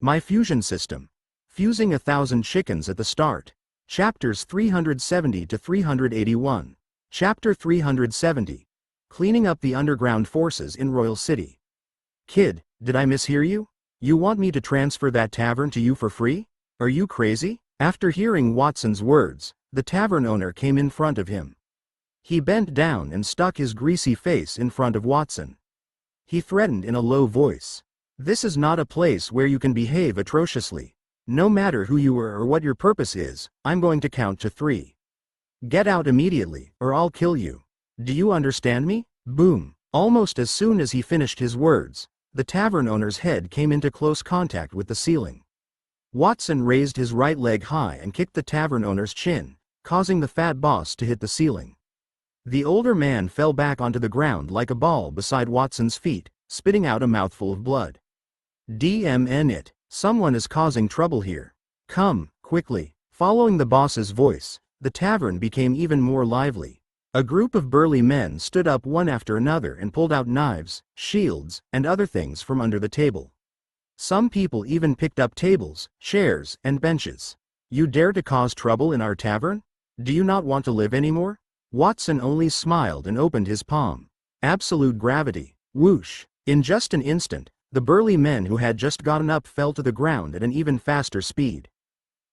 My fusion system. Fusing 1,000 chickens at the start. Chapters 370 to 381. Chapter 370. Cleaning up the underground forces in Royal City. Kid, did I mishear you? You want me to transfer that tavern to you for free? Are you crazy? After hearing Watson's words, the tavern owner came in front of him. He bent down and stuck his greasy face in front of Watson. He threatened in a low voice. This is not a place where you can behave atrociously. No matter who you are or what your purpose is, I'm going to count to 3. Get out immediately, or I'll kill you. Do you understand me? Boom. Almost as soon as he finished his words, the tavern owner's head came into close contact with the ceiling. Watson raised his right leg high and kicked the tavern owner's chin, causing the fat boss to hit the ceiling. The older man fell back onto the ground like a ball beside Watson's feet, spitting out a mouthful of blood. DMN it. Someone is causing trouble here. Come, quickly. Following the boss's voice, the tavern became even more lively. A group of burly men stood up one after another and pulled out knives, shields, and other things from under the table. Some people even picked up tables, chairs, and benches. You dare to cause trouble in our tavern? Do you not want to live anymore? Watson only smiled and opened his palm. Absolute gravity. Whoosh. In just an instant, the burly men who had just gotten up fell to the ground at an even faster speed.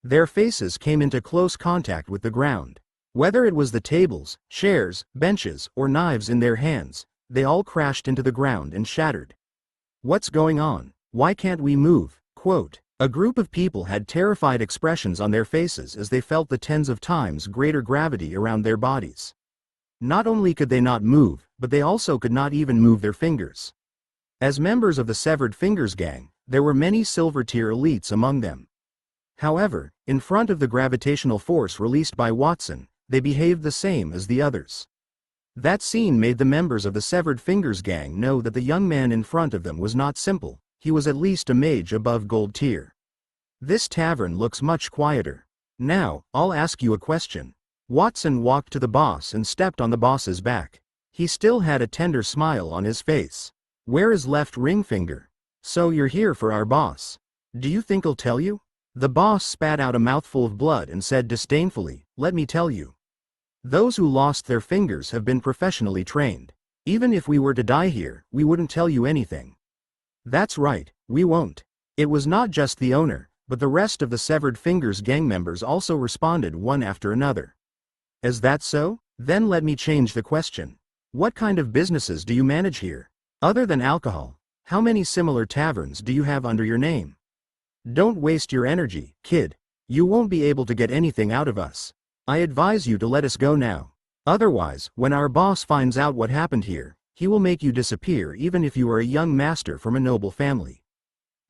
Their faces came into close contact with the ground. Whether it was the tables, chairs, benches, or knives in their hands, they all crashed into the ground and shattered. What's going on? Why can't we move? Quote. A group of people had terrified expressions on their faces as they felt the tens of times greater gravity around their bodies. Not only could they not move, but they also could not even move their fingers. As members of the Severed Fingers gang, there were many silver-tier elites among them. However, in front of the gravitational force released by Watson, they behaved the same as the others. That scene made the members of the Severed Fingers gang know that the young man in front of them was not simple, he was at least a mage above gold tier. This tavern looks much quieter. Now, I'll ask you a question. Watson walked to the boss and stepped on the boss's back. He still had a tender smile on his face. Where is left ring finger? So you're here for our boss. Do you think he'll tell you? The boss spat out a mouthful of blood and said disdainfully, let me tell you. Those who lost their fingers have been professionally trained. Even if we were to die here, we wouldn't tell you anything. That's right, we won't. It was not just the owner, but the rest of the Severed Fingers gang members also responded one after another. Is that so? Then let me change the question. What kind of businesses do you manage here? Other than alcohol, how many similar taverns do you have under your name? Don't waste your energy, kid. You won't be able to get anything out of us. I advise you to let us go now. Otherwise, when our boss finds out what happened here, he will make you disappear even if you are a young master from a noble family.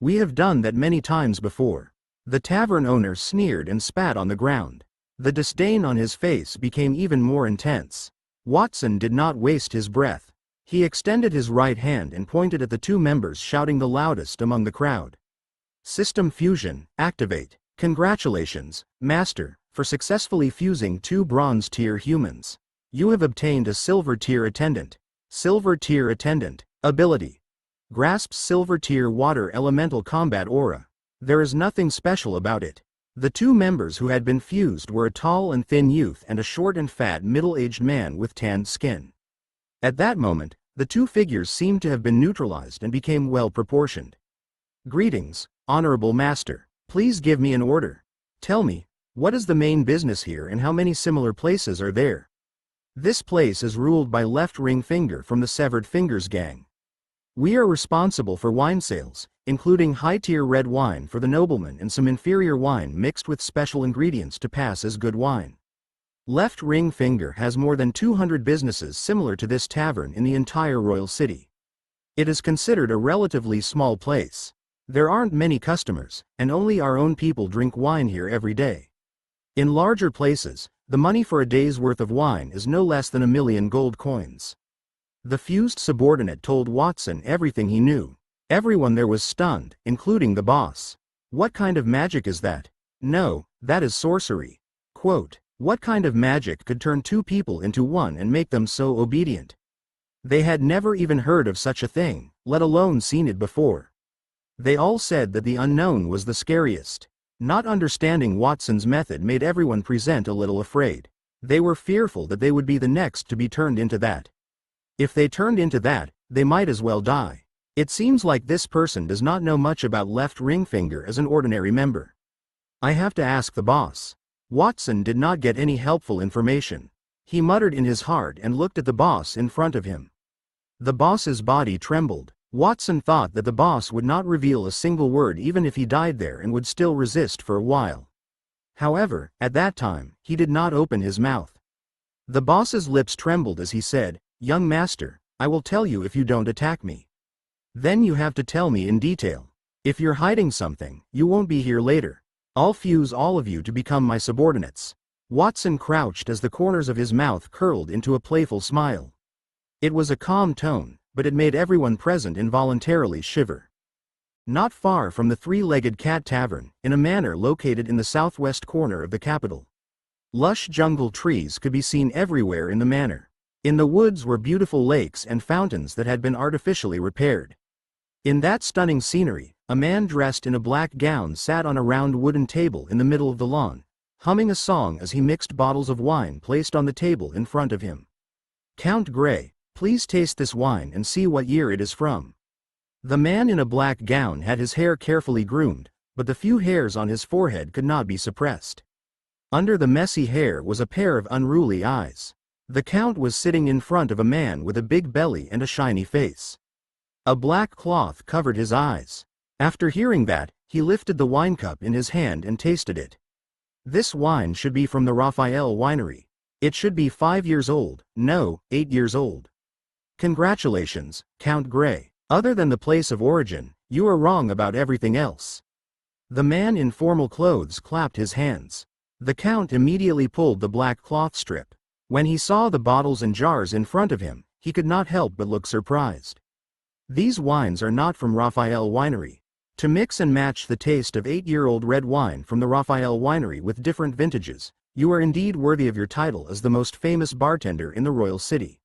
We have done that many times before. The tavern owner sneered and spat on the ground. The disdain on his face became even more intense. Watson did not waste his breath. He extended his right hand and pointed at the two members shouting the loudest among the crowd. System fusion, activate. Congratulations, Master, for successfully fusing 2 bronze tier humans. You have obtained a silver tier attendant. Silver tier attendant. Ability. Grasps silver tier water elemental combat aura. There is nothing special about it. The 2 members who had been fused were a tall and thin youth and a short and fat middle-aged man with tanned skin. At that moment, the 2 figures seemed to have been neutralized and became well proportioned. Greetings, Honorable Master. Please give me an order. Tell me, what is the main business here and how many similar places are there? This place is ruled by Left Ring Finger from the Severed Fingers gang. We are responsible for wine sales, including high-tier red wine for the noblemen and some inferior wine mixed with special ingredients to pass as good wine. Left Ring Finger has more than 200 businesses similar to this tavern in the entire Royal City. It is considered a relatively small place. There aren't many customers, and only our own people drink wine here every day. In larger places, the money for a day's worth of wine is no less than 1,000,000 gold coins. The fused subordinate told Watson everything he knew. Everyone there was stunned, including the boss. What kind of magic is that? No, that is sorcery. Quote, what kind of magic could turn 2 people into one and make them so obedient? They had never even heard of such a thing, let alone seen it before. They all said that the unknown was the scariest. Not understanding Watson's method made everyone present a little afraid. They were fearful that they would be the next to be turned into that. If they turned into that, they might as well die. It seems like this person does not know much about left ring finger as an ordinary member. I have to ask the boss. Watson did not get any helpful information. He muttered in his heart and looked at the boss in front of him. The boss's body trembled. Watson thought that the boss would not reveal a single word even if he died there and would still resist for a while. However, at that time, he did not open his mouth. The boss's lips trembled as he said, "Young master, I will tell you if you don't attack me. Then you have to tell me in detail. If you're hiding something, you won't be here later. I'll fuse all of you to become my subordinates." Watson crouched as the corners of his mouth curled into a playful smile. It was a calm tone, but it made everyone present involuntarily shiver. Not far from the Three-Legged Cat Tavern, in a manor located in the southwest corner of the capital. Lush jungle trees could be seen everywhere in the manor. In the woods were beautiful lakes and fountains that had been artificially repaired. In that stunning scenery, a man dressed in a black gown sat on a round wooden table in the middle of the lawn, humming a song as he mixed bottles of wine placed on the table in front of him. "Count Gray, please taste this wine and see what year it is from." The man in a black gown had his hair carefully groomed, but the few hairs on his forehead could not be suppressed. Under the messy hair was a pair of unruly eyes. The Count was sitting in front of a man with a big belly and a shiny face. A black cloth covered his eyes. After hearing that, he lifted the wine cup in his hand and tasted it. This wine should be from the Raphael winery. It should be 5 years old, no, 8 years old. Congratulations, Count Gray. Other than the place of origin, you are wrong about everything else. The man in formal clothes clapped his hands. The Count immediately pulled the black cloth strip. When he saw the bottles and jars in front of him, he could not help but look surprised. These wines are not from Raphael winery. To mix and match the taste of 8-year-old red wine from the Raphael winery with different vintages, you are indeed worthy of your title as the most famous bartender in the royal city.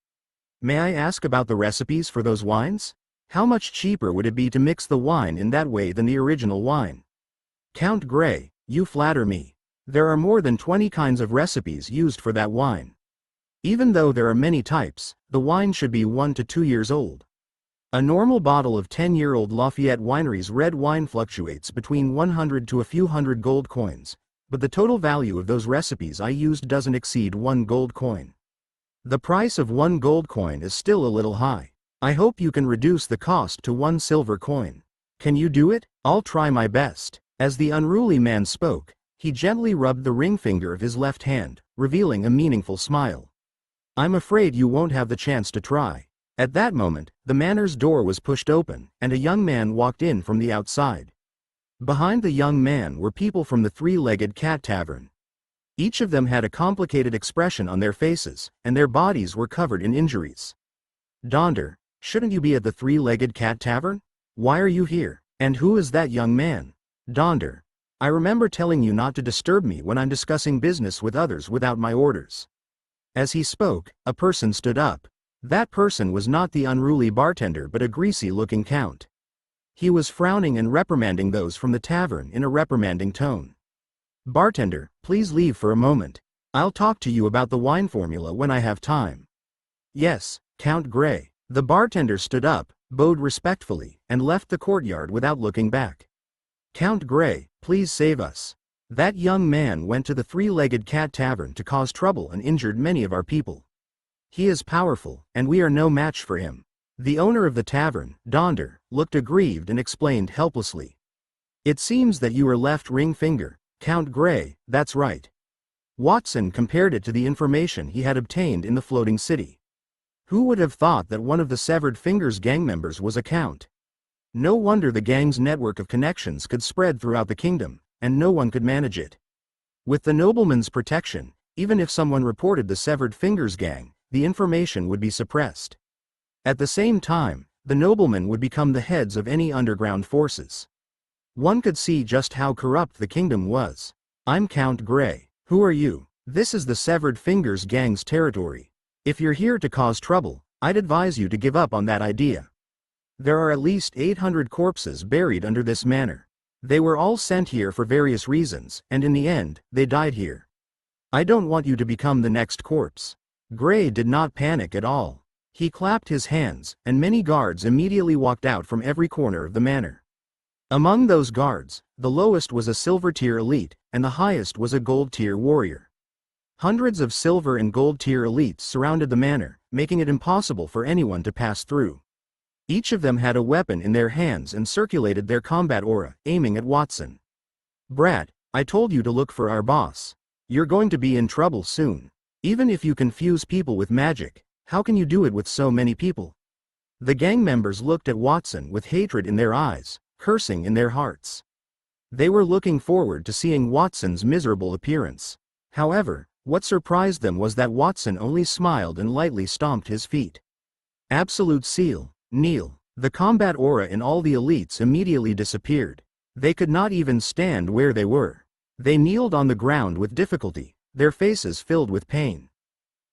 May I ask about the recipes for those wines? How much cheaper would it be to mix the wine in that way than the original wine? Count Gray, you flatter me. There are more than 20 kinds of recipes used for that wine. Even though there are many types, the wine should be 1 to 2 years old. A normal bottle of 10-year-old Lafayette Winery's red wine fluctuates between 100 to a few hundred gold coins, but the total value of those recipes I used doesn't exceed 1 gold coin. The price of 1 gold coin is still a little high. I hope you can reduce the cost to 1 silver coin. Can you do it? I'll try my best. As the unruly man spoke, he gently rubbed the ring finger of his left hand, revealing a meaningful smile. I'm afraid you won't have the chance to try. At that moment, the manor's door was pushed open, and a young man walked in from the outside. Behind the young man were people from the Three-Legged Cat Tavern. Each of them had a complicated expression on their faces, and their bodies were covered in injuries. Donder, shouldn't you be at the Three-Legged Cat Tavern? Why are you here? And who is that young man? Donder, I remember telling you not to disturb me when I'm discussing business with others without my orders. As he spoke, a person stood up. That person was not the unruly bartender but a greasy-looking Count. He was frowning and reprimanding those from the tavern in a reprimanding tone. Bartender, please leave for a moment. I'll talk to you about the wine formula when I have time. Yes, Count Gray. The bartender stood up, bowed respectfully, and left the courtyard without looking back. Count Gray, please save us. That young man went to the Three-Legged Cat Tavern to cause trouble and injured many of our people. He is powerful, and we are no match for him. The owner of the tavern, Donder, looked aggrieved and explained helplessly. It seems that you are left ring finger, Count Gray, that's right. Watson compared it to the information he had obtained in the floating city. Who would have thought that one of the Severed Fingers gang members was a Count? No wonder the gang's network of connections could spread throughout the kingdom, and no one could manage it. With the nobleman's protection, even if someone reported the Severed Fingers gang, the information would be suppressed. At the same time, the noblemen would become the heads of any underground forces. One could see just how corrupt the kingdom was. I'm Count Gray. Who are you? This is the Severed Fingers gang's territory. If you're here to cause trouble, I'd advise you to give up on that idea. There are at least 800 corpses buried under this manor. They were all sent here for various reasons, and in the end, they died here. I don't want you to become the next corpse." Gray did not panic at all. He clapped his hands, and many guards immediately walked out from every corner of the manor. Among those guards, the lowest was a silver tier elite, and the highest was a gold tier warrior. Hundreds of silver and gold tier elites surrounded the manor, making it impossible for anyone to pass through. Each of them had a weapon in their hands and circulated their combat aura, aiming at Watson. "Brat, I told you to look for our boss. You're going to be in trouble soon. Even if you confuse people with magic, how can you do it with so many people?" The gang members looked at Watson with hatred in their eyes, cursing in their hearts. They were looking forward to seeing Watson's miserable appearance. However, what surprised them was that Watson only smiled and lightly stomped his feet. Absolute seal, kneel. The combat aura in all the elites immediately disappeared. They could not even stand where they were. They kneeled on the ground with difficulty, their faces filled with pain.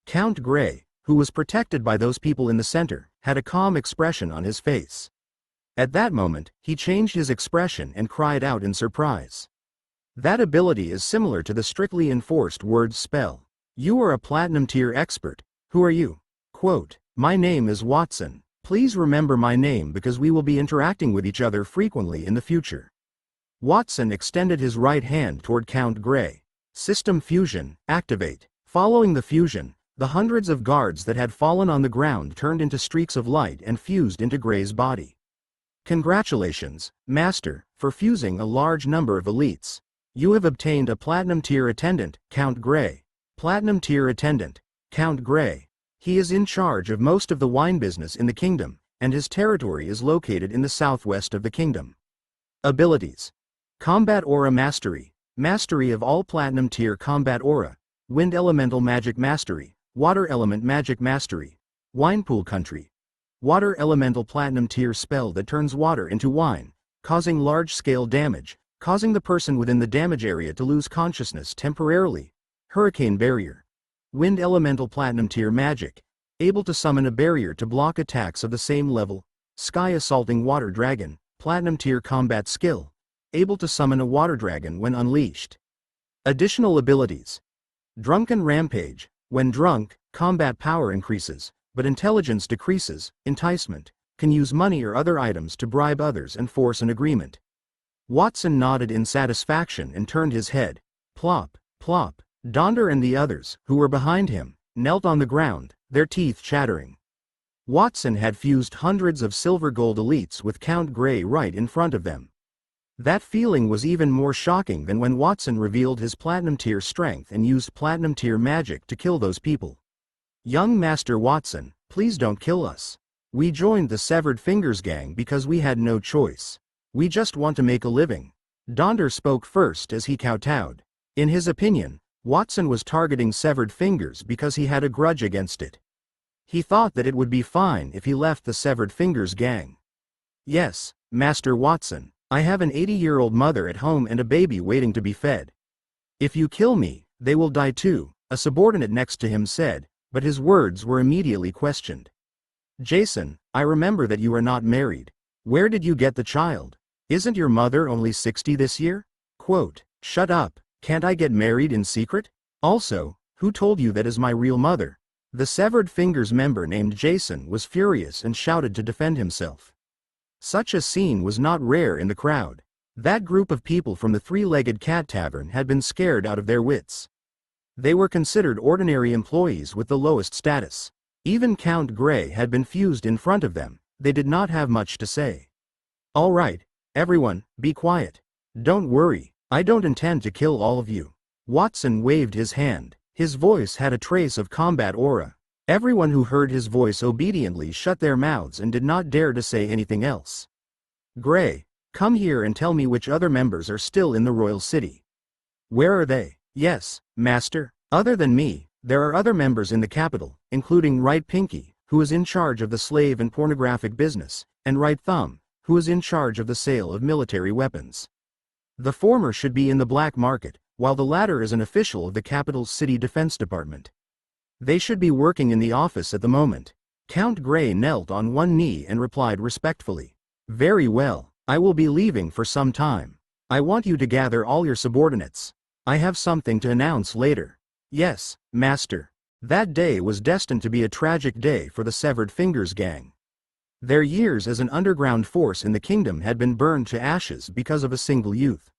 Count Gray, who was protected by those people in the center, had a calm expression on his face. At that moment, he changed his expression and cried out in surprise. "That ability is similar to the strictly enforced word spell. You are a platinum tier expert. Who are you?" Quote, "My name is Watson. Please remember my name because we will be interacting with each other frequently in the future." Watson extended his right hand toward Count Gray. System fusion, activate. Following the fusion, the hundreds of guards that had fallen on the ground turned into streaks of light and fused into Gray's body. "Congratulations, Master, for fusing a large number of elites. You have obtained a Platinum Tier Attendant, Count Gray." Platinum Tier Attendant, Count Gray. He is in charge of most of the wine business in the kingdom, and his territory is located in the southwest of the kingdom. Abilities. Combat Aura Mastery. Mastery of all Platinum Tier Combat Aura. Wind Elemental Magic Mastery. Water Element Magic Mastery. Winepool Country. Water Elemental Platinum Tier spell that turns water into wine, causing large-scale damage, causing the person within the damage area to lose consciousness temporarily. Hurricane Barrier. Wind Elemental Platinum Tier Magic. Able to summon a barrier to block attacks of the same level. Sky Assaulting Water Dragon. Platinum Tier Combat Skill. Able to summon a water dragon when unleashed. Additional abilities. Drunken Rampage. When drunk, combat power increases, but intelligence decreases. Enticement. Can use money or other items to bribe others and force an agreement. Watson nodded in satisfaction and turned his head. Plop, plop. Donder and the others, who were behind him, knelt on the ground, their teeth chattering. Watson had fused hundreds of silver-gold elites with Count Gray right in front of them. That feeling was even more shocking than when Watson revealed his Platinum Tier strength and used Platinum Tier magic to kill those people. "Young Master Watson, please don't kill us. We joined the Severed Fingers gang because we had no choice. We just want to make a living." Donder spoke first as he kowtowed. In his opinion, Watson was targeting Severed Fingers because he had a grudge against it. He thought that it would be fine if he left the Severed Fingers gang. "Yes, Master Watson. I have an 80-year-old mother at home and a baby waiting to be fed. If you kill me, they will die too," a subordinate next to him said, but his words were immediately questioned. "Jason, I remember that you are not married. Where did you get the child? Isn't your mother only 60 this year?" Quote, "Shut up, can't I get married in secret? Also, who told you that is my real mother?" The Severed Fingers member named Jason was furious and shouted to defend himself. Such a scene was not rare in the crowd. That group of people from the Three-Legged Cat Tavern had been scared out of their wits. They were considered ordinary employees with the lowest status. Even Count Gray had been fused in front of them. They did not have much to say. "All right, everyone, be quiet. Don't worry, I don't intend to kill all of you." Watson waved his hand. His voice had a trace of combat aura. Everyone who heard his voice obediently shut their mouths and did not dare to say anything else. "Gray, come here and tell me which other members are still in the royal city." "Where are they?" "Yes, Master. Other than me, there are other members in the capital, including Right Pinky, who is in charge of the slave and pornographic business, and Right Thumb, who is in charge of the sale of military weapons. The former should be in the black market, while the latter is an official of the capital's city defense department. They should be working in the office at the moment. Count Grey knelt on one knee and replied respectfully. Very well, I will be leaving for some time. I want you to gather all your subordinates. I have something to announce later. Yes, master. That day was destined to be a tragic day for the Severed Fingers gang. Their years as an underground force in the kingdom had been burned to ashes because of a single youth.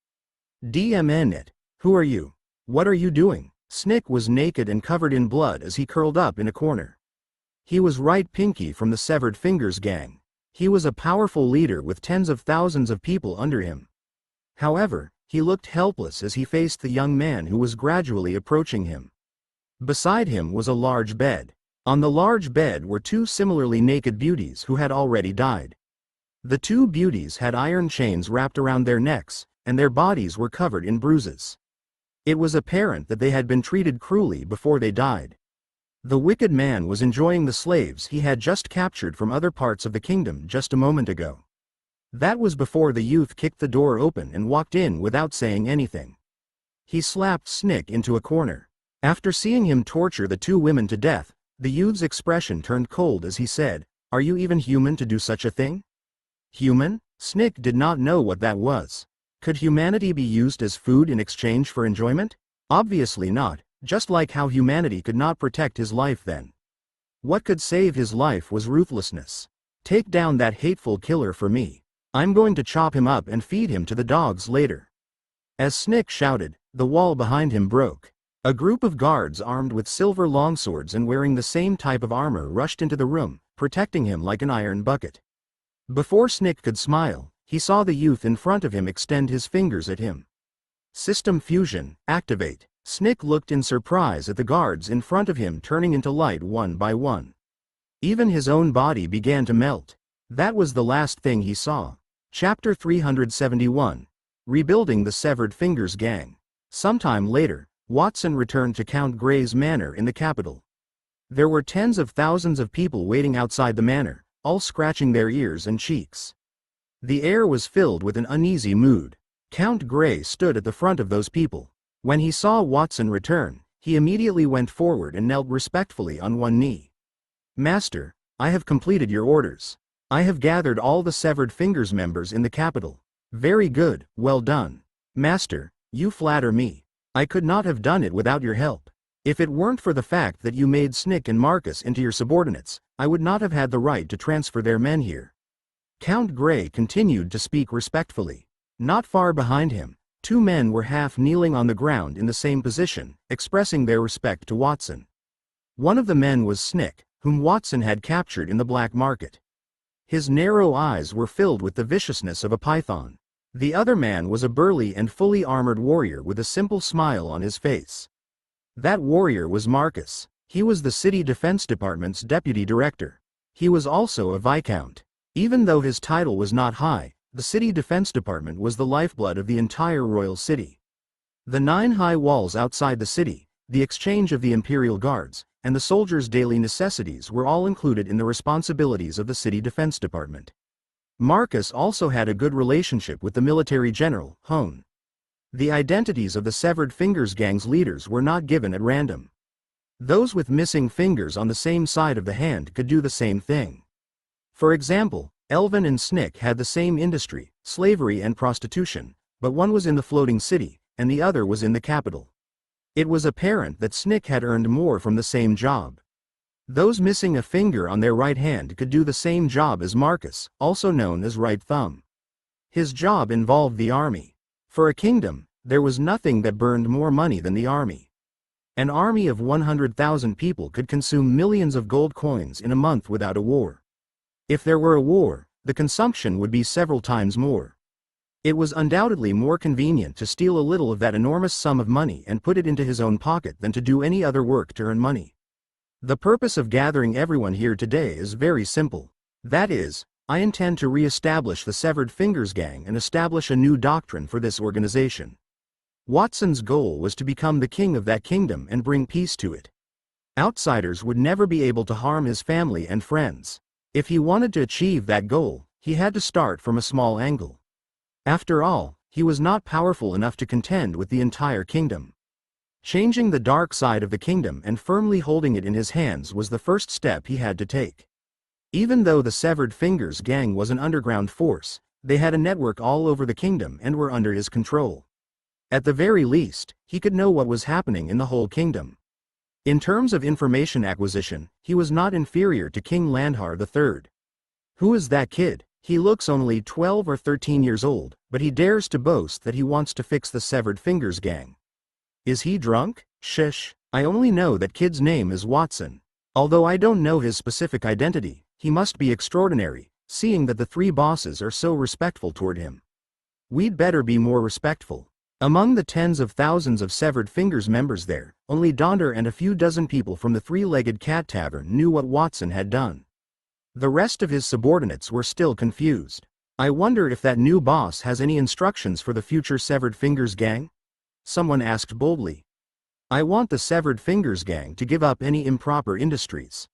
DMN it. Who are you? What are you doing? Snick was naked and covered in blood as he curled up in a corner. He was right Pinky from the Severed Fingers gang. He was a powerful leader with tens of thousands of people under him. However, he looked helpless as he faced the young man who was gradually approaching him. Beside him was a large bed. On the large bed were two similarly naked beauties who had already died. The two beauties had iron chains wrapped around their necks, and their bodies were covered in bruises. It was apparent that they had been treated cruelly before they died. The wicked man was enjoying the slaves he had just captured from other parts of the kingdom just a moment ago. That was before the youth kicked the door open and walked in without saying anything. He slapped Snick into a corner. After seeing him torture the two women to death, the youth's expression turned cold as he said, "Are you even human to do such a thing?" Human? Snick did not know what that was. Could humanity be used as food in exchange for enjoyment? Obviously not, just like how humanity could not protect his life then. What could save his life was ruthlessness. Take down that hateful killer for me. I'm going to chop him up and feed him to the dogs later. As Snick shouted, the wall behind him broke. A group of guards armed with silver longswords and wearing the same type of armor rushed into the room, protecting him like an iron bucket. Before Snick could smile, he saw the youth in front of him extend his fingers at him. System fusion, activate. Snick looked in surprise at the guards in front of him turning into light one by one. Even his own body began to melt. That was the last thing he saw. Chapter 371. Rebuilding the Severed Fingers Gang. Sometime later, Watson returned to Count Grey's manor in the capital. There were tens of thousands of people waiting outside the manor, all scratching their ears and cheeks. The air was filled with an uneasy mood. Count Grey stood at the front of those people. When he saw Watson return, he immediately went forward and knelt respectfully on one knee. Master, I have completed your orders. I have gathered all the Severed Fingers members in the capital. Very good, well done. Master, you flatter me. I could not have done it without your help. If it weren't for the fact that you made Snick and Marcus into your subordinates, I would not have had the right to transfer their men here. Count Grey continued to speak respectfully. Not far behind him, two men were half kneeling on the ground in the same position, expressing their respect to Watson. One of the men was Snick, whom Watson had captured in the black market. His narrow eyes were filled with the viciousness of a python. The other man was a burly and fully armored warrior with a simple smile on his face. That warrior was Marcus. He was the City Defense Department's deputy director. He was also a viscount. Even though his title was not high, the City Defense Department was the lifeblood of the entire royal city. The 9 high walls outside the city, the exchange of the Imperial Guards, and the soldiers' daily necessities were all included in the responsibilities of the City Defense Department. Marcus also had a good relationship with the military general, Hone. The identities of the Severed Fingers gang's leaders were not given at random. Those with missing fingers on the same side of the hand could do the same thing. For example, Elvin and Snick had the same industry, slavery and prostitution, but one was in the floating city, and the other was in the capital. It was apparent that Snick had earned more from the same job. Those missing a finger on their right hand could do the same job as Marcus, also known as right thumb. His job involved the army. For a kingdom, there was nothing that burned more money than the army. An army of 100,000 people could consume millions of gold coins in a month without a war. If there were a war, the consumption would be several times more. It was undoubtedly more convenient to steal a little of that enormous sum of money and put it into his own pocket than to do any other work to earn money. The purpose of gathering everyone here today is very simple. That is, I intend to re-establish the Severed Fingers Gang and establish a new doctrine for this organization. Watson's goal was to become the king of that kingdom and bring peace to it. Outsiders would never be able to harm his family and friends. If he wanted to achieve that goal, he had to start from a small angle. After all, he was not powerful enough to contend with the entire kingdom. Changing the dark side of the kingdom and firmly holding it in his hands was the first step he had to take. Even though the Severed Fingers gang was an underground force, they had a network all over the kingdom and were under his control. At the very least, he could know what was happening in the whole kingdom. In terms of information acquisition, he was not inferior to King Landhar III. Who is that kid? He looks only 12 or 13 years old, but he dares to boast that he wants to fix the Severed Fingers gang. Is he drunk? Shush. I only know that kid's name is Watson. Although I don't know his specific identity, he must be extraordinary, seeing that the three bosses are so respectful toward him. We'd better be more respectful. Among the tens of thousands of Severed Fingers members there, only Donder and a few dozen people from the Three-Legged Cat Tavern knew what Watson had done. The rest of his subordinates were still confused. I wonder if that new boss has any instructions for the future Severed Fingers gang? Someone asked boldly. I want the Severed Fingers gang to give up any improper industries.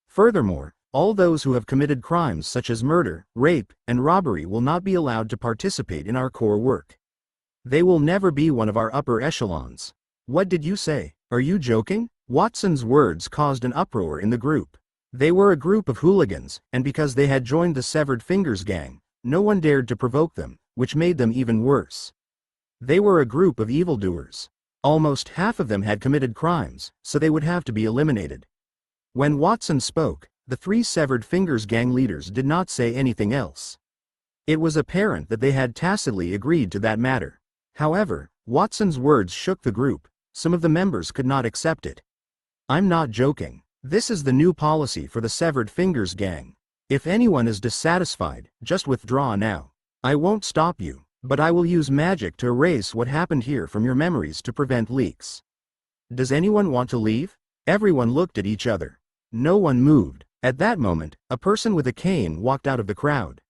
Furthermore, all those who have committed crimes such as murder, rape, and robbery will not be allowed to participate in our core work. They will never be one of our upper echelons. What did you say? Are you joking? Watson's words caused an uproar in the group. They were a group of hooligans, and because they had joined the Severed Fingers gang, no one dared to provoke them, which made them even worse. They were a group of evildoers. Almost half of them had committed crimes, so they would have to be eliminated. When Watson spoke, the three Severed Fingers gang leaders did not say anything else. It was apparent that they had tacitly agreed to that matter. However, Watson's words shook the group. Some of the members could not accept it. I'm not joking. This is the new policy for the Severed Fingers gang. If anyone is dissatisfied, just withdraw now. I won't stop you, but I will use magic to erase what happened here from your memories to prevent leaks. Does anyone want to leave? Everyone looked at each other. No one moved. At that moment, a person with a cane walked out of the crowd.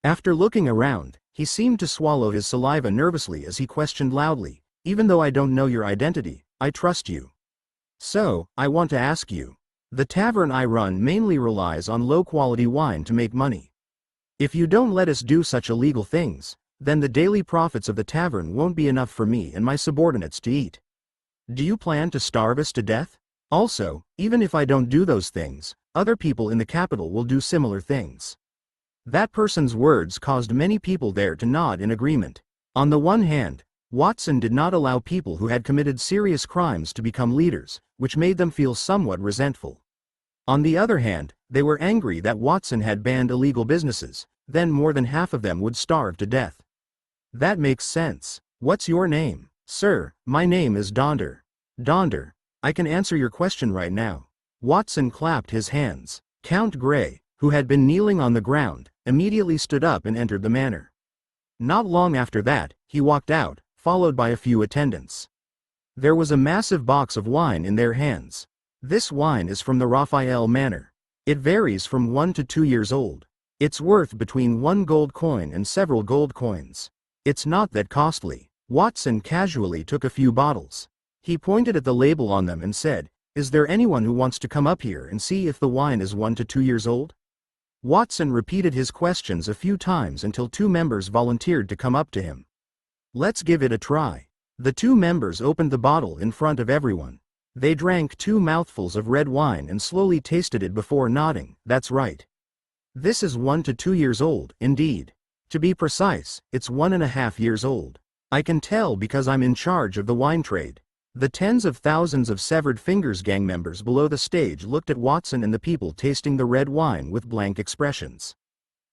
After looking around, he seemed to swallow his saliva nervously as he questioned loudly, even though I don't know your identity, I trust you. So, I want to ask you. The tavern I run mainly relies on low-quality wine to make money. If you don't let us do such illegal things, then the daily profits of the tavern won't be enough for me and my subordinates to eat. Do you plan to starve us to death? Also, even if I don't do those things, other people in the capital will do similar things. That person's words caused many people there to nod in agreement. On the one hand, Watson did not allow people who had committed serious crimes to become leaders, which made them feel somewhat resentful. On the other hand, they were angry that Watson had banned illegal businesses, then more than half of them would starve to death. That makes sense. What's your name? Sir, my name is Donder. Donder, I can answer your question right now. Watson clapped his hands. Count Gray, who had been kneeling on the ground, immediately stood up and entered the manor. Not long after that, he walked out, followed by a few attendants. There was a massive box of wine in their hands. This wine is from the Raphael Manor. It varies from 1 to 2 years old. It's worth between 1 gold coin and several gold coins. It's not that costly. Watson casually took a few bottles. He pointed at the label on them and said, "Is there anyone who wants to come up here and see if the wine is 1 to 2 years old?" Watson repeated his questions a few times until 2 members volunteered to come up to him. Let's give it a try. The 2 members opened the bottle in front of everyone. They drank 2 mouthfuls of red wine and slowly tasted it before nodding. That's right. This is 1 to 2 years old, indeed. To be precise, it's 1.5 years old. I can tell because I'm in charge of the wine trade. The tens of thousands of Severed Fingers gang members below the stage looked at Watson and the people tasting the red wine with blank expressions.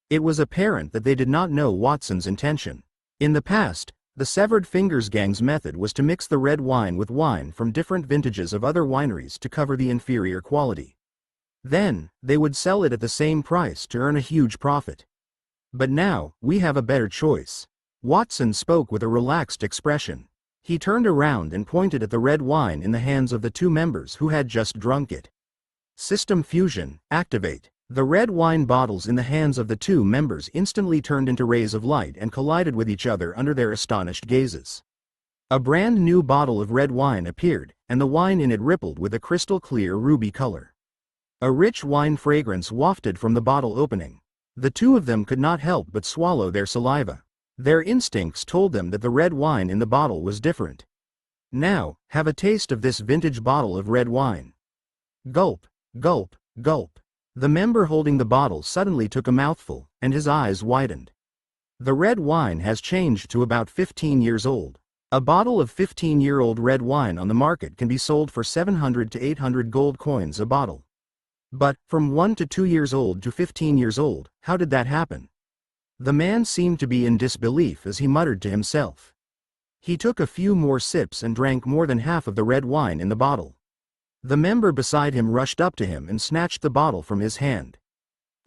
It was apparent that they did not know Watson's intention. In the past, the Severed Fingers gang's method was to mix the red wine with wine from different vintages of other wineries to cover the inferior quality. Then, they would sell it at the same price to earn a huge profit. But now, we have a better choice. Watson spoke with a relaxed expression. He turned around and pointed at the red wine in the hands of the 2 members who had just drunk it. System fusion, activate. The red wine bottles in the hands of the 2 members instantly turned into rays of light and collided with each other under their astonished gazes. A brand new bottle of red wine appeared, and the wine in it rippled with a crystal clear ruby color. A rich wine fragrance wafted from the bottle opening. The 2 of them could not help but swallow their saliva. Their instincts told them that the red wine in the bottle was different. Now, have a taste of this vintage bottle of red wine. Gulp, gulp, gulp. The member holding the bottle suddenly took a mouthful, and his eyes widened. The red wine has changed to about 15 years old. A bottle of 15-year-old red wine on the market can be sold for 700 to 800 gold coins a bottle. But, from 1 to 2 years old to 15 years old, how did that happen? The man seemed to be in disbelief as he muttered to himself. He took a few more sips and drank more than half of the red wine in the bottle. The member beside him rushed up to him and snatched the bottle from his hand.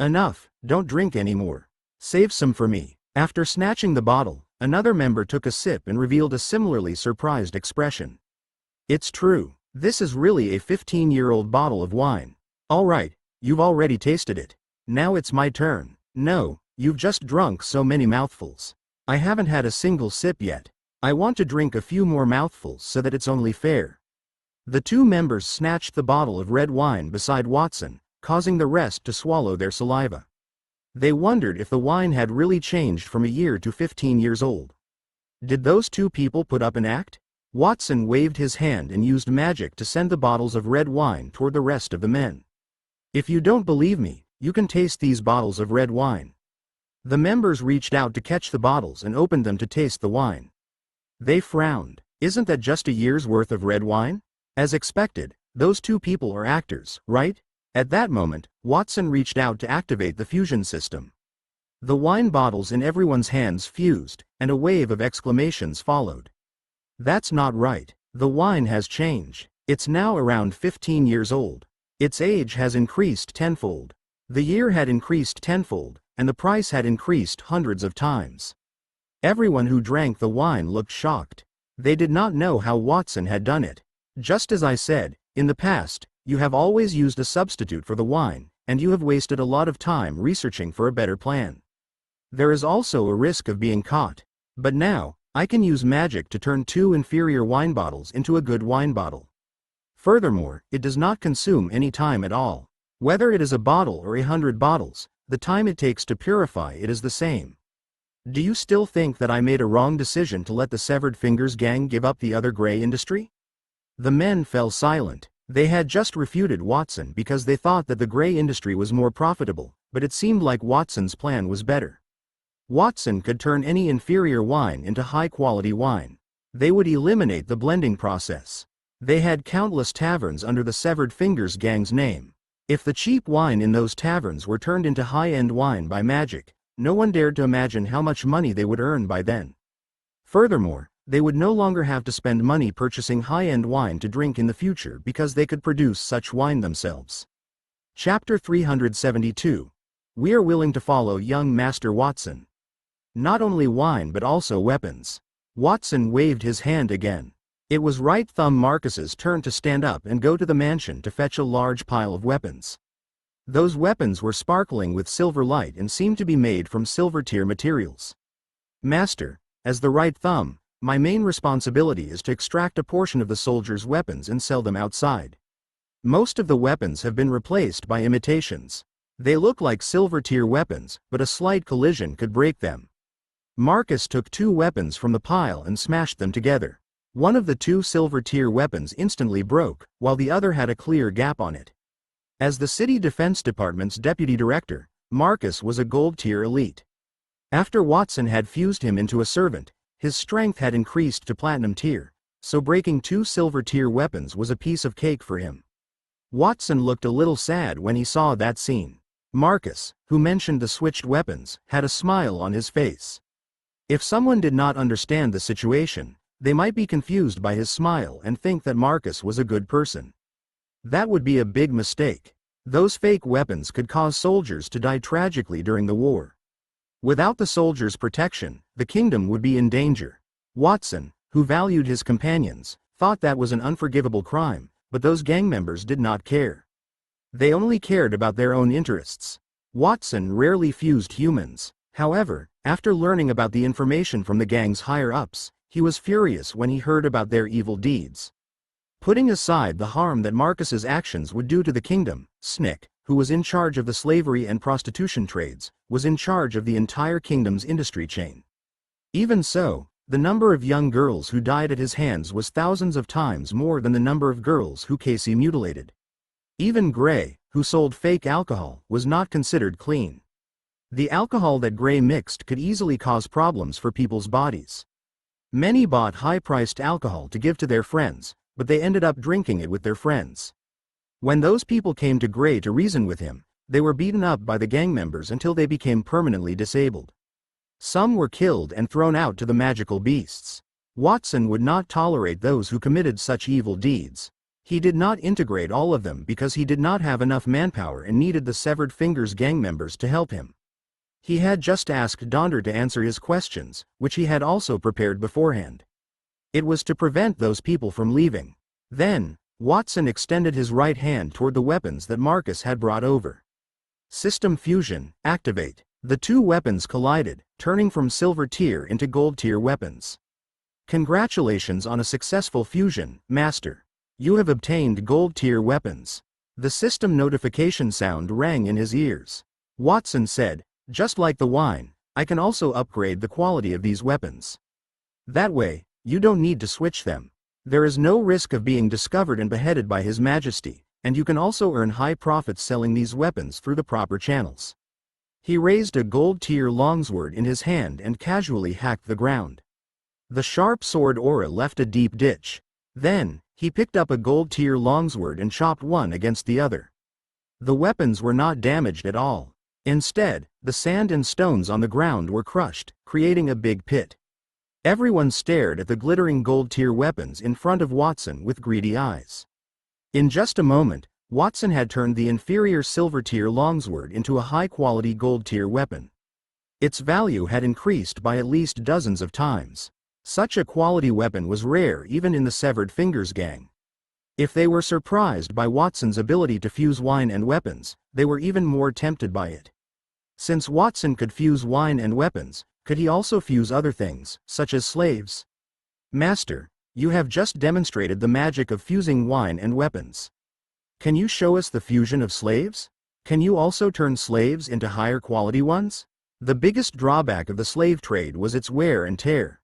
"Enough, don't drink anymore. Save some for me." After snatching the bottle, another member took a sip and revealed a similarly surprised expression. "It's true, this is really a 15-year-old bottle of wine. All right, you've already tasted it. Now it's my turn." "No, you've just drunk so many mouthfuls. I haven't had a single sip yet. I want to drink a few more mouthfuls so that it's only fair." The two members snatched the bottle of red wine beside Watson, causing the rest to swallow their saliva. They wondered if the wine had really changed from a year to 15 years old. Did those two people put up an act? Watson waved his hand and used magic to send the bottles of red wine toward the rest of the men. "If you don't believe me, you can taste these bottles of red wine." The members reached out to catch the bottles and opened them to taste the wine. They frowned. "Isn't that just a year's worth of red wine?" As expected, those two people are actors, right? At that moment, Watson reached out to activate the fusion system. The wine bottles in everyone's hands fused, and a wave of exclamations followed. "That's not right. The wine has changed. It's now around 15 years old. Its age has increased tenfold. The year had increased tenfold, and the price had increased hundreds of times." Everyone who drank the wine looked shocked. They did not know how Watson had done it. "Just as I said, in the past, you have always used a substitute for the wine, and you have wasted a lot of time researching for a better plan. There is also a risk of being caught. But now, I can use magic to turn 2 inferior wine bottles into a good wine bottle. Furthermore, it does not consume any time at all. Whether it is a bottle or 100 bottles, the time it takes to purify it is the same. Do you still think that I made a wrong decision to let the Severed Fingers gang give up the other gray industry?" The men fell silent. They had just refuted Watson because they thought that the gray industry was more profitable, but it seemed like Watson's plan was better. Watson could turn any inferior wine into high-quality wine. They would eliminate the blending process. They had countless taverns under the Severed Fingers gang's name. If the cheap wine in those taverns were turned into high-end wine by magic, no one dared to imagine how much money they would earn by then. Furthermore, they would no longer have to spend money purchasing high-end wine to drink in the future because they could produce such wine themselves. Chapter 372. We are willing to follow young Master Watson. Not only wine but also weapons. Watson waved his hand again. It was Right Thumb Marcus's turn to stand up and go to the mansion to fetch a large pile of weapons. Those weapons were sparkling with silver light and seemed to be made from silver-tier materials. "Master, as the Right Thumb, my main responsibility is to extract a portion of the soldiers' weapons and sell them outside. Most of the weapons have been replaced by imitations. They look like silver-tier weapons, but a slight collision could break them." Marcus took 2 weapons from the pile and smashed them together. One of the 2 silver-tier weapons instantly broke, while the other had a clear gap on it. As the City Defense Department's deputy director, Marcus was a gold-tier elite. After Watson had fused him into a servant, his strength had increased to platinum tier, so breaking 2 silver-tier weapons was a piece of cake for him. Watson looked a little sad when he saw that scene. Marcus, who mentioned the switched weapons, had a smile on his face. If someone did not understand the situation, they might be confused by his smile and think that Marcus was a good person. That would be a big mistake. Those fake weapons could cause soldiers to die tragically during the war. Without the soldiers' protection, the kingdom would be in danger. Watson, who valued his companions, thought that was an unforgivable crime, but those gang members did not care. They only cared about their own interests. Watson rarely fused humans. However, after learning about the information from the gang's higher-ups, he was furious when he heard about their evil deeds. Putting aside the harm that Marcus's actions would do to the kingdom, Snick, who was in charge of the slavery and prostitution trades, was in charge of the entire kingdom's industry chain. Even so, the number of young girls who died at his hands was thousands of times more than the number of girls who Casey mutilated. Even Gray, who sold fake alcohol, was not considered clean. The alcohol that Gray mixed could easily cause problems for people's bodies. Many bought high-priced alcohol to give to their friends, but they ended up drinking it with their friends. When those people came to Gray to reason with him, they were beaten up by the gang members until they became permanently disabled. Some were killed and thrown out to the magical beasts. Watson would not tolerate those who committed such evil deeds. He did not integrate all of them because he did not have enough manpower and needed the Severed Fingers gang members to help him. He had just asked Donder to answer his questions, which he had also prepared beforehand. It was to prevent those people from leaving. Then, Watson extended his right hand toward the weapons that Marcus had brought over. System fusion, activate. The two weapons collided, turning from silver tier into gold tier weapons. Congratulations on a successful fusion, Master. You have obtained gold tier weapons. The system notification sound rang in his ears. Watson said, just like the wine, I can also upgrade the quality of these weapons. That way, you don't need to switch them. There is no risk of being discovered and beheaded by His Majesty, and you can also earn high profits selling these weapons through the proper channels. He raised a gold tier longsword in his hand and casually hacked the ground. The sharp sword aura left a deep ditch. Then, he picked up a gold tier longsword and chopped one against the other. The weapons were not damaged at all. Instead, the sand and stones on the ground were crushed, creating a big pit. Everyone stared at the glittering gold tier weapons in front of Watson with greedy eyes. In just a moment, Watson had turned the inferior silver tier longsword into a high-quality gold tier weapon. Its value had increased by at least dozens of times. Such a quality weapon was rare even in the Severed Fingers gang. If they were surprised by Watson's ability to fuse wine and weapons, they were even more tempted by it. Since Watson could fuse wine and weapons, could he also fuse other things, such as slaves? Master, you have just demonstrated the magic of fusing wine and weapons. Can you show us the fusion of slaves? Can you also turn slaves into higher quality ones? The biggest drawback of the slave trade was its wear and tear.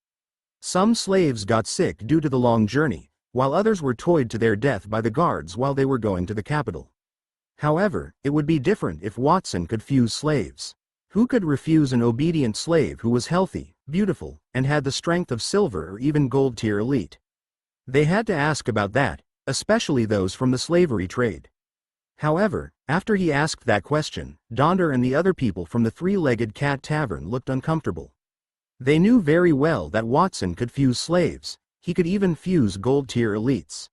Some slaves got sick due to the long journey, while others were towed to their death by the guards while they were going to the capital. However, it would be different if Watson could fuse slaves. Who could refuse an obedient slave who was healthy, beautiful, and had the strength of silver or even gold tier elite? They had to ask about that, especially those from the slavery trade. However, after he asked that question, Donder and the other people from the Three-Legged Cat Tavern looked uncomfortable. They knew very well that Watson could fuse slaves. He could even fuse gold tier elites.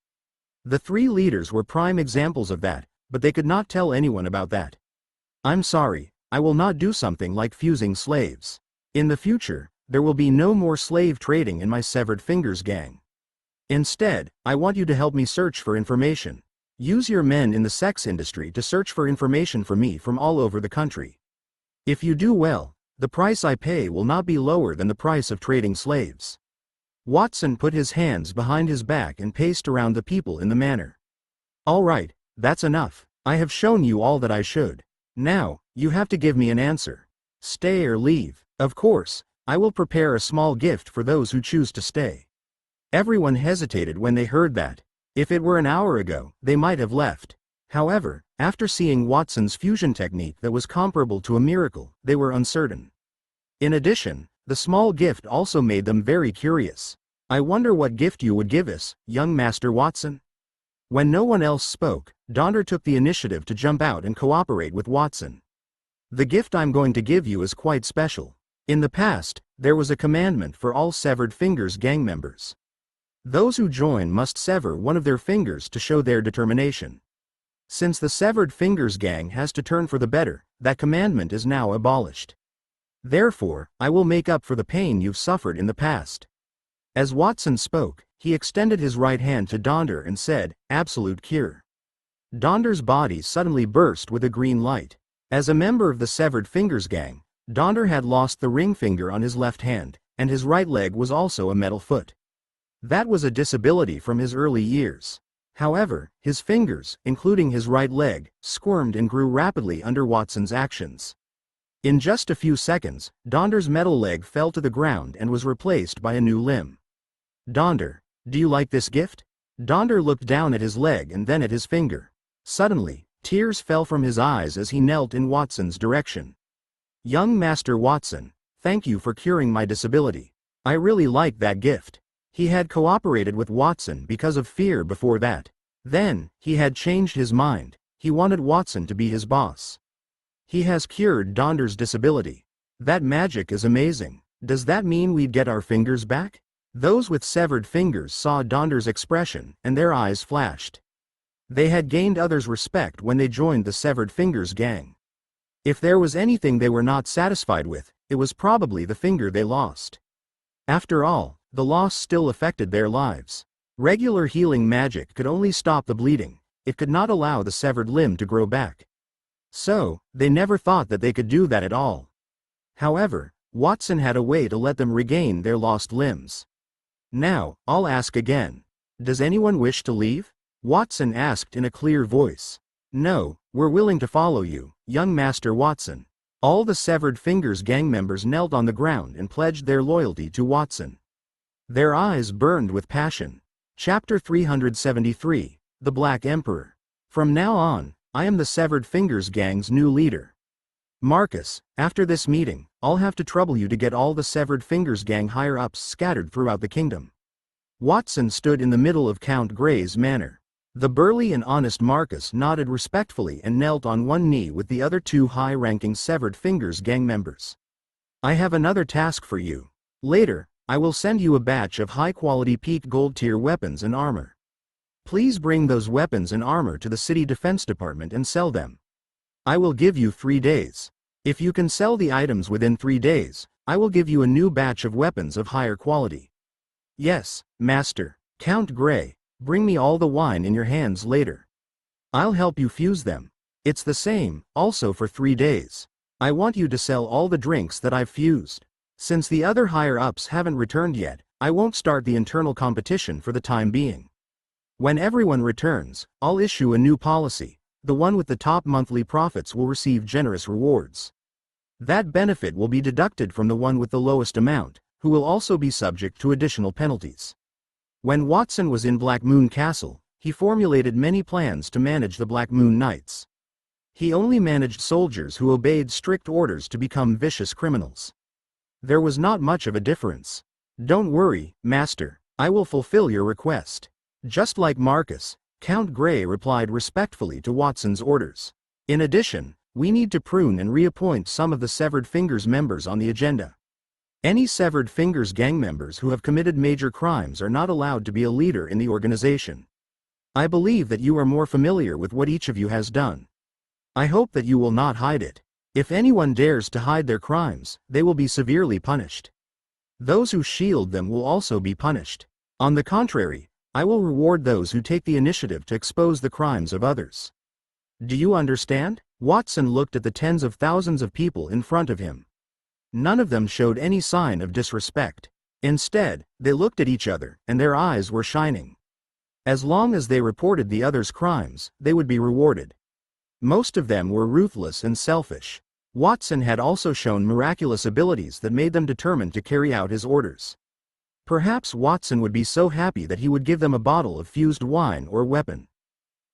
The three leaders were prime examples of that, but they could not tell anyone about that. I'm sorry, I will not do something like fusing slaves. In the future, there will be no more slave trading in my Severed Fingers gang. Instead, I want you to help me search for information. Use your men in the sex industry to search for information for me from all over the country. If you do well, the price I pay will not be lower than the price of trading slaves. Watson put his hands behind his back and paced around the people in the manner. All right, that's enough. I have shown you all that I should. Now, you have to give me an answer. Stay or leave. Of course, I will prepare a small gift for those who choose to stay. Everyone hesitated when they heard that. If it were an hour ago, they might have left. However, after seeing Watson's fusion technique that was comparable to a miracle, they were uncertain. In addition, the small gift also made them very curious. I wonder what gift you would give us, young Master Watson? When no one else spoke, Donder took the initiative to jump out and cooperate with Watson. The gift I'm going to give you is quite special. In the past, there was a commandment for all Severed Fingers gang members. Those who join must sever one of their fingers to show their determination. Since the Severed Fingers gang has to turn for the better, that commandment is now abolished. Therefore, I will make up for the pain you've suffered in the past. As Watson spoke, he extended his right hand to Donder and said, "Absolute cure." Donder's body suddenly burst with a green light. As a member of the Severed Fingers gang, Donder had lost the ring finger on his left hand, and his right leg was also a metal foot. That was a disability from his early years. However, his fingers, including his right leg, squirmed and grew rapidly under Watson's actions. In just a few seconds, Donder's metal leg fell to the ground and was replaced by a new limb. Donder, do you like this gift? Donder looked down at his leg and then at his finger. Suddenly, tears fell from his eyes as he knelt in Watson's direction. "Young Master Watson, thank you for curing my disability. I really like that gift." He had cooperated with Watson because of fear before that. Then, he had changed his mind. He wanted Watson to be his boss. "He has cured Donder's disability. That magic is amazing. Does that mean we'd get our fingers back?" Those with severed fingers saw Donder's expression, and their eyes flashed. They had gained others' respect when they joined the Severed Fingers gang. If there was anything they were not satisfied with, it was probably the finger they lost. After all, the loss still affected their lives. Regular healing magic could only stop the bleeding. It could not allow the severed limb to grow back. So, they never thought that they could do that at all. However, Watson had a way to let them regain their lost limbs. "Now, I'll ask again. Does anyone wish to leave?" Watson asked in a clear voice. "No, we're willing to follow you, young Master Watson." All the Severed Fingers gang members knelt on the ground and pledged their loyalty to Watson. Their eyes burned with passion. Chapter 373, The Black Emperor. "From now on, I am the Severed Fingers gang's new leader. Marcus, after this meeting, I'll have to trouble you to get all the Severed Fingers gang higher-ups scattered throughout the kingdom." Watson stood in the middle of Count Gray's manor. The burly and honest Marcus nodded respectfully and knelt on one knee with the other two high-ranking Severed Fingers gang members. "I have another task for you. Later, I will send you a batch of high-quality peak gold-tier weapons and armor. Please bring those weapons and armor to the city defense department and sell them. I will give you 3 days. If you can sell the items within 3 days, I will give you a new batch of weapons of higher quality." "Yes, Master." "Count Gray, bring me all the wine in your hands later. I'll help you fuse them. It's the same, also for 3 days. I want you to sell all the drinks that I've fused. Since the other higher-ups haven't returned yet, I won't start the internal competition for the time being. When everyone returns, I'll issue a new policy. The one with the top monthly profits will receive generous rewards. That benefit will be deducted from the one with the lowest amount, who will also be subject to additional penalties." When Watson was in Black Moon Castle, he formulated many plans to manage the Black Moon Knights. He only managed soldiers who obeyed strict orders to become vicious criminals. There was not much of a difference. "Don't worry, Master, I will fulfill your request." Just like Marcus, Count Gray replied respectfully to Watson's orders. "In addition, we need to prune and reappoint some of the Severed Fingers members on the agenda. Any Severed Fingers gang members who have committed major crimes are not allowed to be a leader in the organization. I believe that you are more familiar with what each of you has done. I hope that you will not hide it. If anyone dares to hide their crimes, they will be severely punished. Those who shield them will also be punished. On the contrary, I will reward those who take the initiative to expose the crimes of others. Do you understand?" Watson looked at the tens of thousands of people in front of him. None of them showed any sign of disrespect. Instead, they looked at each other, and their eyes were shining. As long as they reported the others' crimes, they would be rewarded. Most of them were ruthless and selfish. Watson had also shown miraculous abilities that made them determined to carry out his orders. Perhaps Watson would be so happy that he would give them a bottle of fused wine or weapon.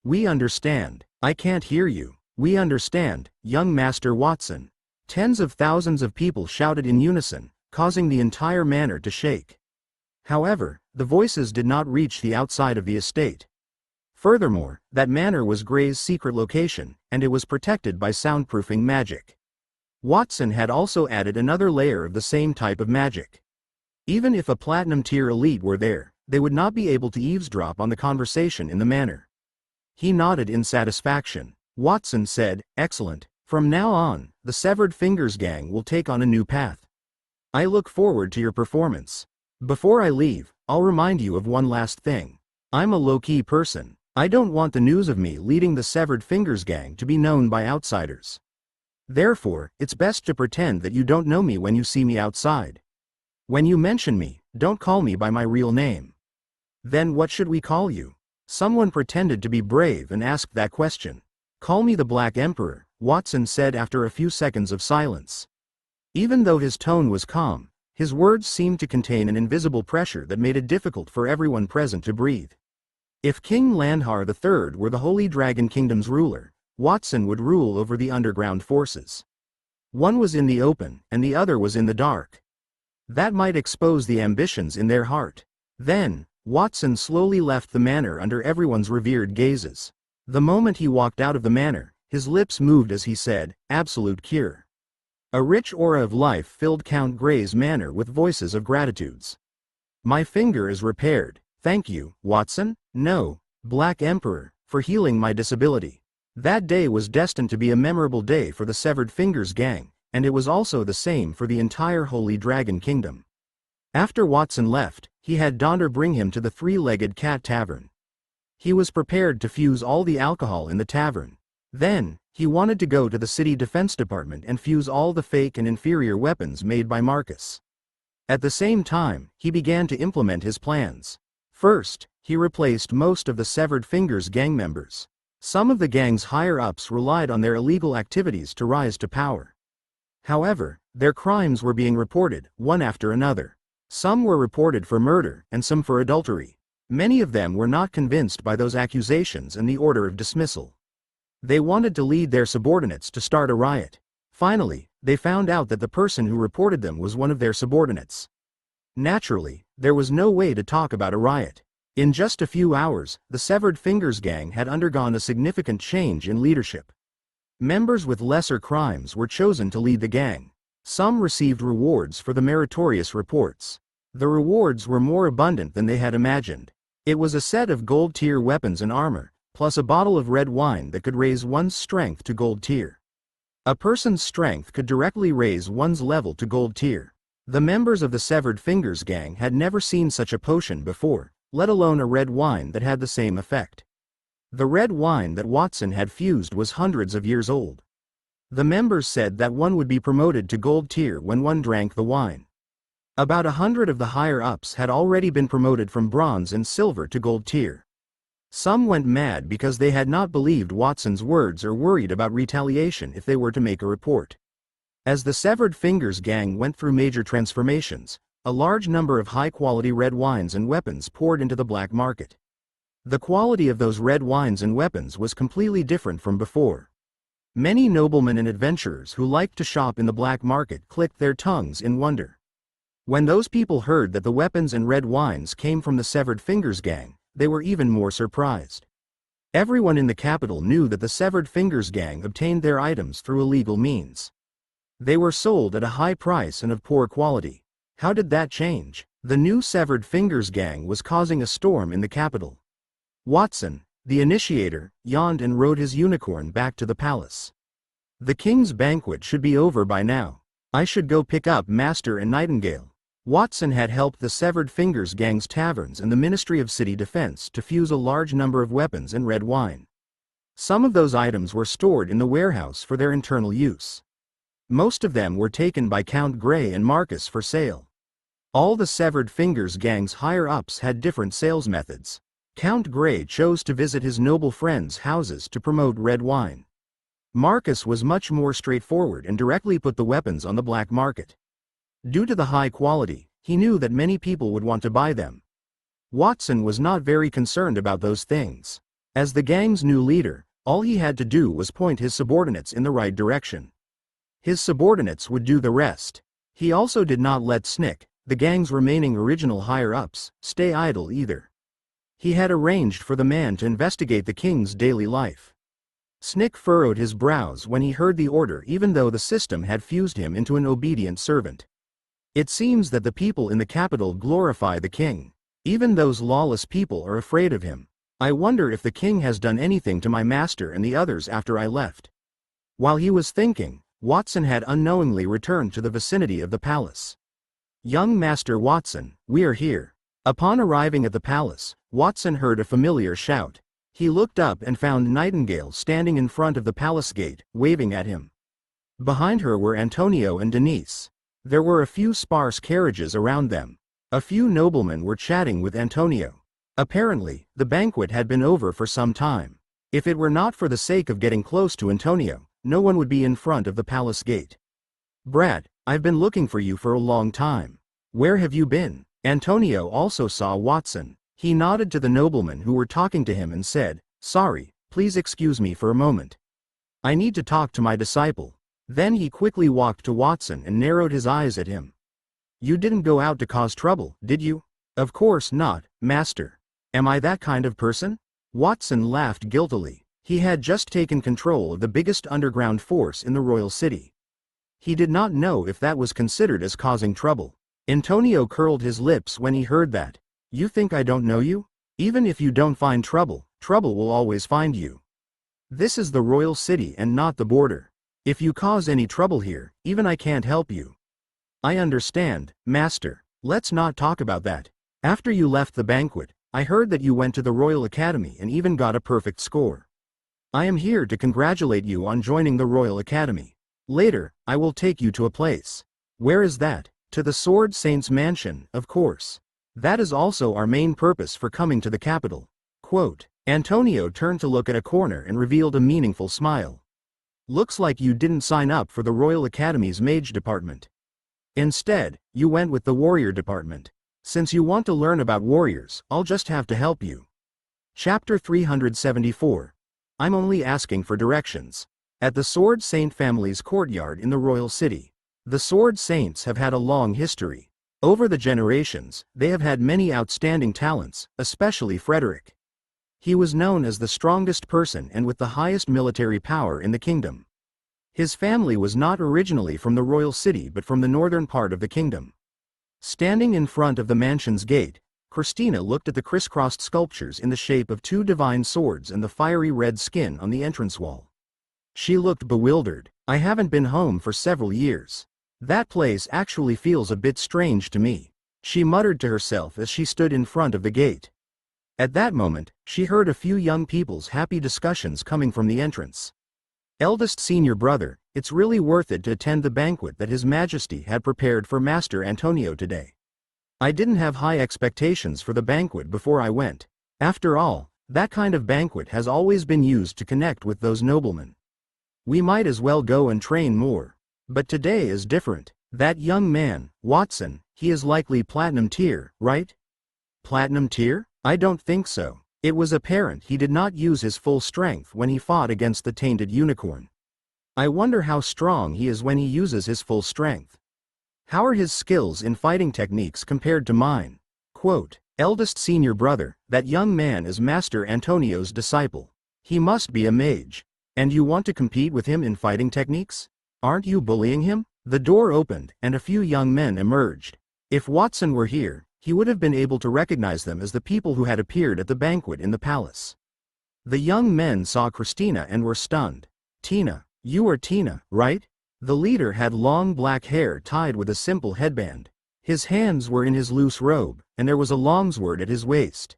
"We understand." "I can't hear you." "We understand, young Master Watson." Tens of thousands of people shouted in unison, causing the entire manor to shake. However, the voices did not reach the outside of the estate. Furthermore, that manor was Gray's secret location, and it was protected by soundproofing magic. Watson had also added another layer of the same type of magic. Even if a platinum-tier elite were there, they would not be able to eavesdrop on the conversation in the manor. He nodded in satisfaction. Watson said, "Excellent. From now on, the Severed Fingers gang will take on a new path. I look forward to your performance. Before I leave, I'll remind you of one last thing. I'm a low-key person. I don't want the news of me leading the Severed Fingers gang to be known by outsiders. Therefore, it's best to pretend that you don't know me when you see me outside. When you mention me, don't call me by my real name." "Then what should we call you?" Someone pretended to be brave and asked that question. "Call me the Black Emperor," Watson said after a few seconds of silence. Even though his tone was calm, his words seemed to contain an invisible pressure that made it difficult for everyone present to breathe. If King Landhar III were the Holy Dragon Kingdom's ruler, Watson would rule over the underground forces. One was in the open, and the other was in the dark. That might expose the ambitions in their heart. Then, Watson slowly left the manor under everyone's revered gazes. The moment he walked out of the manor, his lips moved as he said, "Absolute cure." A rich aura of life filled Count Grey's manor with voices of gratitudes. "My finger is repaired, thank you, Watson, no, Black Emperor, for healing my disability." That day was destined to be a memorable day for the Severed Fingers gang, and it was also the same for the entire Holy Dragon Kingdom. After Watson left, he had Donder bring him to the Three-Legged Cat Tavern. He was prepared to fuse all the alcohol in the tavern. Then, he wanted to go to the city defense department and fuse all the fake and inferior weapons made by Marcus. At the same time, he began to implement his plans. First, he replaced most of the Severed Fingers gang members. Some of the gang's higher-ups relied on their illegal activities to rise to power. However, their crimes were being reported, one after another. Some were reported for murder, and some for adultery. Many of them were not convinced by those accusations and the order of dismissal. They wanted to lead their subordinates to start a riot. Finally, they found out that the person who reported them was one of their subordinates. Naturally, there was no way to talk about a riot. In just a few hours, the Severed Fingers gang had undergone a significant change in leadership. Members with lesser crimes were chosen to lead the gang. Some received rewards for the meritorious reports. The rewards were more abundant than they had imagined. It was a set of gold-tier weapons and armor, plus a bottle of red wine that could raise one's strength to gold tier. A person's strength could directly raise one's level to gold tier. The members of the Severed Fingers gang had never seen such a potion before, let alone a red wine that had the same effect. The red wine that Watson had fused was hundreds of years old. The members said that one would be promoted to gold tier when one drank the wine. About 100 of the higher-ups had already been promoted from bronze and silver to gold tier. Some went mad because they had not believed Watson's words or worried about retaliation if they were to make a report. As the Severed Fingers gang went through major transformations, a large number of high-quality red wines and weapons poured into the black market. The quality of those red wines and weapons was completely different from before. Many noblemen and adventurers who liked to shop in the black market clicked their tongues in wonder. When those people heard that the weapons and red wines came from the Severed Fingers gang, they were even more surprised. Everyone in the capital knew that the Severed Fingers gang obtained their items through illegal means. They were sold at a high price and of poor quality. How did that change? The new Severed Fingers gang was causing a storm in the capital. Watson, the initiator, yawned and rode his unicorn back to the palace. The king's banquet should be over by now. I should go pick up Master and Nightingale. Watson had helped the Severed Fingers gang's taverns and the Ministry of City Defense to fuse a large number of weapons and red wine. Some of those items were stored in the warehouse for their internal use. Most of them were taken by Count Grey and Marcus for sale. All the Severed Fingers gang's higher-ups had different sales methods. Count Grey chose to visit his noble friends' houses to promote red wine. Marcus was much more straightforward and directly put the weapons on the black market. Due to the high quality, he knew that many people would want to buy them. Watson was not very concerned about those things. As the gang's new leader, all he had to do was point his subordinates in the right direction. His subordinates would do the rest. He also did not let Snick, the gang's remaining original higher-ups, stay idle either. He had arranged for the man to investigate the king's daily life. Snick furrowed his brows when he heard the order even though the system had fused him into an obedient servant. It seems that the people in the capital glorify the king. Even those lawless people are afraid of him. I wonder if the king has done anything to my master and the others after I left. While he was thinking, Watson had unknowingly returned to the vicinity of the palace. Young Master Watson, we are here. Upon arriving at the palace, Watson heard a familiar shout. He looked up and found Nightingale standing in front of the palace gate, waving at him. Behind her were Antonio and Denise. There were a few sparse carriages around them. A few noblemen were chatting with Antonio. Apparently, the banquet had been over for some time. If it were not for the sake of getting close to Antonio, no one would be in front of the palace gate. Brat, I've been looking for you for a long time. Where have you been? Antonio also saw Watson. He nodded to the noblemen who were talking to him and said, "Sorry, please excuse me for a moment. I need to talk to my disciple." Then he quickly walked to Watson and narrowed his eyes at him. "You didn't go out to cause trouble, did you?" "Of course not, master. Am I that kind of person?" Watson laughed guiltily. He had just taken control of the biggest underground force in the royal city. He did not know if that was considered as causing trouble. Antonio curled his lips when he heard that. "You think I don't know you? Even if you don't find trouble, trouble will always find you. This is the royal city and not the border. If you cause any trouble here, even I can't help you." "I understand, master. Let's not talk about that. After you left the banquet, I heard that you went to the Royal Academy and even got a perfect score. I am here to congratulate you on joining the Royal Academy. Later, I will take you to a place." "Where is that?" "To the Sword Saint's mansion, of course. That is also our main purpose for coming to the capital." Quote. Antonio turned to look at a corner and revealed a meaningful smile. "Looks like you didn't sign up for the Royal Academy's mage department. Instead, you went with the warrior department. Since you want to learn about warriors, I'll just have to help you." Chapter 374. I'm only asking for directions. At the Sword Saint family's courtyard in the royal city. The Sword Saints have had a long history. Over the generations, they have had many outstanding talents, especially Frederick. He was known as the strongest person and with the highest military power in the kingdom. His family was not originally from the royal city but from the northern part of the kingdom. Standing in front of the mansion's gate, Christina looked at the crisscrossed sculptures in the shape of two divine swords and the fiery red skin on the entrance wall. She looked bewildered. "I haven't been home for several years. That place actually feels a bit strange to me," she muttered to herself as she stood in front of the gate. At that moment, she heard a few young people's happy discussions coming from the entrance. "Eldest senior brother, it's really worth it to attend the banquet that His Majesty had prepared for Master Antonio today. I didn't have high expectations for the banquet before I went. After all, that kind of banquet has always been used to connect with those noblemen. We might as well go and train more. But today is different. That young man, Watson, he is likely platinum tier, right?" "Platinum tier? I don't think so. It was apparent he did not use his full strength when he fought against the tainted unicorn. I wonder how strong he is when he uses his full strength. How are his skills in fighting techniques compared to mine?" Quote. Eldest senior brother, that young man is Master Antonio's disciple. He must be a mage. And you want to compete with him in fighting techniques? Aren't you bullying him? The door opened, and a few young men emerged. If Watson were here, he would have been able to recognize them as the people who had appeared at the banquet in the palace. The young men saw Christina and were stunned. "Tina, you are Tina, right?" The leader had long black hair tied with a simple headband. His hands were in his loose robe, and there was a longsword at his waist.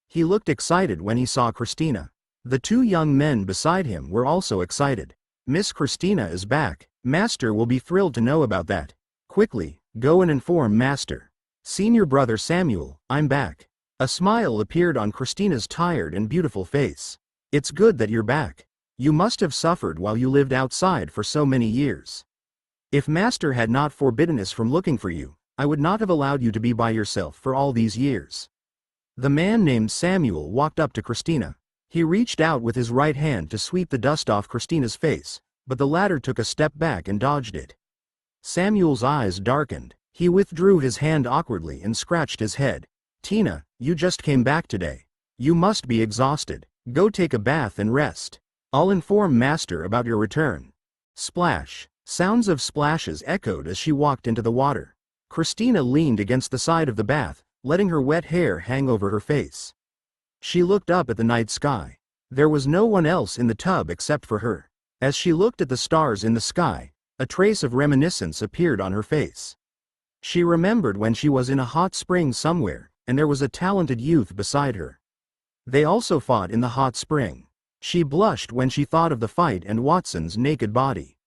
He looked excited when he saw Christina. The two young men beside him were also excited. "Miss Christina is back. Master will be thrilled to know about that. Quickly, go and inform Master. Senior brother Samuel, I'm back." A smile appeared on Christina's tired and beautiful face. "It's good that you're back. You must have suffered while you lived outside for so many years. If Master had not forbidden us from looking for you, I would not have allowed you to be by yourself for all these years." The man named Samuel walked up to Christina. He reached out with his right hand to sweep the dust off Christina's face, but the latter took a step back and dodged it. Samuel's eyes darkened. He withdrew his hand awkwardly and scratched his head. "Tina, you just came back today. You must be exhausted. Go take a bath and rest. I'll inform Master about your return." Splash. Sounds of splashes echoed as she walked into the water. Christina leaned against the side of the bath, letting her wet hair hang over her face. She looked up at the night sky. There was no one else in the tub except for her. As she looked at the stars in the sky, a trace of reminiscence appeared on her face. She remembered when she was in a hot spring somewhere, and there was a talented youth beside her. They also fought in the hot spring. She blushed when she thought of the fight and Watson's naked body.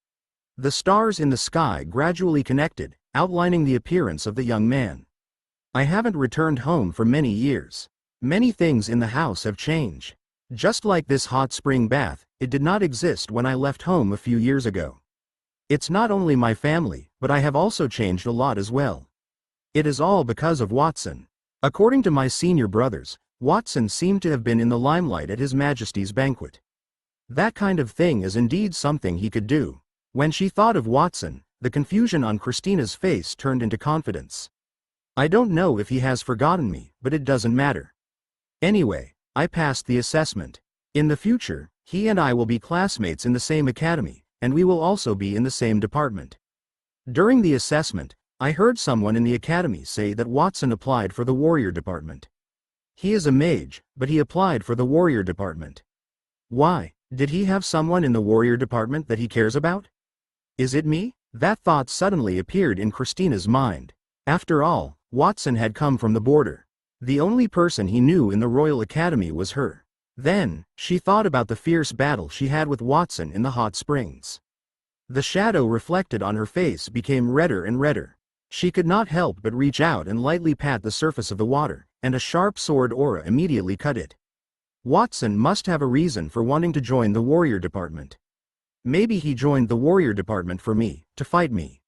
The stars in the sky gradually connected, outlining the appearance of the young man. "I haven't returned home for many years. Many things in the house have changed. Just like this hot spring bath, it did not exist when I left home a few years ago. It's not only my family, but I have also changed a lot as well. It is all because of Watson. According to my senior brothers, Watson seemed to have been in the limelight at His Majesty's banquet. That kind of thing is indeed something he could do. When she thought of Watson, the confusion on Christina's face turned into confidence. I don't know if he has forgotten me, but it doesn't matter. Anyway, I passed the assessment. In the future, he and I will be classmates in the same academy, and we will also be in the same department. During the assessment, I heard someone in the academy say that Watson applied for the warrior department. He is a mage, but he applied for the warrior department. Why, did he have someone in the warrior department that he cares about? Is it me? That thought suddenly appeared in Christina's mind. After all, Watson had come from the border. The only person he knew in the Royal Academy was her. Then, she thought about the fierce battle she had with Watson in the hot springs. The shadow reflected on her face became redder and redder. She could not help but reach out and lightly pat the surface of the water, and a sharp sword aura immediately cut it. Watson must have a reason for wanting to join the warrior department. Maybe he joined the warrior department for me, to fight me.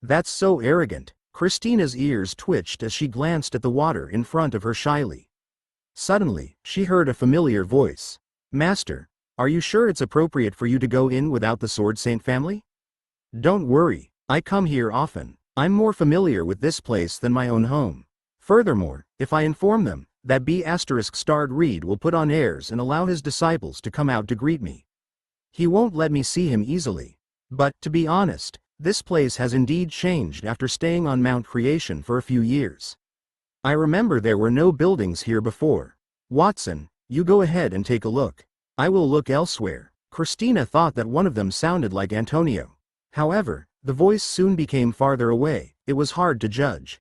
That's so arrogant. Christina's ears twitched as she glanced at the water in front of her shyly. Suddenly, she heard a familiar voice. Master, are you sure it's appropriate for you to go in without the Sword Saint family? Don't worry, I come here often. I'm more familiar with this place than my own home. Furthermore, if I inform them that B***starred Reed will put on airs and allow his disciples to come out to greet me, he won't let me see him easily. But, to be honest, this place has indeed changed after staying on Mount Creation for a few years. I remember there were no buildings here before. Watson, you go ahead and take a look. I will look elsewhere. Christina thought that one of them sounded like Antonio. However, the voice soon became farther away. It was hard to judge.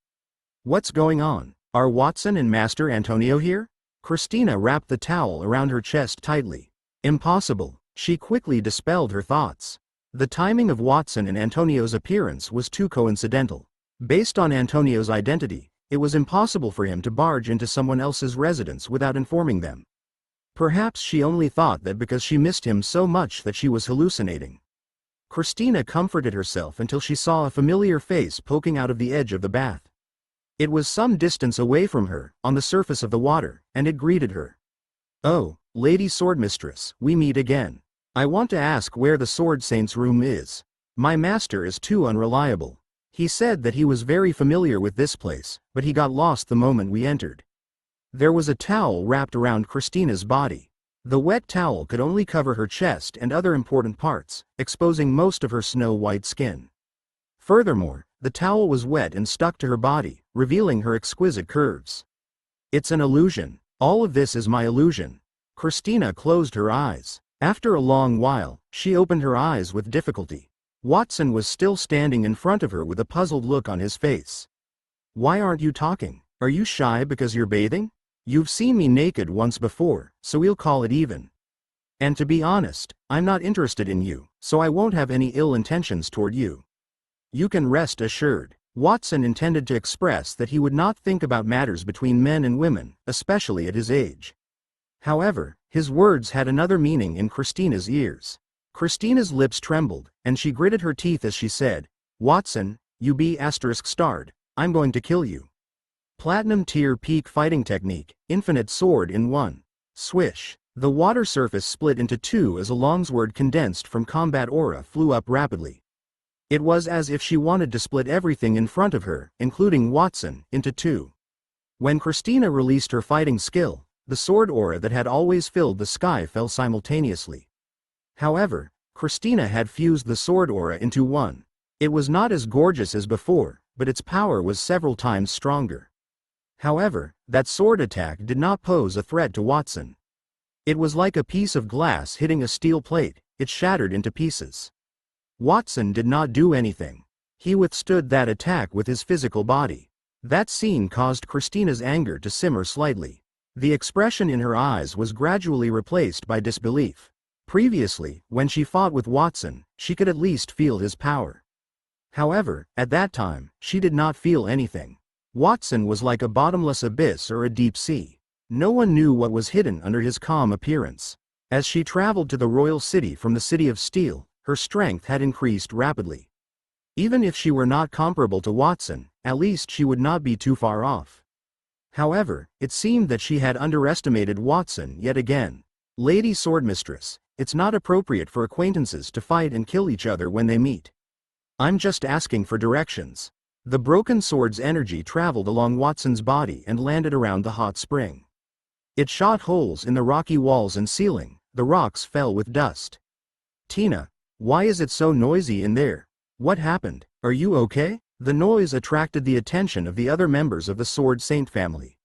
What's going on? Are Watson and Master Antonio here? Christina wrapped the towel around her chest tightly. Impossible. She quickly dispelled her thoughts. The timing of Watson and Antonio's appearance was too coincidental. Based on Antonio's identity, it was impossible for him to barge into someone else's residence without informing them. Perhaps she only thought that because she missed him so much that she was hallucinating. Christina comforted herself until she saw a familiar face poking out of the edge of the bath. It was some distance away from her, on the surface of the water, and it greeted her. Oh, Lady Swordmistress, we meet again. I want to ask where the Sword Saint's room is. My master is too unreliable. He said that he was very familiar with this place, but he got lost the moment we entered. There was a towel wrapped around Christina's body. The wet towel could only cover her chest and other important parts, exposing most of her snow-white skin. Furthermore, the towel was wet and stuck to her body, revealing her exquisite curves. It's an illusion. All of this is my illusion. Christina closed her eyes. After a long while, she opened her eyes with difficulty. Watson was still standing in front of her with a puzzled look on his face. Why aren't you talking? Are you shy because you're bathing? You've seen me naked once before, so we'll call it even. And to be honest, I'm not interested in you, so I won't have any ill intentions toward you. You can rest assured. Watson intended to express that he would not think about matters between men and women, especially at his age. However, his words had another meaning in Christina's ears. Christina's lips trembled, and she gritted her teeth as she said, Watson, you B***starred, I'm going to kill you. Platinum Tier Peak Fighting Technique, Infinite Sword in 1. Swish. The water surface split into two as a longsword condensed from combat aura flew up rapidly. It was as if she wanted to split everything in front of her, including Watson, into two. When Christina released her fighting skill, the sword aura that had always filled the sky fell simultaneously. However, Christina had fused the sword aura into one. It was not as gorgeous as before, but its power was several times stronger. However, that sword attack did not pose a threat to Watson. It was like a piece of glass hitting a steel plate. It shattered into pieces. Watson did not do anything. He withstood that attack with his physical body. That scene caused Christina's anger to simmer slightly. The expression in her eyes was gradually replaced by disbelief. Previously, when she fought with Watson, she could at least feel his power. However, at that time, she did not feel anything. Watson was like a bottomless abyss or a deep sea. No one knew what was hidden under his calm appearance. As she traveled to the royal city from the City of Steel, her strength had increased rapidly. Even if she were not comparable to Watson, at least she would not be too far off. However, it seemed that she had underestimated Watson yet again. Lady Swordmistress, it's not appropriate for acquaintances to fight and kill each other when they meet. I'm just asking for directions. The broken sword's energy traveled along Watson's body and landed around the hot spring. It shot holes in the rocky walls and ceiling. The rocks fell with dust. Tina, why is it so noisy in there? What happened? Are you okay? The noise attracted the attention of the other members of the Sword Saint family.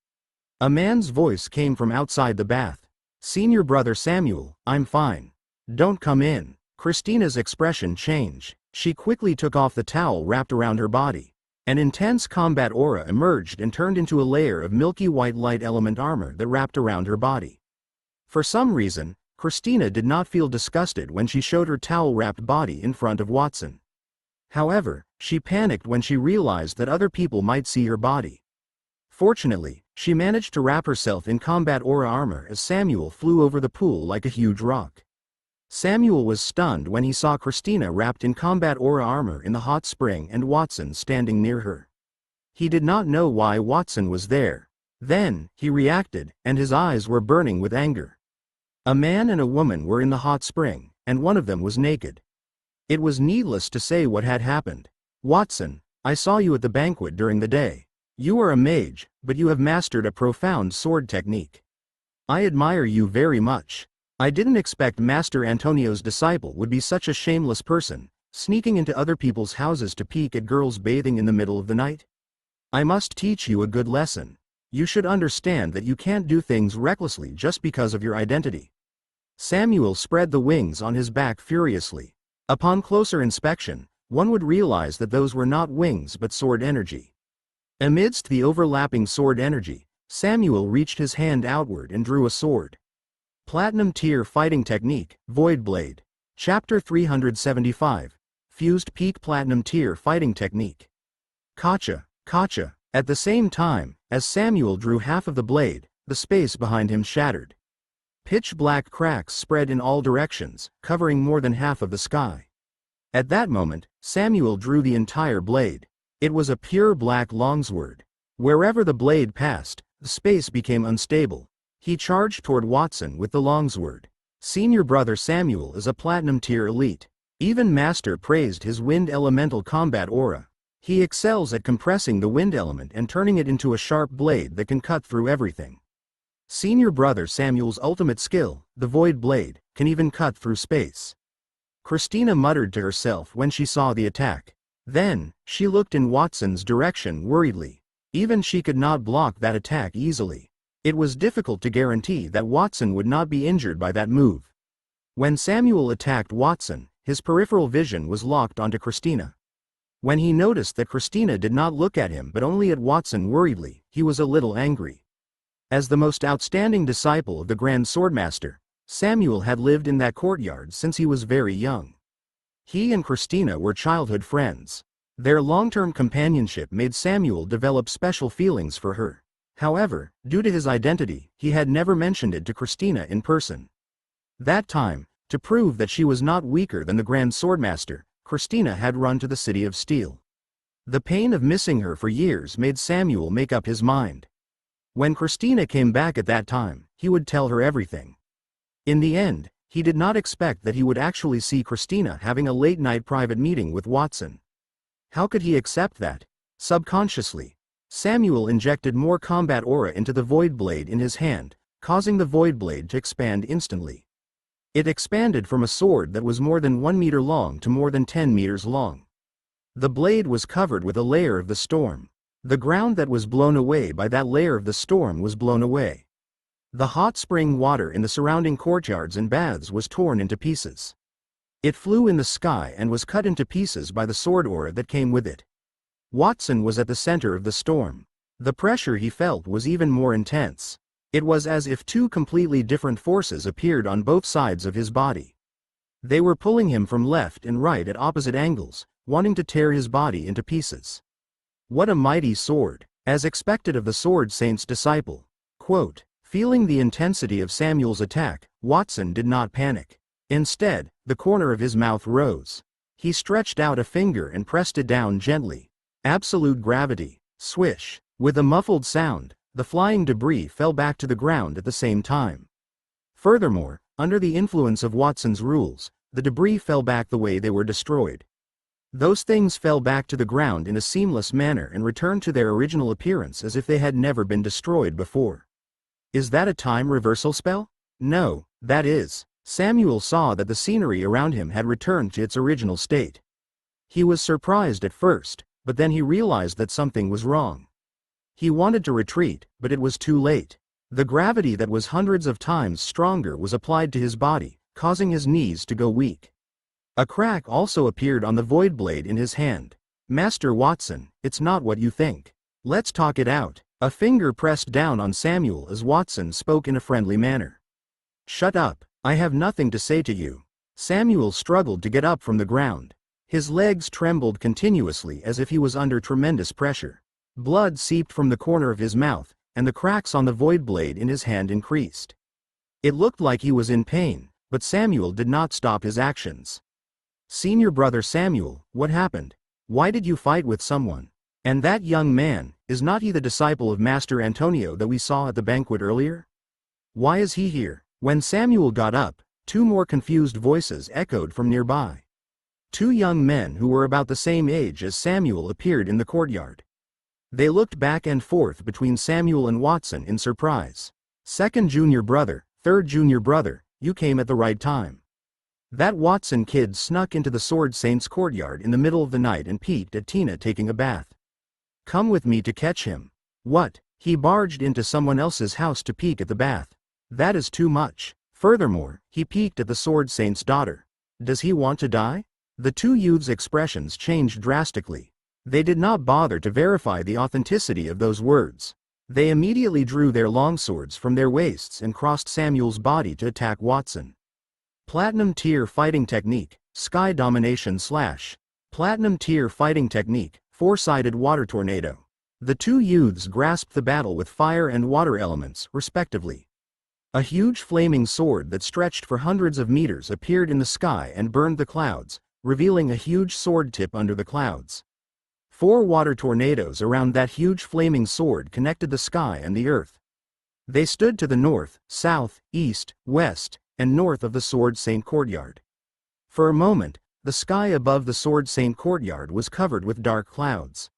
A man's voice came from outside the bath. Senior brother Samuel, I'm fine. Don't come in. Christina's expression changed. She quickly took off the towel wrapped around her body. An intense combat aura emerged and turned into a layer of milky white light element armor that wrapped around her body. For some reason, Christina did not feel disgusted when she showed her towel-wrapped body in front of Watson. However, she panicked when she realized that other people might see her body. Fortunately, she managed to wrap herself in combat aura armor as Samuel flew over the pool like a huge rock. Samuel was stunned when he saw Christina wrapped in combat aura armor in the hot spring and Watson standing near her. He did not know why Watson was there. Then, he reacted, and his eyes were burning with anger. A man and a woman were in the hot spring, and one of them was naked. It was needless to say what had happened. Watson, I saw you at the banquet during the day. You are a mage, but you have mastered a profound sword technique. I admire you very much. I didn't expect Master Antonio's disciple would be such a shameless person, sneaking into other people's houses to peek at girls bathing in the middle of the night. I must teach you a good lesson. You should understand that you can't do things recklessly just because of your identity. Samuel spread the wings on his back furiously. Upon closer inspection, one would realize that those were not wings but sword energy. Amidst the overlapping sword energy, Samuel reached his hand outward and drew a sword. Platinum Tier Fighting Technique, Void Blade. Chapter 375. Fused Peak Platinum Tier Fighting Technique. Kacha, kacha. At the same time, as Samuel drew half of the blade, the space behind him shattered. Pitch-black cracks spread in all directions, covering more than half of the sky. At that moment, Samuel drew the entire blade. It was a pure black longsword. Wherever the blade passed, the space became unstable. He charged toward Watson with the longsword. Senior brother Samuel is a platinum tier elite. Even Master praised his wind elemental combat aura. He excels at compressing the wind element and turning it into a sharp blade that can cut through everything. Senior brother Samuel's ultimate skill, the void blade, can even cut through space. Christina muttered to herself when she saw the attack. Then, she looked in Watson's direction worriedly. Even she could not block that attack easily. It was difficult to guarantee that Watson would not be injured by that move. When Samuel attacked Watson, his peripheral vision was locked onto Christina. When he noticed that Christina did not look at him but only at Watson worriedly, he was a little angry. As the most outstanding disciple of the Grand Swordmaster, Samuel had lived in that courtyard since he was very young. He and Christina were childhood friends. Their long-term companionship made Samuel develop special feelings for her. However, due to his identity, he had never mentioned it to Christina in person. That time, to prove that she was not weaker than the Grand Swordmaster, Christina had run to the City of Steel. The pain of missing her for years made Samuel make up his mind. When Christina came back at that time, he would tell her everything. In the end, he did not expect that he would actually see Christina having a late-night private meeting with Watson. How could he accept that? Subconsciously, Samuel injected more combat aura into the void blade in his hand, causing the void blade to expand instantly. It expanded from a sword that was more than 1 meter long to more than 10 meters long. The blade was covered with a layer of the storm. The ground that was blown away by that layer of the storm was blown away. The hot spring water in the surrounding courtyards and baths was torn into pieces. It flew in the sky and was cut into pieces by the sword aura that came with it. Watson was at the center of the storm. The pressure he felt was even more intense. It was as if two completely different forces appeared on both sides of his body. They were pulling him from left and right at opposite angles, wanting to tear his body into pieces. What a mighty sword, as expected of the Sword Saint's disciple. Quote, feeling the intensity of Samuel's attack, Watson did not panic. Instead, the corner of his mouth rose. He stretched out a finger and pressed it down gently. Absolute gravity. Swish. With a muffled sound, The flying debris fell back to the ground at the same time. Furthermore, under the influence of Watson's rules, the debris fell back the way they were destroyed. Those things fell back to the ground in a seamless manner and returned to their original appearance as if they had never been destroyed before. Is that a time reversal spell? No, that is. Samuel saw that the scenery around him had returned to its original state. He was surprised at first, but then he realized that something was wrong. He wanted to retreat, but it was too late. The gravity that was hundreds of times stronger was applied to his body, causing his knees to go weak. A crack also appeared on the void blade in his hand. Master Watson, it's not what you think. Let's talk it out. A finger pressed down on Samuel as Watson spoke in a friendly manner. Shut up, I have nothing to say to you. Samuel struggled to get up from the ground. His legs trembled continuously as if he was under tremendous pressure. Blood seeped from the corner of his mouth, and the cracks on the void blade in his hand increased. It looked like he was in pain, but Samuel did not stop his actions. Senior brother Samuel, what happened? Why did you fight with someone? And that young man, is not he the disciple of Master Antonio that we saw at the banquet earlier? Why is he here? When Samuel got up, two more confused voices echoed from nearby. Two young men who were about the same age as Samuel appeared in the courtyard. They looked back and forth between Samuel and Watson in surprise. Second junior brother, third junior brother, you came at the right time. That Watson kid snuck into the Sword Saint's courtyard in the middle of the night and peeked at Tina taking a bath. Come with me to catch him. What? He barged into someone else's house to peek at the bath. That is too much. Furthermore, he peeked at the Sword Saint's daughter. Does he want to die? The two youths' expressions changed drastically. They did not bother to verify the authenticity of those words. They immediately drew their longswords from their waists and crossed Samuel's body to attack Watson. Platinum Tier Fighting Technique, Sky Domination / Platinum Tier Fighting Technique, Four-Sided Water Tornado. The two youths grasped the battle with fire and water elements, respectively. A huge flaming sword that stretched for hundreds of meters appeared in the sky and burned the clouds, revealing a huge sword tip under the clouds. Four water tornadoes around that huge flaming sword connected the sky and the earth. They stood to the north, south, east, west, and north of the Sword Saint courtyard. For a moment, the sky above the Sword Saint courtyard was covered with dark clouds.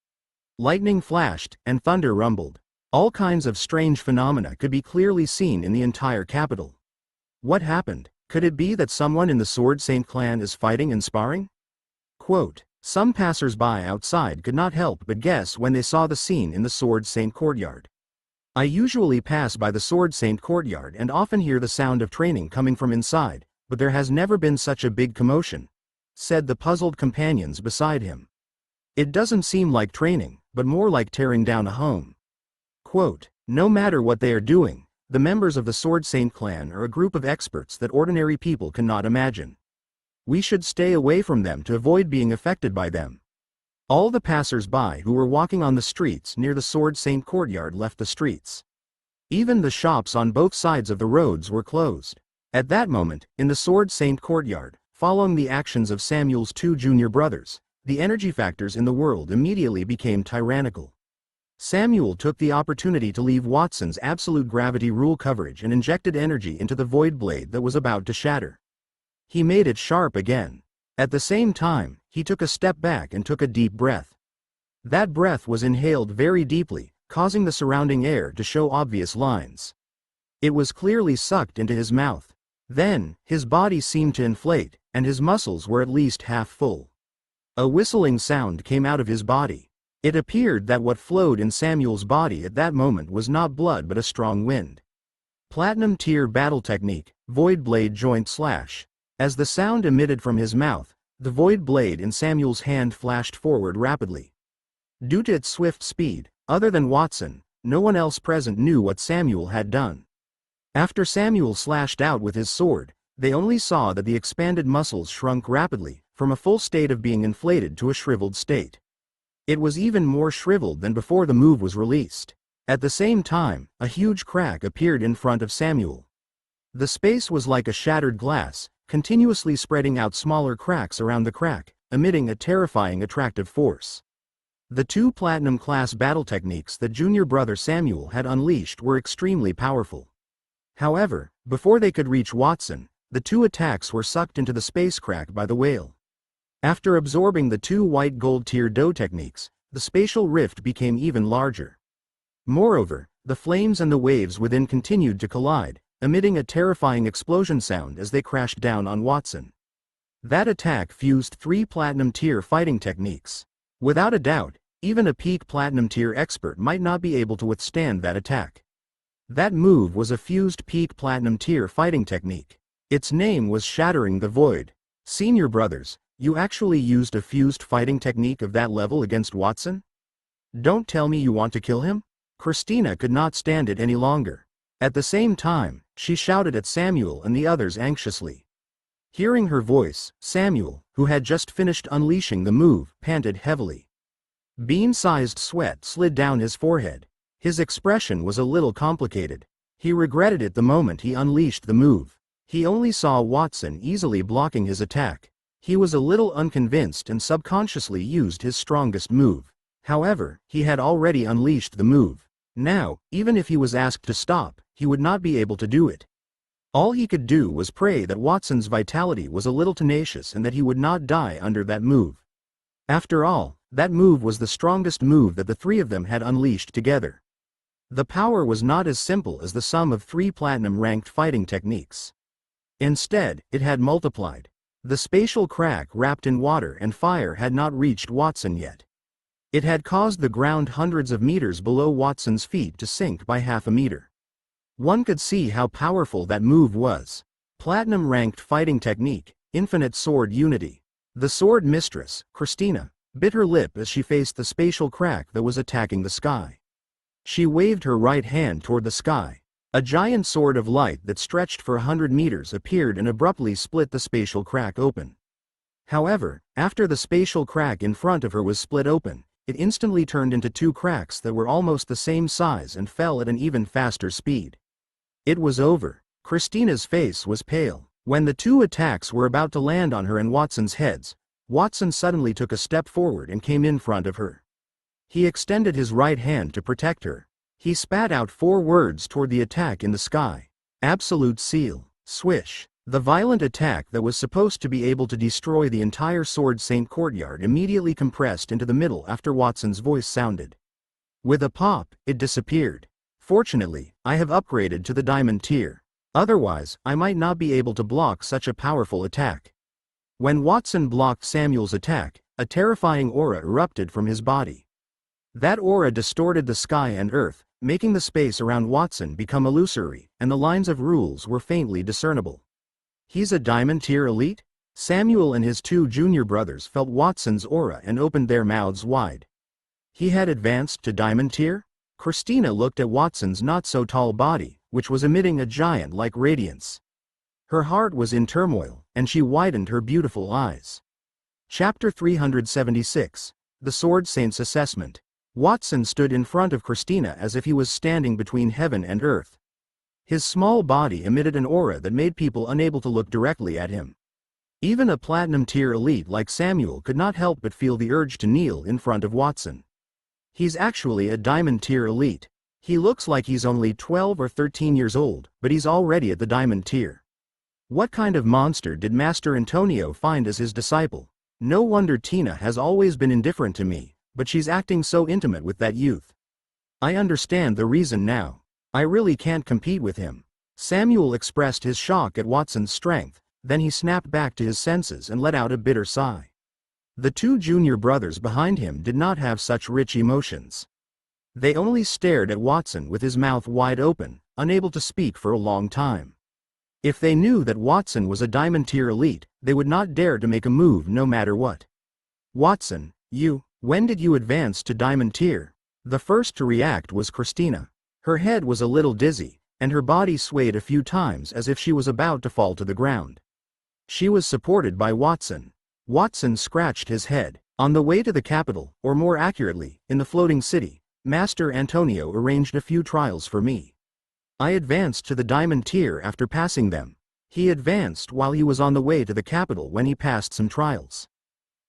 Lightning flashed, and thunder rumbled. All kinds of strange phenomena could be clearly seen in the entire capital. What happened? Could it be that someone in the Sword Saint clan is fighting and sparring? Quote, some passers-by outside could not help but guess when they saw the scene in the Sword Saint courtyard. I usually pass by the Sword Saint courtyard and often hear the sound of training coming from inside, but there has never been such a big commotion, said the puzzled companions beside him. It doesn't seem like training, but more like tearing down a home. Quote, no matter what they are doing, the members of the Sword Saint clan are a group of experts that ordinary people cannot imagine. We should stay away from them to avoid being affected by them. All the passers-by who were walking on the streets near the Sword Saint courtyard left the streets. Even the shops on both sides of the roads were closed. At that moment, in the Sword Saint courtyard, following the actions of Samuel's two junior brothers, the energy factors in the world immediately became tyrannical. Samuel took the opportunity to leave Watson's absolute gravity rule coverage and injected energy into the void blade that was about to shatter. He made it sharp again. At the same time, he took a step back and took a deep breath. That breath was inhaled very deeply, causing the surrounding air to show obvious lines. It was clearly sucked into his mouth. Then, his body seemed to inflate, and his muscles were at least half full. A whistling sound came out of his body. It appeared that what flowed in Samuel's body at that moment was not blood but a strong wind. Platinum Tier Battle Technique, Void Blade Joint Slash. As the sound emitted from his mouth, the void blade in Samuel's hand flashed forward rapidly. Due to its swift speed, other than Watson, no one else present knew what Samuel had done. After Samuel slashed out with his sword, they only saw that the expanded muscles shrunk rapidly, from a full state of being inflated to a shriveled state. It was even more shriveled than before the move was released. At the same time, a huge crack appeared in front of Samuel. The space was like a shattered glass, continuously spreading out smaller cracks around the crack, emitting a terrifying attractive force. The two Platinum-class battle techniques that junior brother Samuel had unleashed were extremely powerful. However, before they could reach Watson, the two attacks were sucked into the space crack by the whale. After absorbing the two white gold tier dough techniques, the spatial rift became even larger. Moreover, the flames and the waves within continued to collide, emitting a terrifying explosion sound as they crashed down on Watson. That attack fused three Platinum tier fighting techniques. Without a doubt, even a peak Platinum tier expert might not be able to withstand that attack. That move was a fused peak Platinum tier fighting technique. Its name was Shattering the Void. Senior brothers, you actually used a fused fighting technique of that level against Watson? Don't tell me you want to kill him? Christina could not stand it any longer. At the same time, she shouted at Samuel and the others anxiously. Hearing her voice, Samuel, who had just finished unleashing the move, panted heavily. Bean-sized sweat slid down his forehead. His expression was a little complicated. He regretted it the moment he unleashed the move. He only saw Watson easily blocking his attack. He was a little unconvinced and subconsciously used his strongest move. However, he had already unleashed the move. Now, even if he was asked to stop, he would not be able to do it. All he could do was pray that Watson's vitality was a little tenacious and that he would not die under that move. After all, that move was the strongest move that the three of them had unleashed together. The power was not as simple as the sum of three Platinum-ranked fighting techniques. Instead, it had multiplied. The spatial crack wrapped in water and fire had not reached Watson yet. It had caused the ground hundreds of meters below Watson's feet to sink by half a meter. One could see how powerful that move was. Platinum-ranked fighting technique, Infinite Sword Unity. The sword mistress, Christina, bit her lip as she faced the spatial crack that was attacking the sky. She waved her right hand toward the sky. A giant sword of light that stretched for 100 meters appeared and abruptly split the spatial crack open. However, after the spatial crack in front of her was split open, it instantly turned into two cracks that were almost the same size and fell at an even faster speed. It was over. Christina's face was pale. When the two attacks were about to land on her and Watson's heads, Watson suddenly took a step forward and came in front of her. He extended his right hand to protect her. He spat out 4 words toward the attack in the sky. Absolute seal. Swish. The violent attack that was supposed to be able to destroy the entire Sword Saint courtyard immediately compressed into the middle after Watson's voice sounded. With a pop, it disappeared. Fortunately, I have upgraded to the Diamond tier. Otherwise, I might not be able to block such a powerful attack. When Watson blocked Samuel's attack, a terrifying aura erupted from his body. That aura distorted the sky and earth, making the space around Watson become illusory, and the lines of rules were faintly discernible. He's a Diamond tier elite? Samuel and his 2 junior brothers felt Watson's aura and opened their mouths wide. He had advanced to Diamond tier? Christina looked at Watson's not-so-tall body, which was emitting a giant-like radiance. Her heart was in turmoil, and she widened her beautiful eyes. Chapter 376. The Sword Saint's Assessment. Watson stood in front of Christina as if he was standing between heaven and earth. His small body emitted an aura that made people unable to look directly at him. Even a Platinum tier elite like Samuel could not help but feel the urge to kneel in front of Watson. He's actually a Diamond tier elite. He looks like he's only 12 or 13 years old, but he's already at the Diamond tier. What kind of monster did Master Antonio find as his disciple? No wonder Tina has always been indifferent to me, but she's acting so intimate with that youth. I understand the reason now. I really can't compete with him. Samuel expressed his shock at Watson's strength, then he snapped back to his senses and let out a bitter sigh. The 2 junior brothers behind him did not have such rich emotions. They only stared at Watson with his mouth wide open, unable to speak for a long time. If they knew that Watson was a Diamond tier elite, they would not dare to make a move no matter what. Watson, when did you advance to Diamond tier? The first to react was Christina. Her head was a little dizzy, and her body swayed a few times as if she was about to fall to the ground. She was supported by Watson. Watson scratched his head. On the way to the capital, or more accurately, in the floating city, Master Antonio arranged a few trials for me. I advanced to the Diamond tier after passing them. He advanced while he was on the way to the capital when he passed some trials.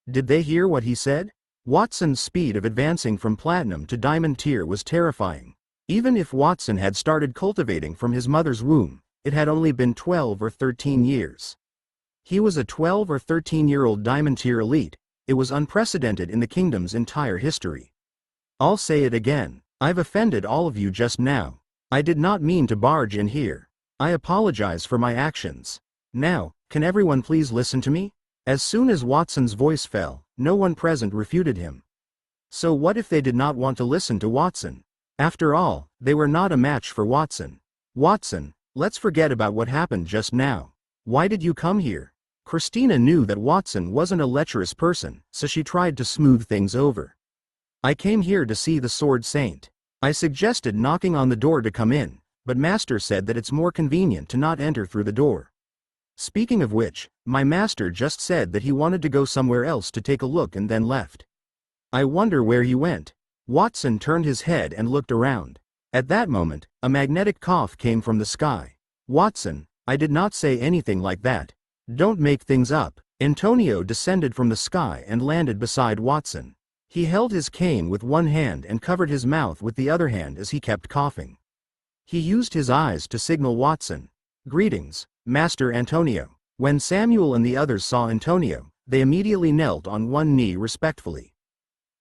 Did they hear what he said? Watson's speed of advancing from platinum to diamond tier was terrifying. Even if Watson had started cultivating from his mother's womb, it had only been 12 or 13 years. He was a 12 or 13-year-old diamond tier elite. It was unprecedented in the kingdom's entire history. I'll say it again. I've offended all of you just now. I did not mean to barge in here. I apologize for my actions. Now, can everyone please listen to me? As soon as Watson's voice fell, no one present refuted him. So what if they did not want to listen to Watson? After all, they were not a match for Watson. Watson, let's forget about what happened just now. Why did you come here? Christina knew that Watson wasn't a lecherous person, so she tried to smooth things over. I came here to see the Sword Saint. I suggested knocking on the door to come in, but Master said that it's more convenient to not enter through the door. Speaking of which, my master just said that he wanted to go somewhere else to take a look and then left. I wonder where he went. Watson turned his head and looked around. At that moment, a magnetic cough came from the sky. Watson, I did not say anything like that. Don't make things up. Antonio descended from the sky and landed beside Watson. He held his cane with one hand and covered his mouth with the other hand as he kept coughing. He used his eyes to signal Watson. Greetings, Master Antonio. When Samuel and the others saw Antonio, they immediately knelt on one knee respectfully.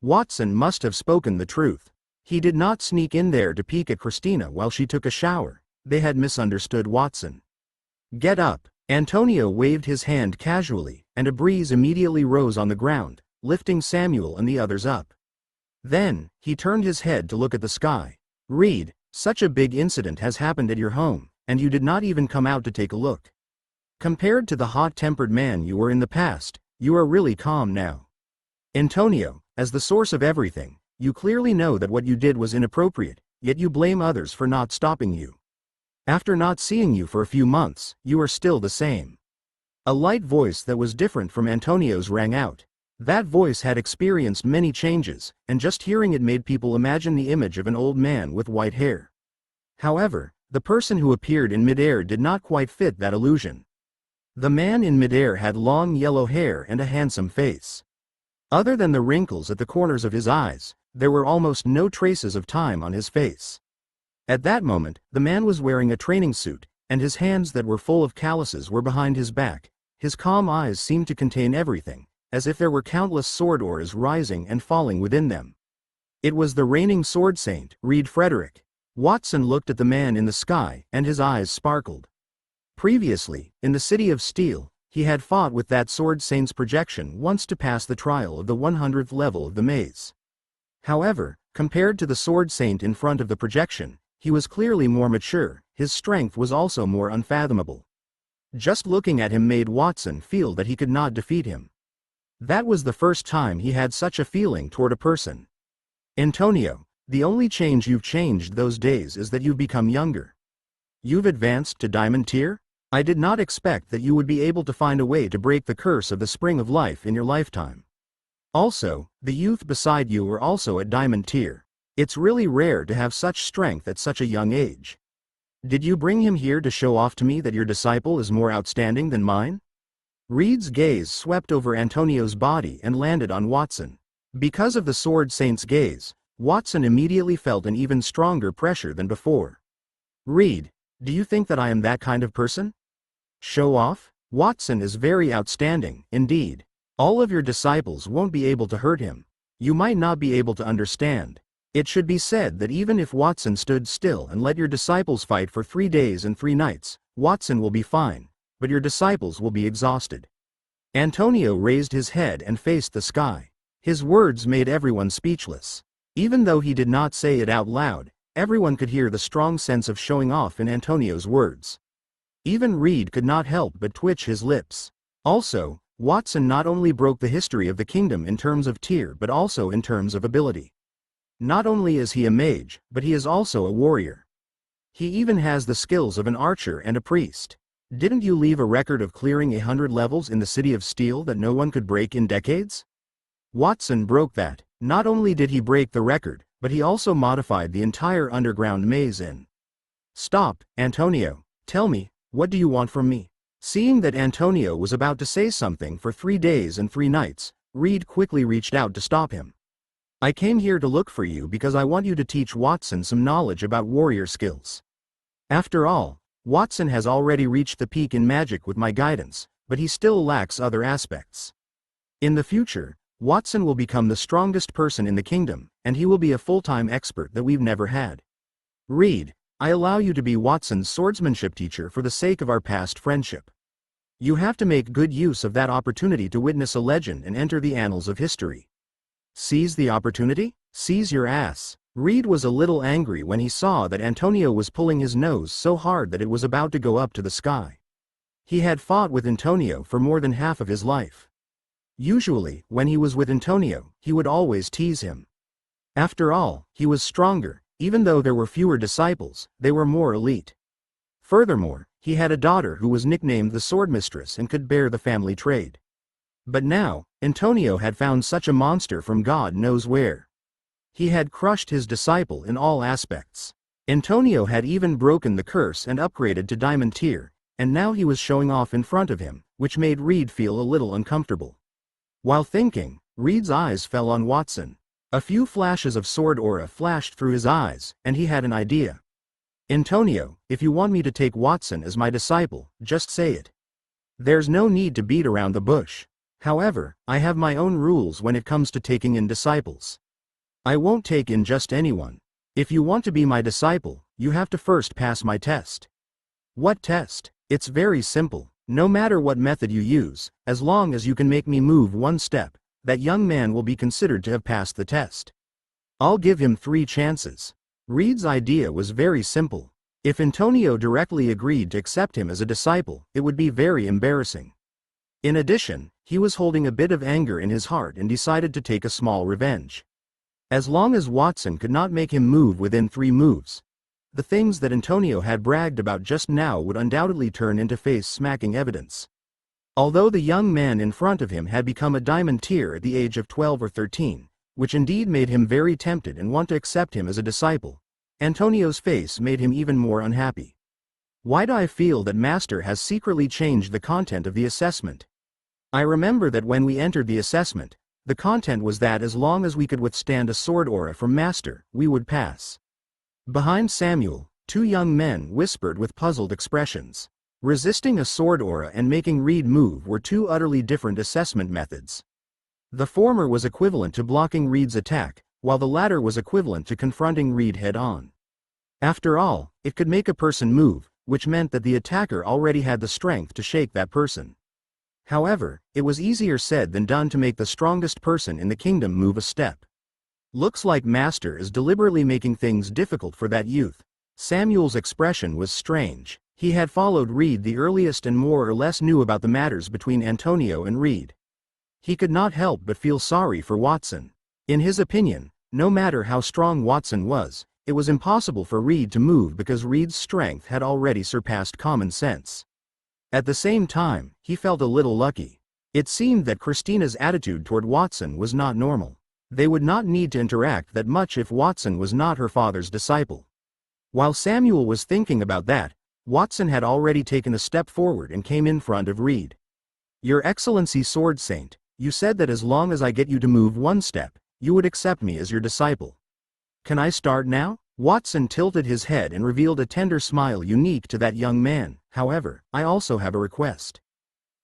Watson must have spoken the truth. He did not sneak in there to peek at Christina while she took a shower. They had misunderstood Watson. Get up. Antonio waved his hand casually, and a breeze immediately rose on the ground, lifting Samuel and the others up. Then, he turned his head to look at the sky. Reed, such a big incident has happened at your home, and you did not even come out to take a look. Compared to the hot-tempered man you were in the past, you are really calm now. Antonio, as the source of everything, you clearly know that what you did was inappropriate, yet you blame others for not stopping you. After not seeing you for a few months, you are still the same. A light voice that was different from Antonio's rang out. That voice had experienced many changes, and just hearing it made people imagine the image of an old man with white hair. However, the person who appeared in midair did not quite fit that illusion. The man in midair had long yellow hair and a handsome face. Other than the wrinkles at the corners of his eyes, there were almost no traces of time on his face. At that moment, the man was wearing a training suit, and his hands that were full of calluses were behind his back. His calm eyes seemed to contain everything, as if there were countless sword oars rising and falling within them. It was the reigning sword saint, Reed Frederick. Watson looked at the man in the sky, and his eyes sparkled. Previously, in the City of Steel, he had fought with that sword saint's projection once to pass the trial of the 100th level of the maze. However, compared to the sword saint in front of the projection, he was clearly more mature. His strength was also more unfathomable. Just looking at him made Watson feel that he could not defeat him. That was the first time he had such a feeling toward a person. Antonio, the only change you've changed those days is that you've become younger. You've advanced to diamond tier? I did not expect that you would be able to find a way to break the curse of the spring of life in your lifetime. Also, the youth beside you are also at diamond tier. It's really rare to have such strength at such a young age. Did you bring him here to show off to me that your disciple is more outstanding than mine? Reed's gaze swept over Antonio's body and landed on Watson. Because of the sword saint's gaze, Watson immediately felt an even stronger pressure than before. Reed, do you think that I am that kind of person? Show off? Watson is very outstanding, indeed. All of your disciples won't be able to hurt him. You might not be able to understand. It should be said that even if Watson stood still and let your disciples fight for 3 days and 3 nights, Watson will be fine, but your disciples will be exhausted. Antonio raised his head and faced the sky. His words made everyone speechless. Even though he did not say it out loud, everyone could hear the strong sense of showing off in Antonio's words. Even Reed could not help but twitch his lips. Also, Watson not only broke the history of the kingdom in terms of tier but also in terms of ability. Not only is he a mage, but he is also a warrior. He even has the skills of an archer and a priest. Didn't you leave a record of clearing 100 levels in the City of Steel that no one could break in decades? Watson broke that. Not only did he break the record, but he also modified the entire underground maze in. Stop, Antonio. Tell me, what do you want from me? Seeing that Antonio was about to say something for 3 days and 3 nights, Reed quickly reached out to stop him. I came here to look for you because I want you to teach Watson some knowledge about warrior skills. After all, Watson has already reached the peak in magic with my guidance, but he still lacks other aspects. In the future, Watson will become the strongest person in the kingdom, and he will be a full-time expert that we've never had. Reed, I allow you to be Watson's swordsmanship teacher for the sake of our past friendship. You have to make good use of that opportunity to witness a legend and enter the annals of history. Seize the opportunity? Seize your ass. Reed was a little angry when he saw that Antonio was pulling his nose so hard that it was about to go up to the sky. He had fought with Antonio for more than half of his life. Usually, when he was with Antonio, he would always tease him. After all, he was stronger. Even though there were fewer disciples, they were more elite. Furthermore, he had a daughter who was nicknamed the Swordmistress and could bear the family trade. But now, Antonio had found such a monster from God knows where. He had crushed his disciple in all aspects. Antonio had even broken the curse and upgraded to Diamond Tier, and now he was showing off in front of him, which made Reed feel a little uncomfortable. While thinking, Reed's eyes fell on Watson. A few flashes of sword aura flashed through his eyes, and he had an idea. Antonio, if you want me to take Watson as my disciple, just say it. There's no need to beat around the bush. However, I have my own rules when it comes to taking in disciples. I won't take in just anyone. If you want to be my disciple, you have to first pass my test. What test? It's very simple. No matter what method you use, as long as you can make me move one step, that young man will be considered to have passed the test. I'll give him 3 chances. Reed's idea was very simple. If Antonio directly agreed to accept him as a disciple, it would be very embarrassing. In addition, he was holding a bit of anger in his heart and decided to take a small revenge. As long as Watson could not make him move within 3 moves, the things that Antonio had bragged about just now would undoubtedly turn into face-smacking evidence. Although the young man in front of him had become a Diamond Tier at the age of 12 or 13, which indeed made him very tempted and want to accept him as a disciple, Antonio's face made him even more unhappy. Why do I feel that Master has secretly changed the content of the assessment? I remember that when we entered the assessment, the content was that as long as we could withstand a sword aura from Master, we would pass. Behind Samuel, 2 young men whispered with puzzled expressions. Resisting a sword aura and making Reed move were 2 utterly different assessment methods. The former was equivalent to blocking Reed's attack, while the latter was equivalent to confronting Reed head-on. After all, it could make a person move, which meant that the attacker already had the strength to shake that person. However, it was easier said than done to make the strongest person in the kingdom move a step. Looks like Master is deliberately making things difficult for that youth. Samuel's expression was strange. He had followed Reed the earliest and more or less knew about the matters between Antonio and Reed. He could not help but feel sorry for Watson. In his opinion, no matter how strong Watson was, it was impossible for Reed to move because Reed's strength had already surpassed common sense. At the same time, he felt a little lucky. It seemed that Christina's attitude toward Watson was not normal. They would not need to interact that much if Watson was not her father's disciple. While Samuel was thinking about that, Watson had already taken a step forward and came in front of Reed. Your Excellency Sword Saint, you said that as long as I get you to move 1 step, you would accept me as your disciple. Can I start now? Watson tilted his head and revealed a tender smile unique to that young man. However, I also have a request.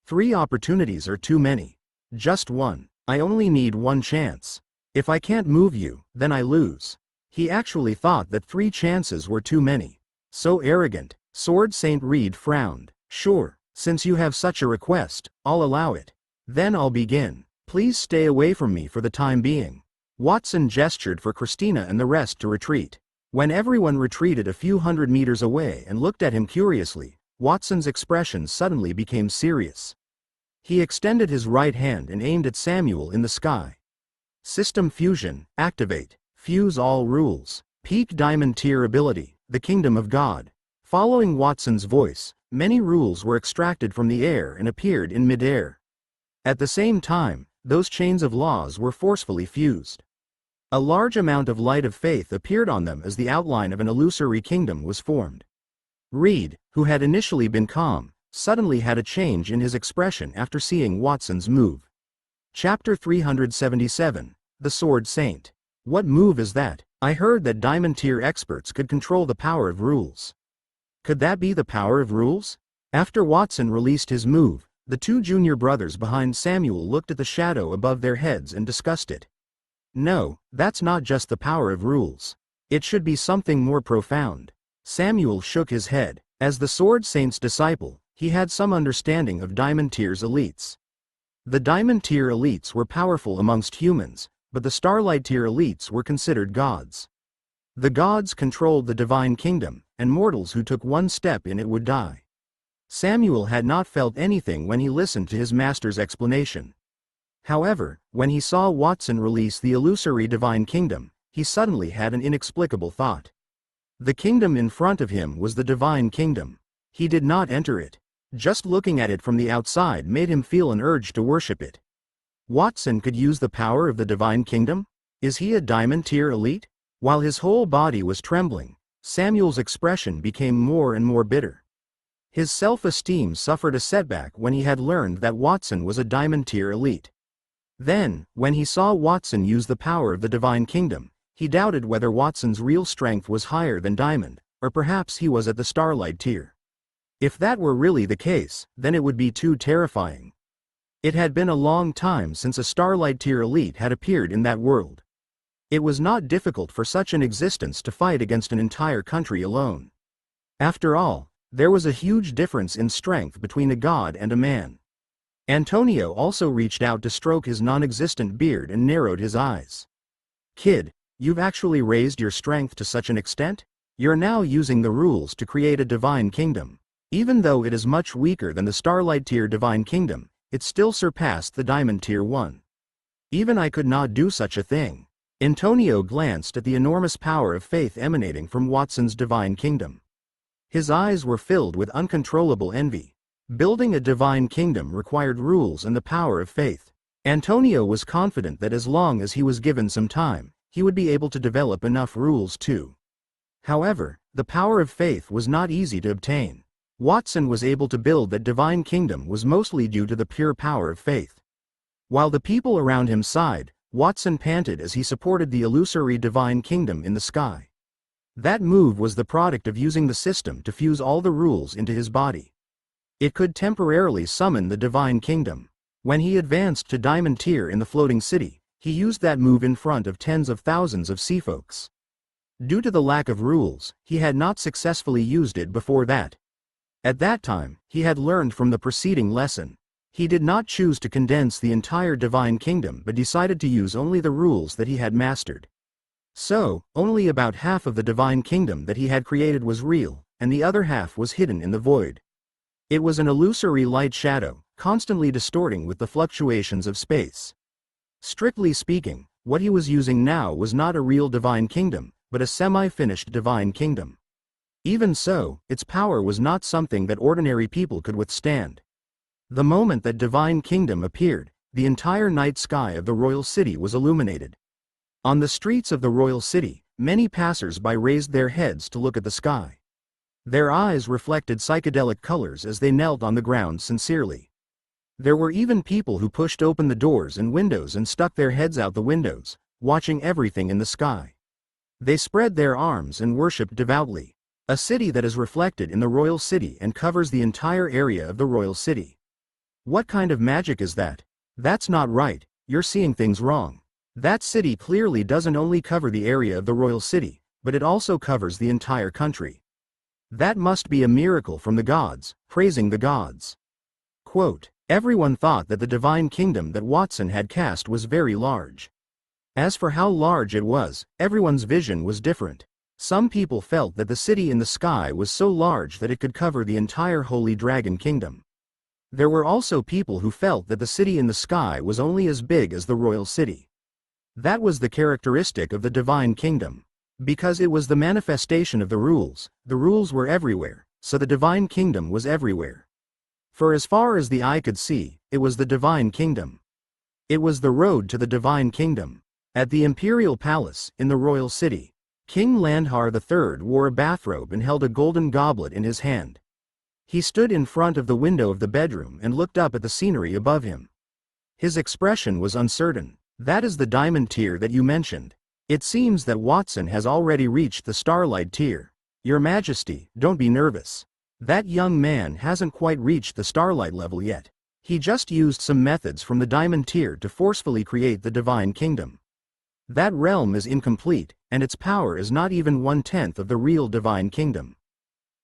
3 opportunities are too many. Just 1. I only need 1 chance. If I can't move you, then I lose. He actually thought that 3 chances were too many. So arrogant. Sword Saint Reed frowned. Sure, since you have such a request, I'll allow it. Then I'll begin. Please stay away from me for the time being. Watson gestured for Christina and the rest to retreat. When everyone retreated a few hundred meters away and looked at him curiously, Watson's expression suddenly became serious. He extended his right hand and aimed at Samuel in the sky. System fusion, activate, fuse all rules. Peak Diamond Tier ability, the Kingdom of God. Following Watson's voice, many rules were extracted from the air and appeared in mid-air. At the same time, those chains of laws were forcefully fused. A large amount of light of faith appeared on them as the outline of an illusory kingdom was formed. Reed, who had initially been calm, suddenly had a change in his expression after seeing Watson's move. Chapter 377. The Sword Saint. What move is that? I heard that Diamond Tier experts could control the power of rules. Could that be the power of rules? After Watson released his move, the two junior brothers behind Samuel looked at the shadow above their heads and discussed it. No, that's not just the power of rules. It should be something more profound. Samuel shook his head. As the Sword Saint's disciple, he had some understanding of Diamond Tier's elites. The Diamond Tier elites were powerful amongst humans, but the Starlight Tier elites were considered gods. The gods controlled the divine kingdom, and mortals who took one step in it would die. Samuel had not felt anything when he listened to his master's explanation. However, when he saw Watson release the illusory divine kingdom, he suddenly had an inexplicable thought. The kingdom in front of him was the divine kingdom. He did not enter it. Just looking at it from the outside made him feel an urge to worship it. Watson could use the power of the divine kingdom? Is he a Diamond Tier elite? While his whole body was trembling, Samuel's expression became more and more bitter. His self-esteem suffered a setback when he had learned that Watson was a Diamond Tier elite. Then, when he saw Watson use the power of the divine kingdom, he doubted whether Watson's real strength was higher than Diamond, or perhaps he was at the Starlight Tier. If that were really the case, then it would be too terrifying. It had been a long time since a Starlight Tier elite had appeared in that world. It was not difficult for such an existence to fight against an entire country alone. After all, there was a huge difference in strength between a god and a man. Antonio also reached out to stroke his non-existent beard and narrowed his eyes. Kid, you've actually raised your strength to such an extent? You're now using the rules to create a divine kingdom. Even though it is much weaker than the Starlight Tier divine kingdom, it still surpassed the Diamond Tier 1. Even I could not do such a thing. Antonio glanced at the enormous power of faith emanating from Watson's divine kingdom. His eyes were filled with uncontrollable envy. Building a divine kingdom required rules and the power of faith. Antonio was confident that as long as he was given some time, he would be able to develop enough rules too. However, the power of faith was not easy to obtain. Watson was able to build that divine kingdom was mostly due to the pure power of faith. While the people around him sighed, Watson panted as he supported the illusory divine kingdom in the sky. That move was the product of using the system to fuse all the rules into his body. It could temporarily summon the divine kingdom. When he advanced to Diamond Tier in the floating city, he used that move in front of tens of thousands of seafolks. Due to the lack of rules, he had not successfully used it before that. At that time, he had learned from the preceding lesson. He did not choose to condense the entire divine kingdom but decided to use only the rules that he had mastered. So, only about half of the divine kingdom that he had created was real, and the other half was hidden in the void. It was an illusory light shadow, constantly distorting with the fluctuations of space. Strictly speaking, what he was using now was not a real divine kingdom, but a semi-finished divine kingdom. Even so, its power was not something that ordinary people could withstand. The moment that divine kingdom appeared, the entire night sky of the royal city was illuminated. On the streets of the royal city, many passers-by raised their heads to look at the sky. Their eyes reflected psychedelic colors as they knelt on the ground sincerely. There were even people who pushed open the doors and windows and stuck their heads out the windows, watching everything in the sky. They spread their arms and worshipped devoutly. A city that is reflected in the royal city and covers the entire area of the royal city. What kind of magic is that? That's not right, you're seeing things wrong. That city clearly doesn't only cover the area of the royal city, but it also covers the entire country. That must be a miracle from the gods, praising the gods. Quote, everyone thought that the divine kingdom that Watson had cast was very large. As for how large it was, everyone's vision was different. Some people felt that the city in the sky was so large that it could cover the entire Holy Dragon Kingdom. There were also people who felt that the city in the sky was only as big as the royal city. That was the characteristic of the divine kingdom. Because it was the manifestation of the rules were everywhere, so the divine kingdom was everywhere. For as far as the eye could see, it was the divine kingdom. It was the road to the divine kingdom. At the imperial palace, in the royal city, King Landhar III wore a bathrobe and held a golden goblet in his hand. He stood in front of the window of the bedroom and looked up at the scenery above him. His expression was uncertain. That is the diamond tier that you mentioned. It seems that Watson has already reached the starlight tier. Your Majesty, don't be nervous. That young man hasn't quite reached the starlight level yet. He just used some methods from the diamond tier to forcefully create the divine kingdom. That realm is incomplete, and its power is not even 1/10 of the real divine kingdom.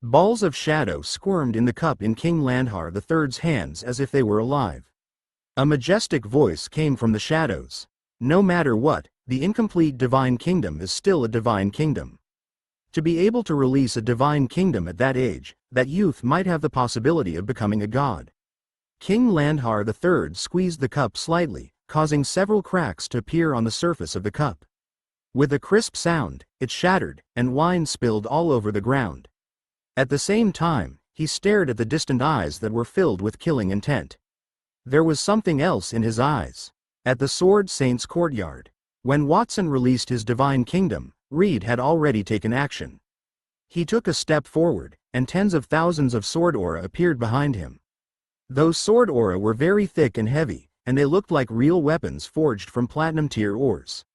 Balls of shadow squirmed in the cup in King Landhar III's hands as if they were alive. A majestic voice came from the shadows. No matter what, the incomplete divine kingdom is still a divine kingdom. To be able to release a divine kingdom at that age, that youth might have the possibility of becoming a god. King Landhar III squeezed the cup slightly, causing several cracks to appear on the surface of the cup. With a crisp sound, it shattered, and wine spilled all over the ground. At the same time, he stared at the distant eyes that were filled with killing intent. There was something else in his eyes. At the Sword Saint's courtyard, when Watson released his divine kingdom, Reed had already taken action. He took a step forward, and tens of thousands of sword aura appeared behind him. Those sword aura were very thick and heavy, and they looked like real weapons forged from platinum tier ores.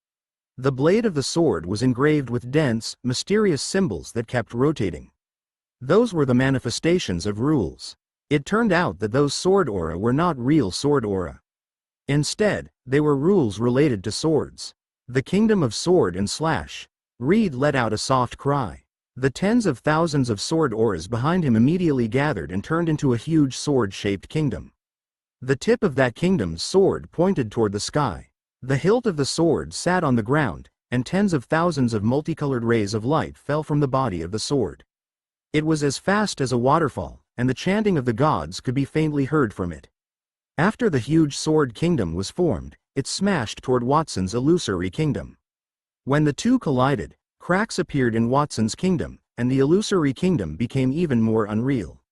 The blade of the sword was engraved with dense, mysterious symbols that kept rotating. Those were the manifestations of rules. It turned out that those sword aura were not real sword aura. Instead, they were rules related to swords. The kingdom of sword and slash. Reed let out a soft cry. The tens of thousands of sword auras behind him immediately gathered and turned into a huge sword-shaped kingdom. The tip of that kingdom's sword pointed toward the sky. The hilt of the sword sat on the ground, and tens of thousands of multicolored rays of light fell from the body of the sword. It was as fast as a waterfall, and the chanting of the gods could be faintly heard from it. After the huge sword kingdom was formed, it smashed toward Watson's illusory kingdom. When the two collided, cracks appeared in Watson's kingdom, and the illusory kingdom became even more unreal.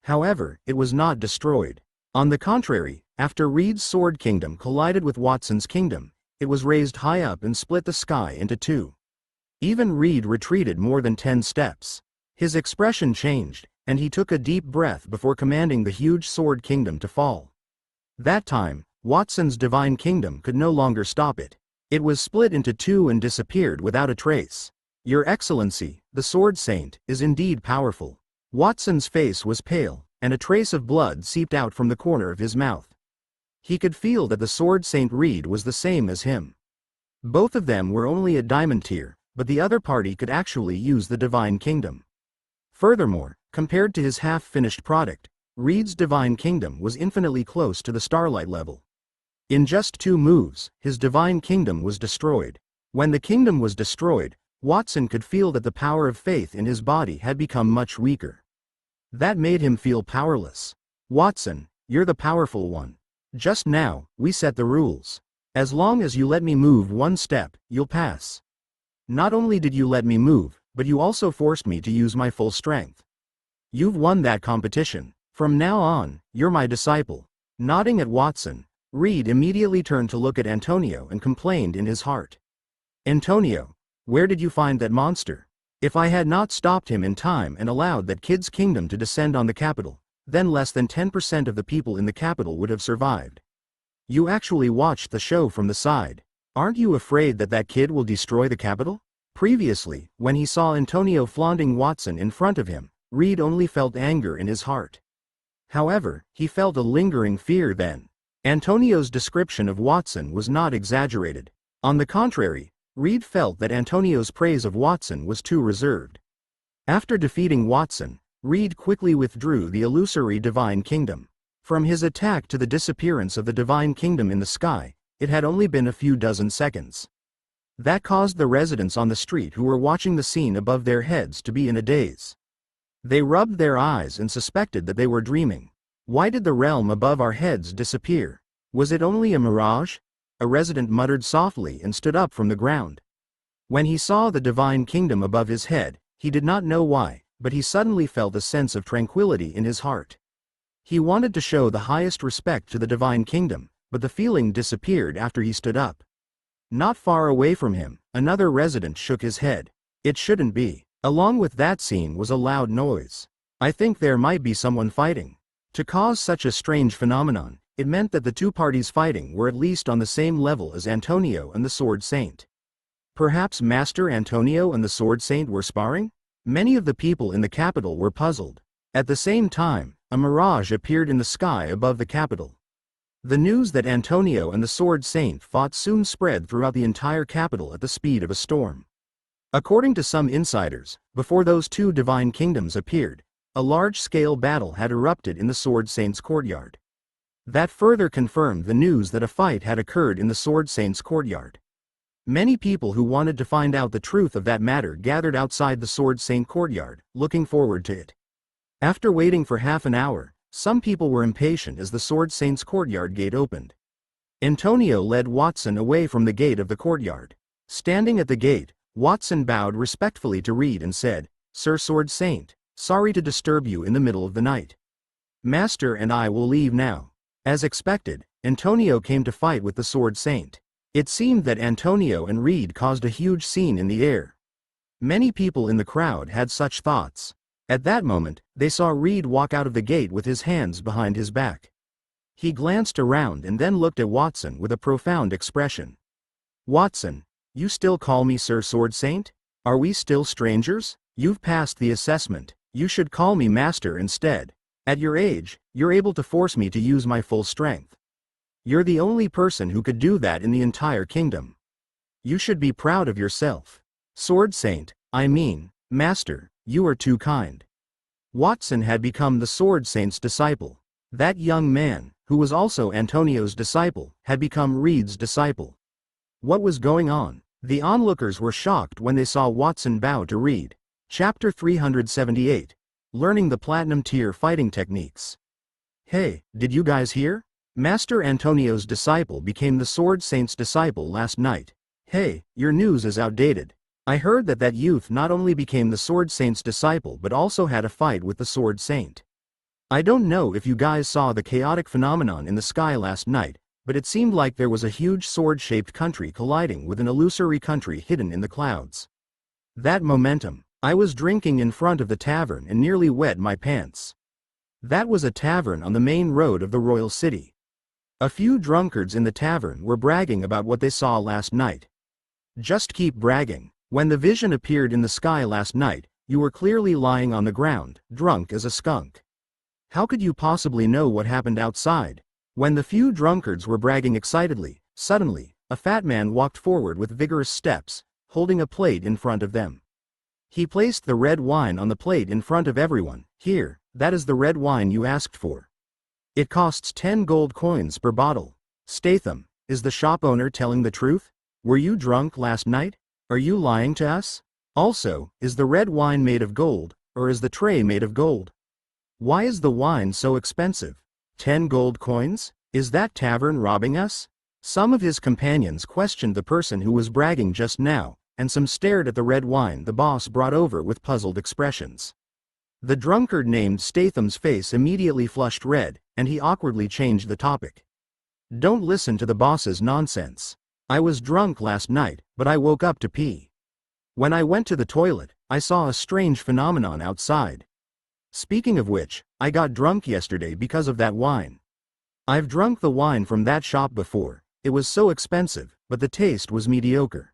However, it was not destroyed. On the contrary, after Reed's sword kingdom collided with Watson's kingdom, it was raised high up and split the sky into two. Even Reed retreated more than 10 steps. His expression changed, and he took a deep breath before commanding the huge sword kingdom to fall. That time, Watson's divine kingdom could no longer stop it. It was split into two and disappeared without a trace. Your Excellency, the Sword Saint, is indeed powerful. Watson's face was pale, and a trace of blood seeped out from the corner of his mouth. He could feel that the Sword Saint Reed was the same as him. Both of them were only at diamond tier, but the other party could actually use the divine kingdom. Furthermore, compared to his half-finished product, Reed's divine kingdom was infinitely close to the starlight level. In just 2 moves, his divine kingdom was destroyed. When the kingdom was destroyed, Watson could feel that the power of faith in his body had become much weaker. That made him feel powerless. Watson, you're the powerful one. Just now, we set the rules. As long as you let me move 1 step, you'll pass. Not only did you let me move, but you also forced me to use my full strength. You've won that competition. From now on, you're my disciple. Nodding at Watson, Reed immediately turned to look at Antonio and complained in his heart. Antonio, where did you find that monster? If I had not stopped him in time and allowed that kid's kingdom to descend on the capital, then less than 10% of the people in the capital would have survived. You actually watched the show from the side. Aren't you afraid that that kid will destroy the capital? Previously, when he saw Antonio flaunting Watson in front of him, Reed only felt anger in his heart. However, he felt a lingering fear then. Antonio's description of Watson was not exaggerated. On the contrary, Reed felt that Antonio's praise of Watson was too reserved. After defeating Watson, Reed quickly withdrew the illusory divine kingdom. From his attack to the disappearance of the divine kingdom in the sky, it had only been a few dozen seconds. That caused the residents on the street who were watching the scene above their heads to be in a daze. They rubbed their eyes and suspected that they were dreaming. Why did the realm above our heads disappear? Was it only a mirage? A resident muttered softly and stood up from the ground. When he saw the divine kingdom above his head, he did not know why, but he suddenly felt a sense of tranquility in his heart. He wanted to show the highest respect to the divine kingdom, but the feeling disappeared after he stood up. Not far away from him, another resident shook his head. It shouldn't be. Along with that scene was a loud noise. I think there might be someone fighting. To cause such a strange phenomenon, it meant that the two parties fighting were at least on the same level as Antonio and the Sword Saint. Perhaps Master Antonio and the Sword Saint were sparring? Many of the people in the capital were puzzled. At the same time, a mirage appeared in the sky above the capital. The news that Antonio and the Sword Saint fought soon spread throughout the entire capital at the speed of a storm. According to some insiders, before those two divine kingdoms appeared, a large-scale battle had erupted in the Sword Saint's courtyard. That further confirmed the news that a fight had occurred in the Sword Saint's courtyard. Many people who wanted to find out the truth of that matter gathered outside the Sword Saint courtyard, looking forward to it. After waiting for half an hour, some people were impatient as the Sword Saint's courtyard gate opened. Antonio led Watson away from the gate of the courtyard. Standing at the gate, Watson bowed respectfully to Reed and said, "Sir Sword Saint, sorry to disturb you in the middle of the night. Master and I will leave now." As expected, Antonio came to fight with the Sword Saint. It seemed that Antonio and Reed caused a huge scene in the air. Many people in the crowd had such thoughts. At that moment, they saw Reed walk out of the gate with his hands behind his back. He glanced around and then looked at Watson with a profound expression. "Watson, you still call me Sir Sword Saint? Are we still strangers? You've passed the assessment. You should call me Master instead. At your age, you're able to force me to use my full strength. You're the only person who could do that in the entire kingdom. You should be proud of yourself. Sword Saint, I mean, Master, you are too kind." Watson had become the Sword Saint's disciple. That young man, who was also Antonio's disciple, had become Reed's disciple. What was going on? The onlookers were shocked when they saw Watson bow to Reed. Chapter 378. Learning the Platinum Tier Fighting Techniques. "Hey, did you guys hear? Master Antonio's disciple became the Sword Saint's disciple last night. Hey, your news is outdated. I heard that that youth not only became the Sword Saint's disciple but also had a fight with the Sword Saint. I don't know if you guys saw the chaotic phenomenon in the sky last night, but it seemed like there was a huge sword-shaped country colliding with an illusory country hidden in the clouds. That momentum. I was drinking in front of the tavern and nearly wet my pants. That was a tavern on the main road of the royal city. A few drunkards in the tavern were bragging about what they saw last night. Just keep bragging. When the vision appeared in the sky last night, you were clearly lying on the ground, drunk as a skunk. How could you possibly know what happened outside?" When the few drunkards were bragging excitedly, suddenly, a fat man walked forward with vigorous steps, holding a plate in front of them. He placed the red wine on the plate in front of everyone. "Here, that is the red wine you asked for. It costs 10 gold coins per bottle. Statham, is the shop owner telling the truth? Were you drunk last night? Are you lying to us? Also, is the red wine made of gold, or is the tray made of gold? Why is the wine so expensive? 10 gold coins? Is that tavern robbing us?" Some of his companions questioned the person who was bragging just now, and some stared at the red wine the boss brought over with puzzled expressions. The drunkard named Statham's face immediately flushed red, and he awkwardly changed the topic. "Don't listen to the boss's nonsense. I was drunk last night, but I woke up to pee. When I went to the toilet, I saw a strange phenomenon outside. Speaking of which, I got drunk yesterday because of that wine. I've drunk the wine from that shop before. It was so expensive, but the taste was mediocre.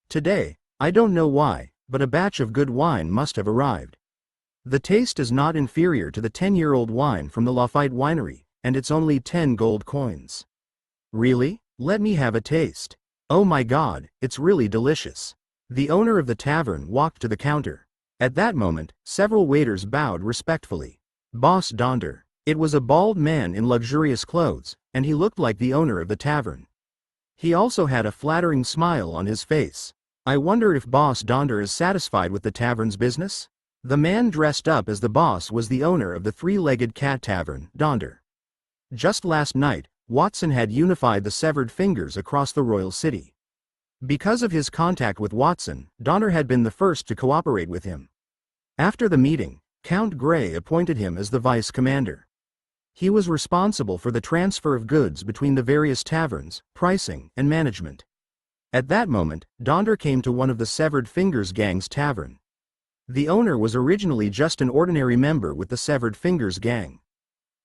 Today, I don't know why, but a batch of good wine must have arrived. The taste is not inferior to the 10-year-old wine from the Lafite winery, and it's only 10 gold coins. Really? Let me have a taste. Oh my god, it's really delicious." The owner of the tavern walked to the counter. At that moment, several waiters bowed respectfully. Boss Donder. It was a bald man in luxurious clothes, and he looked like the owner of the tavern. He also had a flattering smile on his face. I wonder if Boss Donder is satisfied with the tavern's business? The man dressed up as the boss was the owner of the three-legged cat tavern, Donder. Just last night, Watson had unified the severed fingers across the royal city. Because of his contact with Watson, Donner had been the first to cooperate with him. After the meeting, Count Grey appointed him as the vice commander. He was responsible for the transfer of goods between the various taverns, pricing, and management. At that moment, Donder came to one of the Severed Fingers gang's tavern. The owner was originally just an ordinary member with the Severed Fingers gang.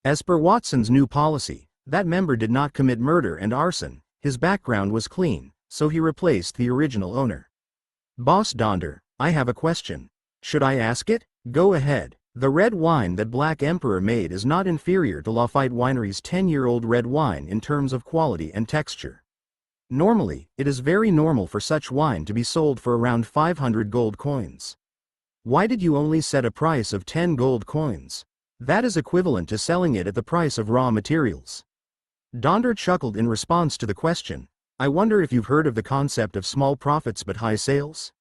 As per Watson's new policy, That member did not commit murder and arson, his background was clean, so he replaced the original owner. Boss Donder, I have a question. Should I ask it? Go ahead. The red wine that Black Emperor made is not inferior to Lafite Winery's 10-year-old red wine in terms of quality and texture. Normally, it is very normal for such wine to be sold for around 500 gold coins. Why did you only set a price of 10 gold coins? That is equivalent to selling it at the price of raw materials. Donder chuckled in response to the question. I wonder if you've heard of the concept of small profits but high sales?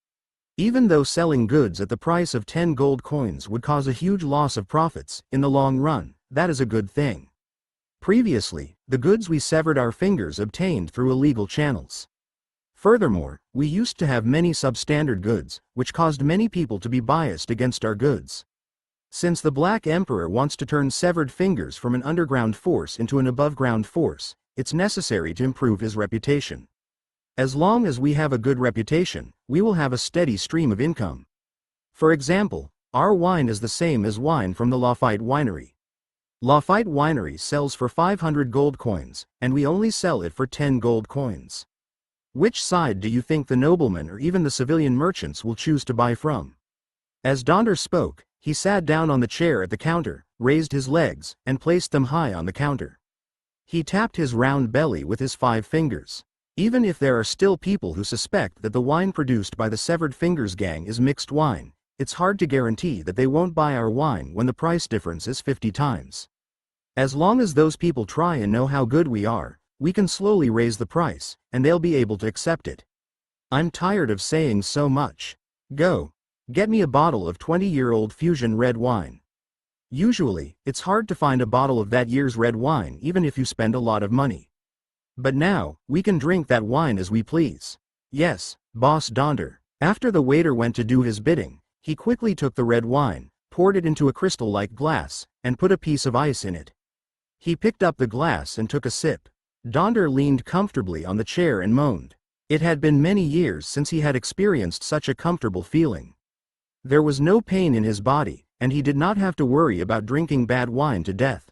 Even though selling goods at the price of 10 gold coins would cause a huge loss of profits, in the long run, that is a good thing. Previously, the goods we severed our fingers obtained through illegal channels. Furthermore, we used to have many substandard goods, which caused many people to be biased against our goods. Since the Black Emperor wants to turn severed fingers from an underground force into an above-ground force, it's necessary to improve his reputation. As long as we have a good reputation, we will have a steady stream of income. For example, our wine is the same as wine from the Lafite Winery. Lafite Winery sells for 500 gold coins, and we only sell it for 10 gold coins. Which side do you think the noblemen or even the civilian merchants will choose to buy from? As Donder spoke, he sat down on the chair at the counter, raised his legs, and placed them high on the counter. He tapped his round belly with his 5 fingers. Even if there are still people who suspect that the wine produced by the Severed Fingers gang is mixed wine, it's hard to guarantee that they won't buy our wine when the price difference is 50 times. As long as those people try and know how good we are, we can slowly raise the price, and they'll be able to accept it. I'm tired of saying so much. Go. Get me a bottle of 20-year-old fusion red wine. Usually, it's hard to find a bottle of that year's red wine even if you spend a lot of money. But now, we can drink that wine as we please. Yes, Boss Donder. After the waiter went to do his bidding, he quickly took the red wine, poured it into a crystal-like glass, and put a piece of ice in it. He picked up the glass and took a sip. Donder leaned comfortably on the chair and moaned. It had been many years since he had experienced such a comfortable feeling. There was no pain in his body, and he did not have to worry about drinking bad wine to death.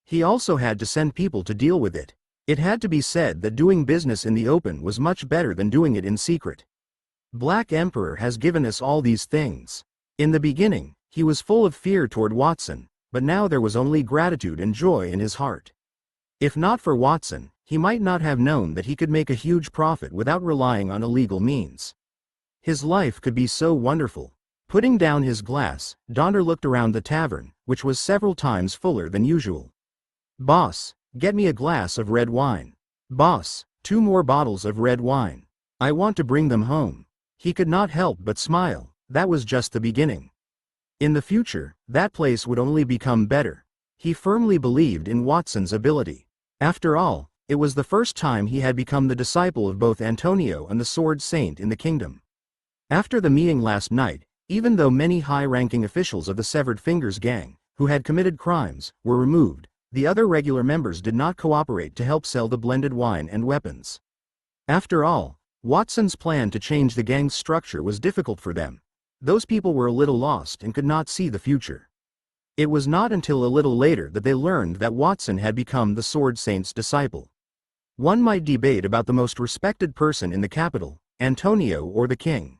He also had to send people to deal with it. It had to be said that doing business in the open was much better than doing it in secret. Black Emperor has given us all these things. In the beginning, he was full of fear toward Watson, but now there was only gratitude and joy in his heart. If not for Watson, he might not have known that he could make a huge profit without relying on illegal means. His life could be so wonderful. Putting down his glass, Donder looked around the tavern, which was several times fuller than usual. Boss, get me a glass of red wine. Boss, 2 more bottles of red wine. I want to bring them home. He could not help but smile. That was just the beginning. In the future, that place would only become better. He firmly believed in Watson's ability. After all, it was the first time he had become the disciple of both Antonio and the Sword Saint in the kingdom. After the meeting last night, even though many high-ranking officials of the Severed Fingers gang, who had committed crimes, were removed, the other regular members did not cooperate to help sell the blended wine and weapons. After all, Watson's plan to change the gang's structure was difficult for them. Those people were a little lost and could not see the future. It was not until a little later that they learned that Watson had become the Sword Saint's disciple. One might debate about the most respected person in the capital, Antonio or the king.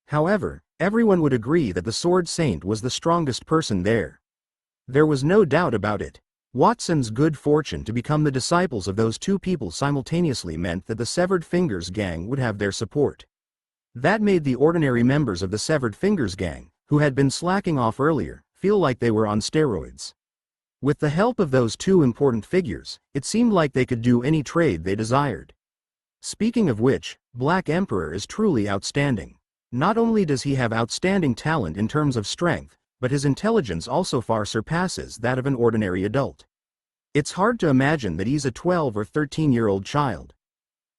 However, everyone would agree that the Sword Saint was the strongest person there. There was no doubt about it. Watson's good fortune to become the disciples of those 2 people simultaneously meant that the Severed Fingers gang would have their support. That made the ordinary members of the Severed Fingers gang, who had been slacking off earlier, feel like they were on steroids. With the help of those 2 important figures, it seemed like they could do any trade they desired. Speaking of which, Black Emperor is truly outstanding. Not only does he have outstanding talent in terms of strength, but his intelligence also far surpasses that of an ordinary adult. It's hard to imagine that he's a 12 or 13-year-old child.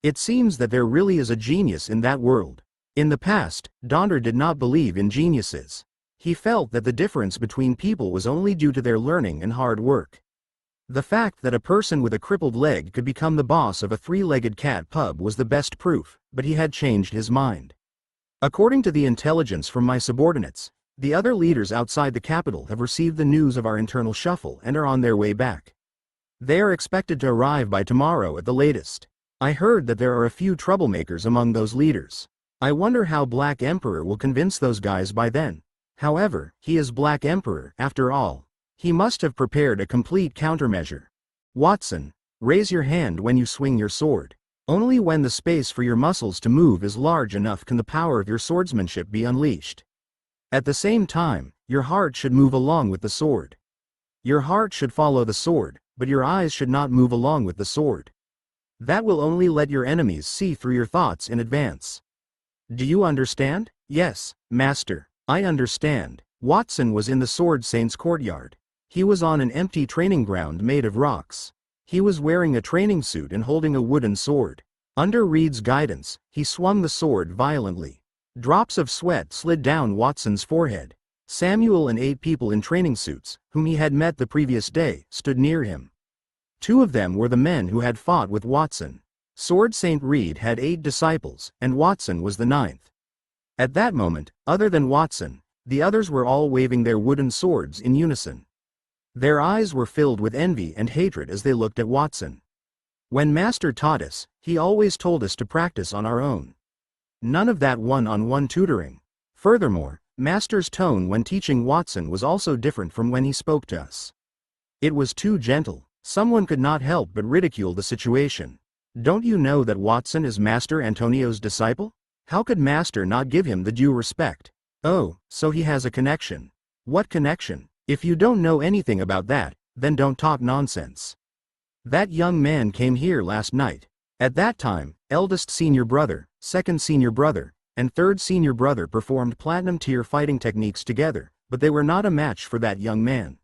It seems that there really is a genius in that world. In the past, Donder did not believe in geniuses. He felt that the difference between people was only due to their learning and hard work. The fact that a person with a crippled leg could become the boss of a 3-legged cat pub was the best proof, but he had changed his mind. According to the intelligence from my subordinates, the other leaders outside the capital have received the news of our internal shuffle and are on their way back. They are expected to arrive by tomorrow at the latest. I heard that there are a few troublemakers among those leaders. I wonder how Black Emperor will convince those guys by then. However, he is Black Emperor, after all. He must have prepared a complete countermeasure. Watson, raise your hand when you swing your sword. Only when the space for your muscles to move is large enough can the power of your swordsmanship be unleashed. At the same time, your heart should move along with the sword. Your heart should follow the sword, but your eyes should not move along with the sword. That will only let your enemies see through your thoughts in advance. Do you understand? Yes, Master, I understand. Watson was in the Sword Saint's courtyard. He was on an empty training ground made of rocks. He was wearing a training suit and holding a wooden sword. Under Reed's guidance, he swung the sword violently. Drops of sweat slid down Watson's forehead. Samuel and 8 people in training suits, whom he had met the previous day, stood near him. 2 of them were the men who had fought with Watson. Sword Saint Reed had 8 disciples, and Watson was the 9th. At that moment, other than Watson, the others were all waving their wooden swords in unison. Their eyes were filled with envy and hatred as they looked at Watson. When Master taught us, he always told us to practice on our own. None of that one-on-one tutoring. Furthermore, Master's tone when teaching Watson was also different from when he spoke to us. It was too gentle. Someone could not help but ridicule the situation. Don't you know that Watson is Master Antonio's disciple? How could Master not give him the due respect? Oh, so he has a connection. What connection? If you don't know anything about that, then don't talk nonsense. That young man came here last night. At that time, eldest senior brother, second senior brother, and third senior brother performed platinum tier fighting techniques together, but they were not a match for that young man.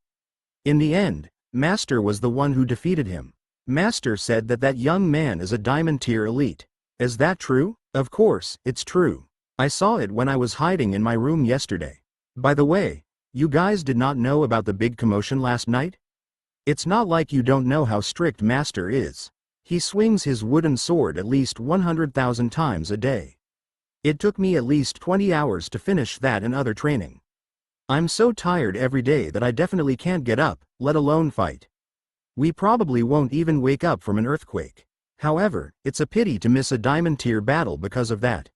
In the end, Master was the one who defeated him. Master said that that young man is a diamond tier elite. Is that true? Of course, it's true. I saw it when I was hiding in my room yesterday. By the way, you guys did not know about the big commotion last night? It's not like you don't know how strict Master is. He swings his wooden sword at least 100,000 times a day. It took me at least 20 hours to finish that and other training. I'm so tired every day that I definitely can't get up, let alone fight. We probably won't even wake up from an earthquake. However, it's a pity to miss a diamond tier battle because of that.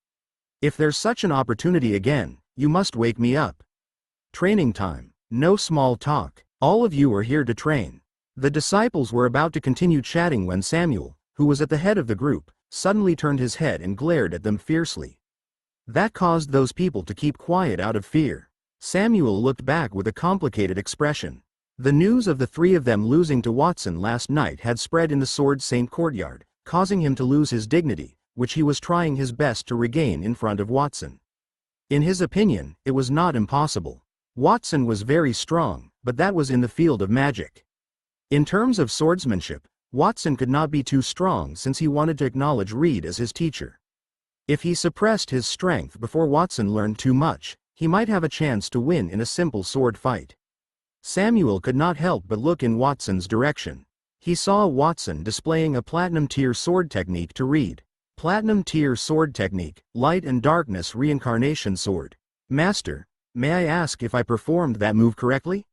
If there's such an opportunity again, you must wake me up. Training time. No small talk. All of you are here to train. The disciples were about to continue chatting when Samuel, who was at the head of the group, suddenly turned his head and glared at them fiercely. That caused those people to keep quiet out of fear. Samuel looked back with a complicated expression. The news of the 3 of them losing to Watson last night had spread in the Sword Saint courtyard, causing him to lose his dignity, which he was trying his best to regain in front of Watson. In his opinion, it was not impossible. Watson was very strong, but that was in the field of magic. In terms of swordsmanship, Watson could not be too strong since he wanted to acknowledge Reed as his teacher. If he suppressed his strength before Watson learned too much, he might have a chance to win in a simple sword fight. Samuel could not help but look in Watson's direction. He saw Watson displaying a platinum tier sword technique to Reed. Platinum tier sword technique, light and darkness reincarnation sword. Master, may I ask if I performed that move correctly?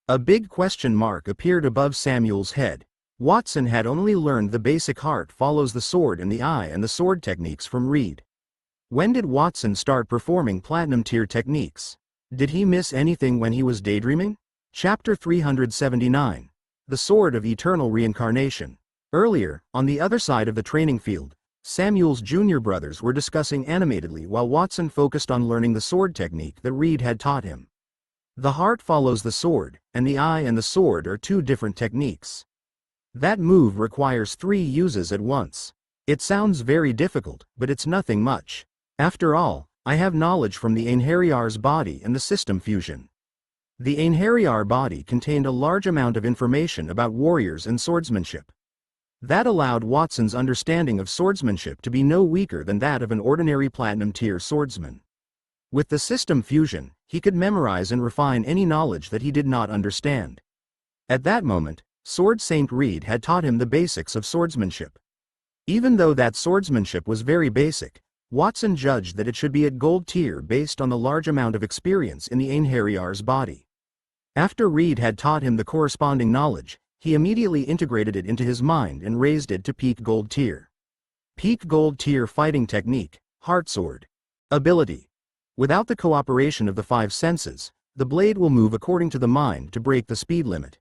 A big question mark appeared above Samuel's head. Watson had only learned the basic heart follows the sword in the eye and the sword techniques from Reed. When did Watson start performing platinum tier techniques? Did he miss anything when he was daydreaming? Chapter 379. The Sword of Eternal Reincarnation. Earlier, on the other side of the training field, Samuel's junior brothers were discussing animatedly while Watson focused on learning the sword technique that Reed had taught him. The heart follows the sword, and the eye and the sword are 2 different techniques. That move requires 3 uses at once. It sounds very difficult, but it's nothing much. After all, I have knowledge from the Einherjar's body and the system fusion. The Einherjar body contained a large amount of information about warriors and swordsmanship. That allowed Watson's understanding of swordsmanship to be no weaker than that of an ordinary platinum tier swordsman. With the system fusion, he could memorize and refine any knowledge that he did not understand. At that moment, Sword Saint Reed had taught him the basics of swordsmanship. Even though that swordsmanship was very basic, Watson judged that it should be at gold tier based on the large amount of experience in the Einherjar's body. After Reed had taught him the corresponding knowledge, He immediately integrated it into his mind and raised it to peak gold tier. Peak gold tier fighting technique, heart sword. Ability. Without the cooperation of the five senses, the blade will move according to the mind to break the speed limit.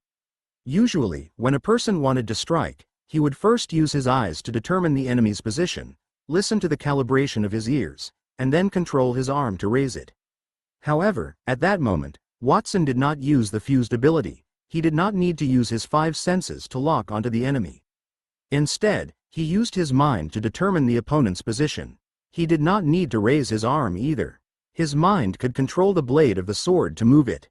Usually, when a person wanted to strike, he would first use his eyes to determine the enemy's position, listen to the calibration of his ears, and then control his arm to raise it. However, at that moment, Watson did not use the fused ability. He did not need to use his five senses to lock onto the enemy. Instead, he used his mind to determine the opponent's position. He did not need to raise his arm either. His mind could control the blade of the sword to move it.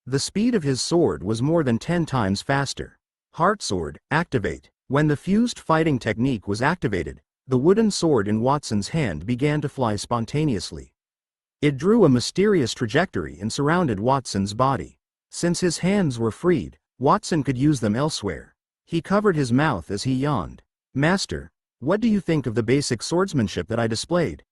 The speed of his sword was more than 10 times faster. Heart sword, activate. When the fused fighting technique was activated, the wooden sword in Watson's hand began to fly spontaneously. It drew a mysterious trajectory and surrounded Watson's body. Since his hands were freed, Watson could use them elsewhere. He covered his mouth as he yawned. "Master, what do you think of the basic swordsmanship that I displayed?"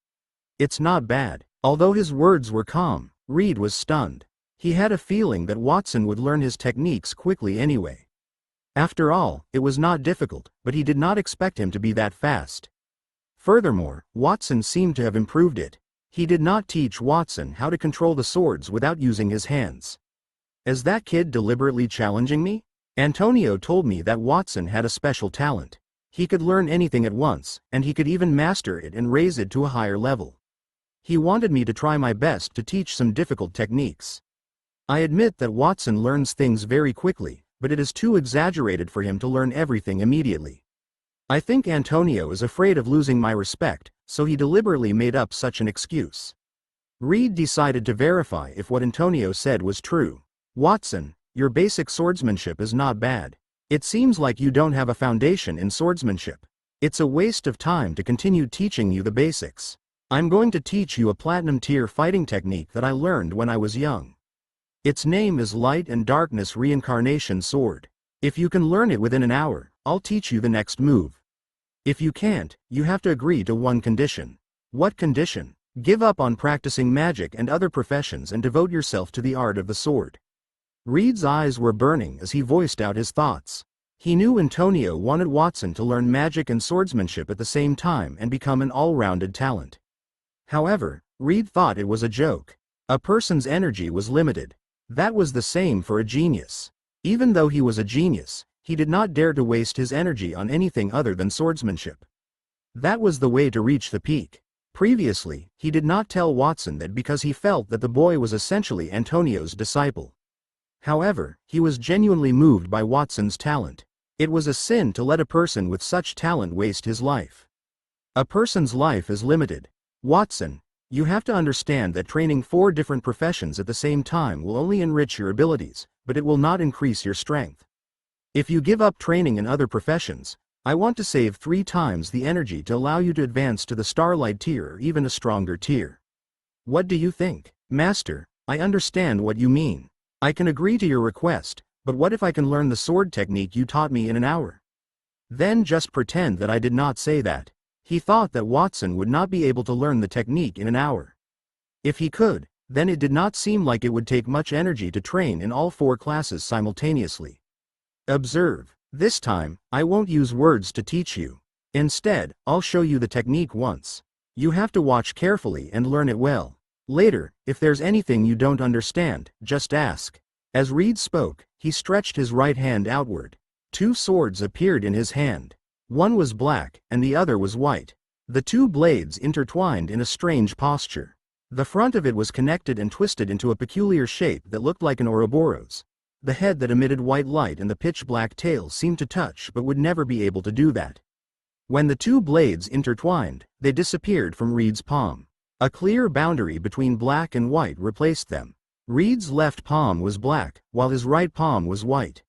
"It's not bad." Although his words were calm, Reed was stunned. He had a feeling that Watson would learn his techniques quickly anyway. After all, it was not difficult, but he did not expect him to be that fast. Furthermore, Watson seemed to have improved it. He did not teach Watson how to control the swords without using his hands. "Is that kid deliberately challenging me?" Antonio told me that Watson had a special talent. He could learn anything at once, and he could even master it and raise it to a higher level. He wanted me to try my best to teach some difficult techniques. I admit that Watson learns things very quickly, but it is too exaggerated for him to learn everything immediately. I think Antonio is afraid of losing my respect, so he deliberately made up such an excuse. Reed decided to verify if what Antonio said was true. "Watson, your basic swordsmanship is not bad. It seems like you don't have a foundation in swordsmanship. It's a waste of time to continue teaching you the basics. I'm going to teach you a platinum tier fighting technique that I learned when I was young. Its name is Light and Darkness Reincarnation Sword. If you can learn it within an hour, I'll teach you the next move. If you can't, you have to agree to one condition." "What condition?" "Give up on practicing magic and other professions and devote yourself to the art of the sword." Reed's eyes were burning as he voiced out his thoughts. He knew Antonio wanted Watson to learn magic and swordsmanship at the same time and become an all-rounded talent. However, Reed thought it was a joke. A person's energy was limited. That was the same for a genius. Even though he was a genius, he did not dare to waste his energy on anything other than swordsmanship. That was the way to reach the peak. Previously, he did not tell Watson that because he felt that the boy was essentially Antonio's disciple. However, he was genuinely moved by Watson's talent. It was a sin to let a person with such talent waste his life. A person's life is limited. "Watson, you have to understand that training 4 different professions at the same time will only enrich your abilities, but it will not increase your strength. If you give up training in other professions, I want to save 3 times the energy to allow you to advance to the Starlight tier or even a stronger tier. What do you think?" "Master, I understand what you mean. I can agree to your request, but what if I can learn the sword technique you taught me in an hour?" "Then just pretend that I did not say that." He thought that Watson would not be able to learn the technique in an hour. If he could, then it did not seem like it would take much energy to train in all 4 classes simultaneously. "Observe. This time, I won't use words to teach you. Instead, I'll show you the technique once. You have to watch carefully and learn it well. Later, if there's anything you don't understand, just ask." As Reed spoke, he stretched his right hand outward. 2 swords appeared in his hand. One was black, and the other was white. The 2 blades intertwined in a strange posture. The front of it was connected and twisted into a peculiar shape that looked like an Ouroboros. The head that emitted white light and the pitch-black tail seemed to touch but would never be able to do that. When the 2 blades intertwined, they disappeared from Reed's palm. A clear boundary between black and white replaced them. Reed's left palm was black, while his right palm was white.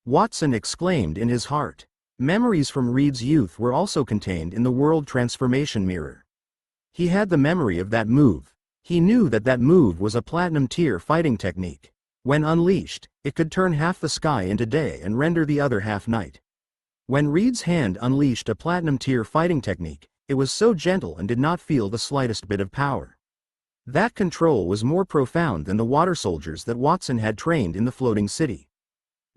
Watson exclaimed in his heart. Memories from Reed's youth were also contained in the World Transformation Mirror. He had the memory of that move. He knew that that move was a platinum tier fighting technique. When unleashed, it could turn half the sky into day and render the other half night. When Reed's hand unleashed a platinum tier fighting technique, it was so gentle and did not feel the slightest bit of power. That control was more profound than the water soldiers that Watson had trained in the floating city.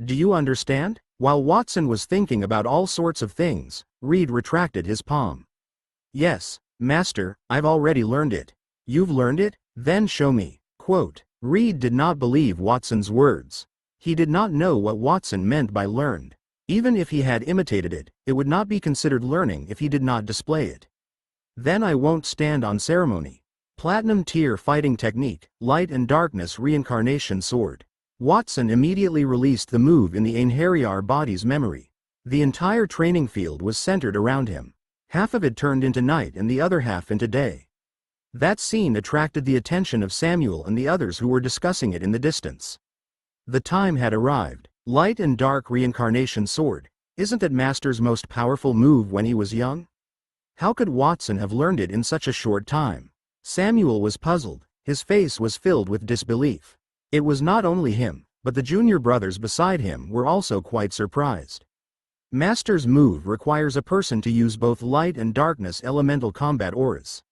Do you understand? While Watson was thinking about all sorts of things, Reed retracted his palm. Yes, Master, I've already learned it. You've learned it? Then show me. Quote. Reed did not believe Watson's words. He did not know what Watson meant by learned. Even if he had imitated it, it would not be considered learning if he did not display it. Then I won't stand on ceremony. Platinum tier fighting technique, light and darkness reincarnation sword. Watson immediately released the move in the Einherjar body's memory. The entire training field was centered around him. Half of it turned into night and the other half into day. That scene attracted the attention of Samuel and the others who were discussing it in the distance. The time had arrived. Light and dark reincarnation sword. Isn't it Master's most powerful move when he was young? How could Watson have learned it in such a short time? Samuel was puzzled. His face was filled with disbelief. It was not only him, but the junior brothers beside him were also quite surprised. Master's move requires a person to use both light and darkness elemental combat auras.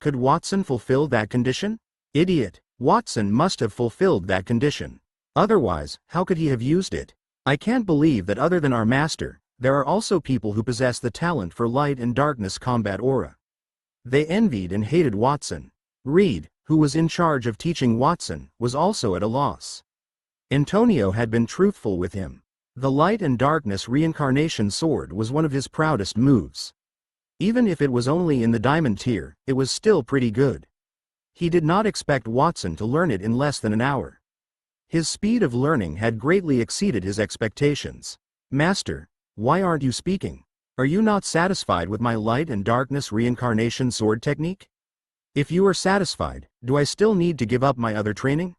Could Watson fulfill that condition? Idiot! Watson must have fulfilled that condition. Otherwise, how could he have used it? I can't believe that other than our master, there are also people who possess the talent for light and darkness combat aura. They envied and hated Watson. Reed, who was in charge of teaching Watson, was also at a loss. Antonio had been truthful with him. The light and darkness reincarnation sword was one of his proudest moves. Even if it was only in the diamond tier, it was still pretty good. He did not expect Watson to learn it in less than an hour. His speed of learning had greatly exceeded his expectations. Master, why aren't you speaking? Are you not satisfied with my light and darkness reincarnation sword technique? If you are satisfied, do I still need to give up my other training?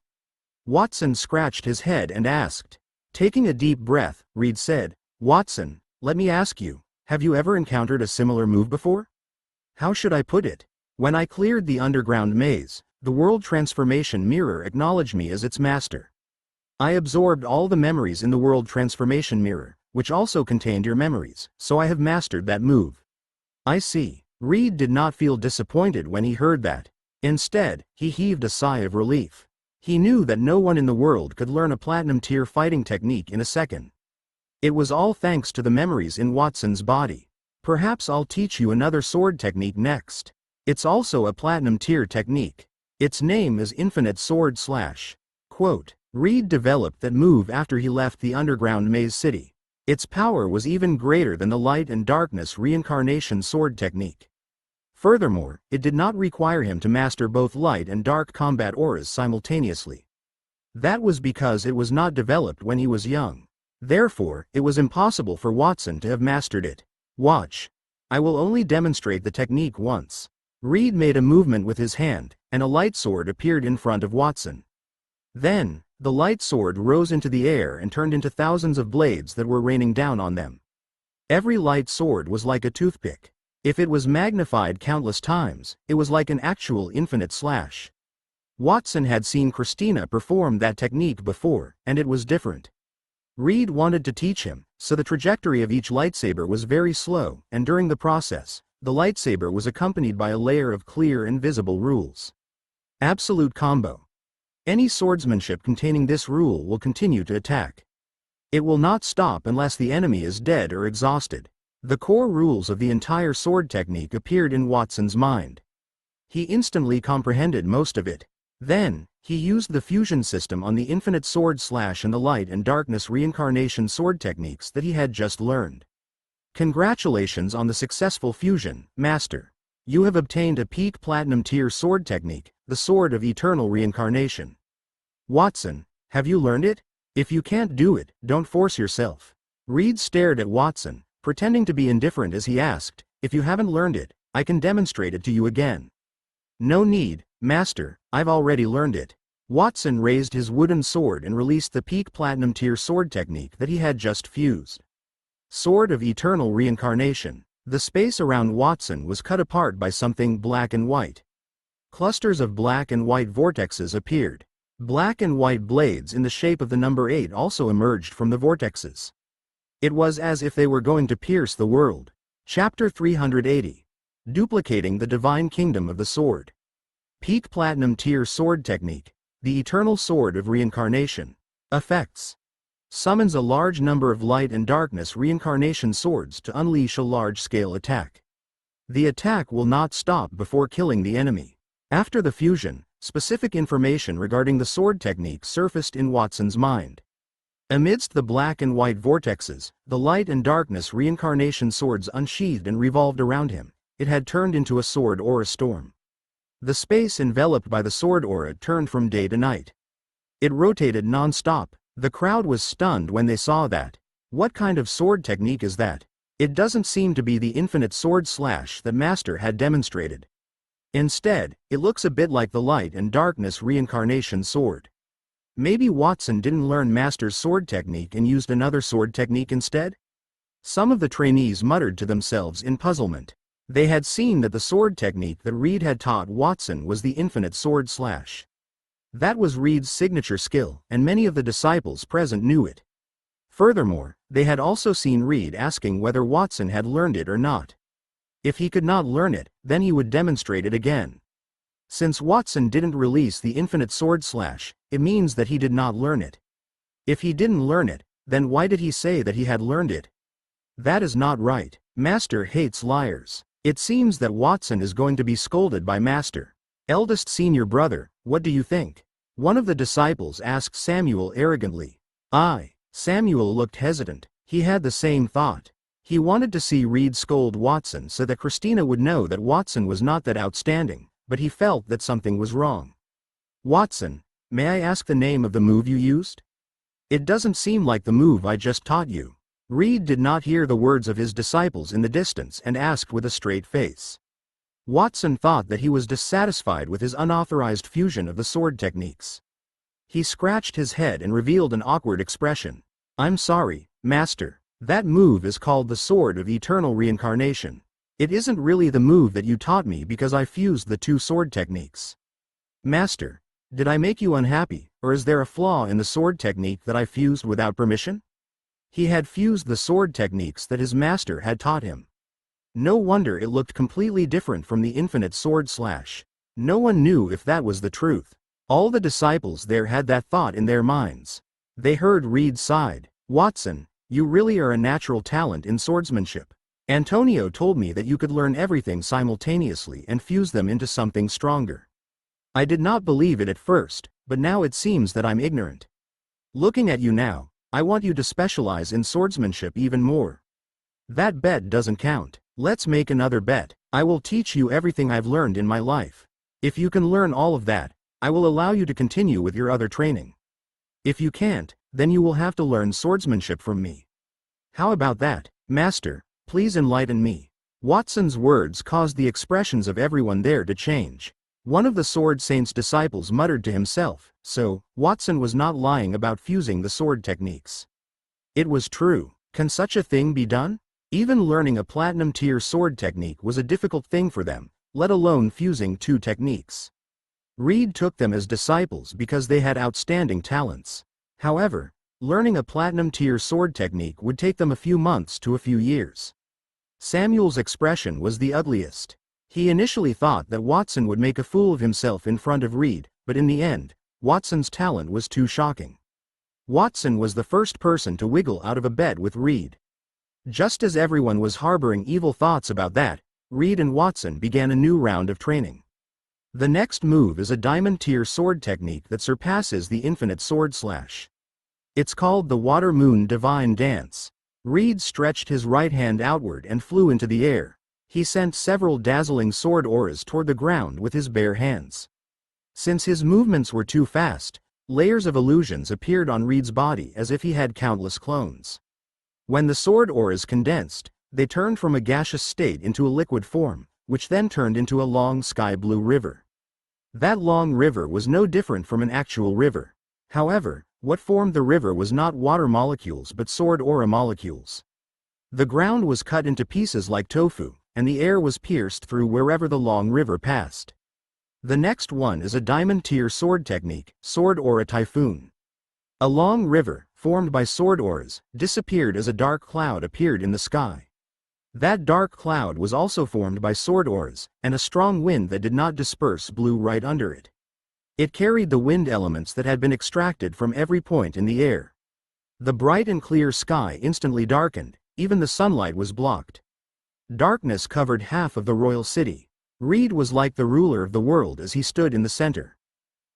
Watson scratched his head and asked. Taking a deep breath, Reed said, Watson, let me ask you, have you ever encountered a similar move before? How should I put it? When I cleared the underground maze, the world transformation mirror acknowledged me as its master. I absorbed all the memories in the world transformation mirror, which also contained your memories, so I have mastered that move. I see. Reed did not feel disappointed when he heard that. Instead, he heaved a sigh of relief. He knew that no one in the world could learn a platinum tier fighting technique in a second. It was all thanks to the memories in Watson's body. Perhaps I'll teach you another sword technique next. It's also a platinum tier technique. Its name is Infinite Sword Slash. Quote. Reed developed that move after he left the underground maze city. Its power was even greater than the light and darkness reincarnation sword technique. Furthermore, it did not require him to master both light and dark combat auras simultaneously. That was because it was not developed when he was young. Therefore, it was impossible for Watson to have mastered it. Watch. I will only demonstrate the technique once. Reed made a movement with his hand, and a light sword appeared in front of Watson. Then, the light sword rose into the air and turned into thousands of blades that were raining down on them. Every light sword was like a toothpick. If it was magnified countless times, it was like an actual infinite slash. Watson had seen Christina perform that technique before, and it was different. Reed wanted to teach him, so the trajectory of each lightsaber was very slow, and during the process, the lightsaber was accompanied by a layer of clear and visible rules. Absolute combo. Any swordsmanship containing this rule will continue to attack. It will not stop unless the enemy is dead or exhausted. The core rules of the entire sword technique appeared in Watson's mind. He instantly comprehended most of it. Then, he used the fusion system on the infinite sword slash and the light and darkness reincarnation sword techniques that he had just learned. Congratulations on the successful fusion, Master. You have obtained a peak platinum tier sword technique, the Sword of Eternal Reincarnation. Watson, have you learned it? If you can't do it, don't force yourself. Reed stared at Watson, pretending to be indifferent as he asked, if you haven't learned it, I can demonstrate it to you again. No need, Master, I've already learned it. Watson raised his wooden sword and released the peak platinum tier sword technique that he had just fused. Sword of Eternal Reincarnation. The space around Watson was cut apart by something black and white. Clusters of black and white vortexes appeared. Black and white blades in the shape of the number 8 also emerged from the vortexes. It was as if they were going to pierce the world. Chapter 380. Duplicating the Divine Kingdom of the Sword. Peak Platinum Tier Sword Technique. The Eternal Sword of Reincarnation. Effects. summons a large number of light and darkness reincarnation swords to unleash a large-scale attack. The attack will not stop before killing the enemy. After the fusion, specific information regarding the sword technique surfaced in Watson's mind. Amidst the black and white vortexes, the light and darkness reincarnation swords unsheathed and revolved around him. It had turned into a sword aura storm. The space enveloped by the sword aura turned from day to night. It rotated non-stop. The crowd was stunned when they saw that. What kind of sword technique is that? It doesn't seem to be the infinite sword slash that Master had demonstrated. Instead, it looks a bit like the light and darkness reincarnation sword. Maybe Watson didn't learn Master's sword technique and used another sword technique instead? Some of the trainees muttered to themselves in puzzlement. They had seen that the sword technique that Reed had taught Watson was the infinite sword slash. That was Reed's signature skill, and many of the disciples present knew it. Furthermore, they had also seen Reed asking whether Watson had learned it or not. If he could not learn it, then he would demonstrate it again. Since Watson didn't release the infinite sword slash, it means that he did not learn it. If he didn't learn it, then why did he say that he had learned it? That is not right. Master hates liars. It seems that Watson is going to be scolded by Master. Eldest senior brother, what do you think? One of the disciples asked Samuel arrogantly. Samuel looked hesitant. He had the same thought. He wanted to see Reed scold Watson so that Christina would know that Watson was not that outstanding, but he felt that something was wrong. Watson, may I ask the name of the move you used? It doesn't seem like the move I just taught you. Reed did not hear the words of his disciples in the distance and asked with a straight face. Watson thought that he was dissatisfied with his unauthorized fusion of the sword techniques. He scratched his head and revealed an awkward expression. I'm sorry, Master. That move is called the Sword of Eternal Reincarnation. It isn't really the move that you taught me because I fused the two sword techniques. Master, did I make you unhappy, or is there a flaw in the sword technique that I fused without permission? He had fused the sword techniques that his master had taught him. No wonder it looked completely different from the infinite sword slash. No one knew if that was the truth. All the disciples there had that thought in their minds. They heard Reed sighed. Watson, you really are a natural talent in swordsmanship. Antonio told me that you could learn everything simultaneously and fuse them into something stronger. I did not believe it at first, but now it seems that I'm ignorant. Looking at you now, I want you to specialize in swordsmanship even more. That bet doesn't count. Let's make another bet. I will teach you everything I've learned in my life. If you can learn all of that, I will allow you to continue with your other training. If you can't, then you will have to learn swordsmanship from me. How about that, Master? Please enlighten me. Watson's words caused the expressions of everyone there to change. One of the Sword Saint's disciples muttered to himself, so, Watson was not lying about fusing the sword techniques. It was true. Can such a thing be done? Even learning a platinum-tier sword technique was a difficult thing for them, let alone fusing two techniques. Reed took them as disciples because they had outstanding talents. However, learning a platinum-tier sword technique would take them a few months to a few years. Samuel's expression was the ugliest. He initially thought that Watson would make a fool of himself in front of Reed, but in the end, Watson's talent was too shocking. Watson was the first person to wiggle out of a bet with Reed. Just as everyone was harboring evil thoughts about that, Reed and Watson began a new round of training. The next move is a diamond-tier sword technique that surpasses the infinite sword slash. It's called the Water Moon Divine Dance. Reed stretched his right hand outward and flew into the air. He sent several dazzling sword auras toward the ground with his bare hands. Since his movements were too fast, layers of illusions appeared on Reed's body as if he had countless clones. When the sword auras condensed, they turned from a gaseous state into a liquid form, which then turned into a long sky-blue river. That long river was no different from an actual river. However, what formed the river was not water molecules but sword aura molecules. The ground was cut into pieces like tofu, and the air was pierced through wherever the long river passed. The next one is a diamond-tier sword technique, Sword Aura Typhoon. A long river, formed by sword auras, disappeared as a dark cloud appeared in the sky. That dark cloud was also formed by sword auras, and a strong wind that did not disperse blew right under it. It carried the wind elements that had been extracted from every point in the air. The bright and clear sky instantly darkened, even the sunlight was blocked. Darkness covered half of the royal city. Reed was like the ruler of the world as he stood in the center.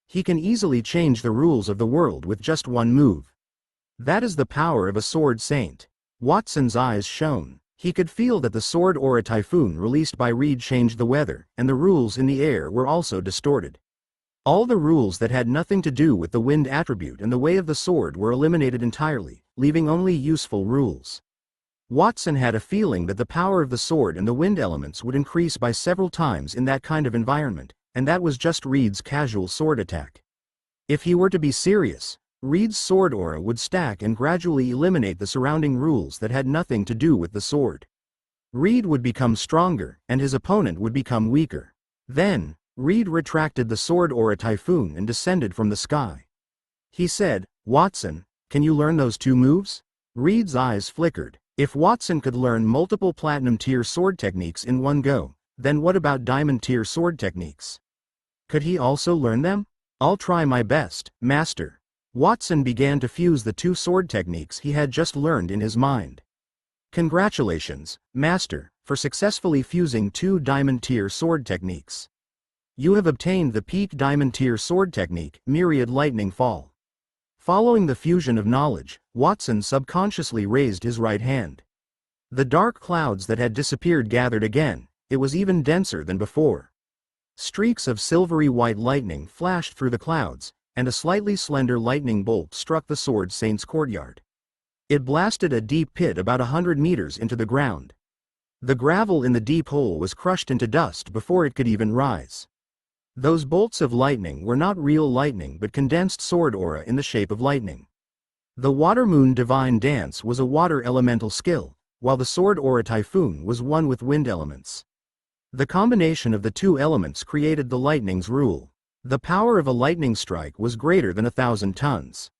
He can easily change the rules of the world with just one move. That is the power of a sword saint. Watson's eyes shone. He could feel that the sword aura typhoon released by Reed changed the weather, and the rules in the air were also distorted. All the rules that had nothing to do with the wind attribute and the way of the sword were eliminated entirely, leaving only useful rules. Watson had a feeling that the power of the sword and the wind elements would increase by several times in that kind of environment, and that was just Reed's casual sword attack. If he were to be serious, Reed's sword aura would stack and gradually eliminate the surrounding rules that had nothing to do with the sword. Reed would become stronger, and his opponent would become weaker. Then, Reed retracted the sword aura typhoon and descended from the sky. He said, "Watson, can you learn those two moves?" Reed's eyes flickered. If Watson could learn multiple platinum-tier sword techniques in one go, then what about diamond-tier sword techniques? Could he also learn them? "I'll try my best, Master." Watson began to fuse the two sword techniques he had just learned in his mind. "Congratulations, Master, for successfully fusing two diamond-tier sword techniques. You have obtained the peak diamond-tier sword technique, Myriad Lightning Fall." Following the fusion of knowledge, Watson subconsciously raised his right hand. The dark clouds that had disappeared gathered again. It was even denser than before. Streaks of silvery white lightning flashed through the clouds, and a slightly slender lightning bolt struck the sword saint's courtyard. It blasted a deep pit about 100 meters into the ground. The gravel in the deep hole was crushed into dust before it could even rise. Those bolts of lightning were not real lightning but condensed sword aura in the shape of lightning. The Water Moon Divine Dance was a water elemental skill, while the sword aura typhoon was one with wind elements. The combination of the two elements created the lightning's rule. The power of a lightning strike was greater than 1,000 tons.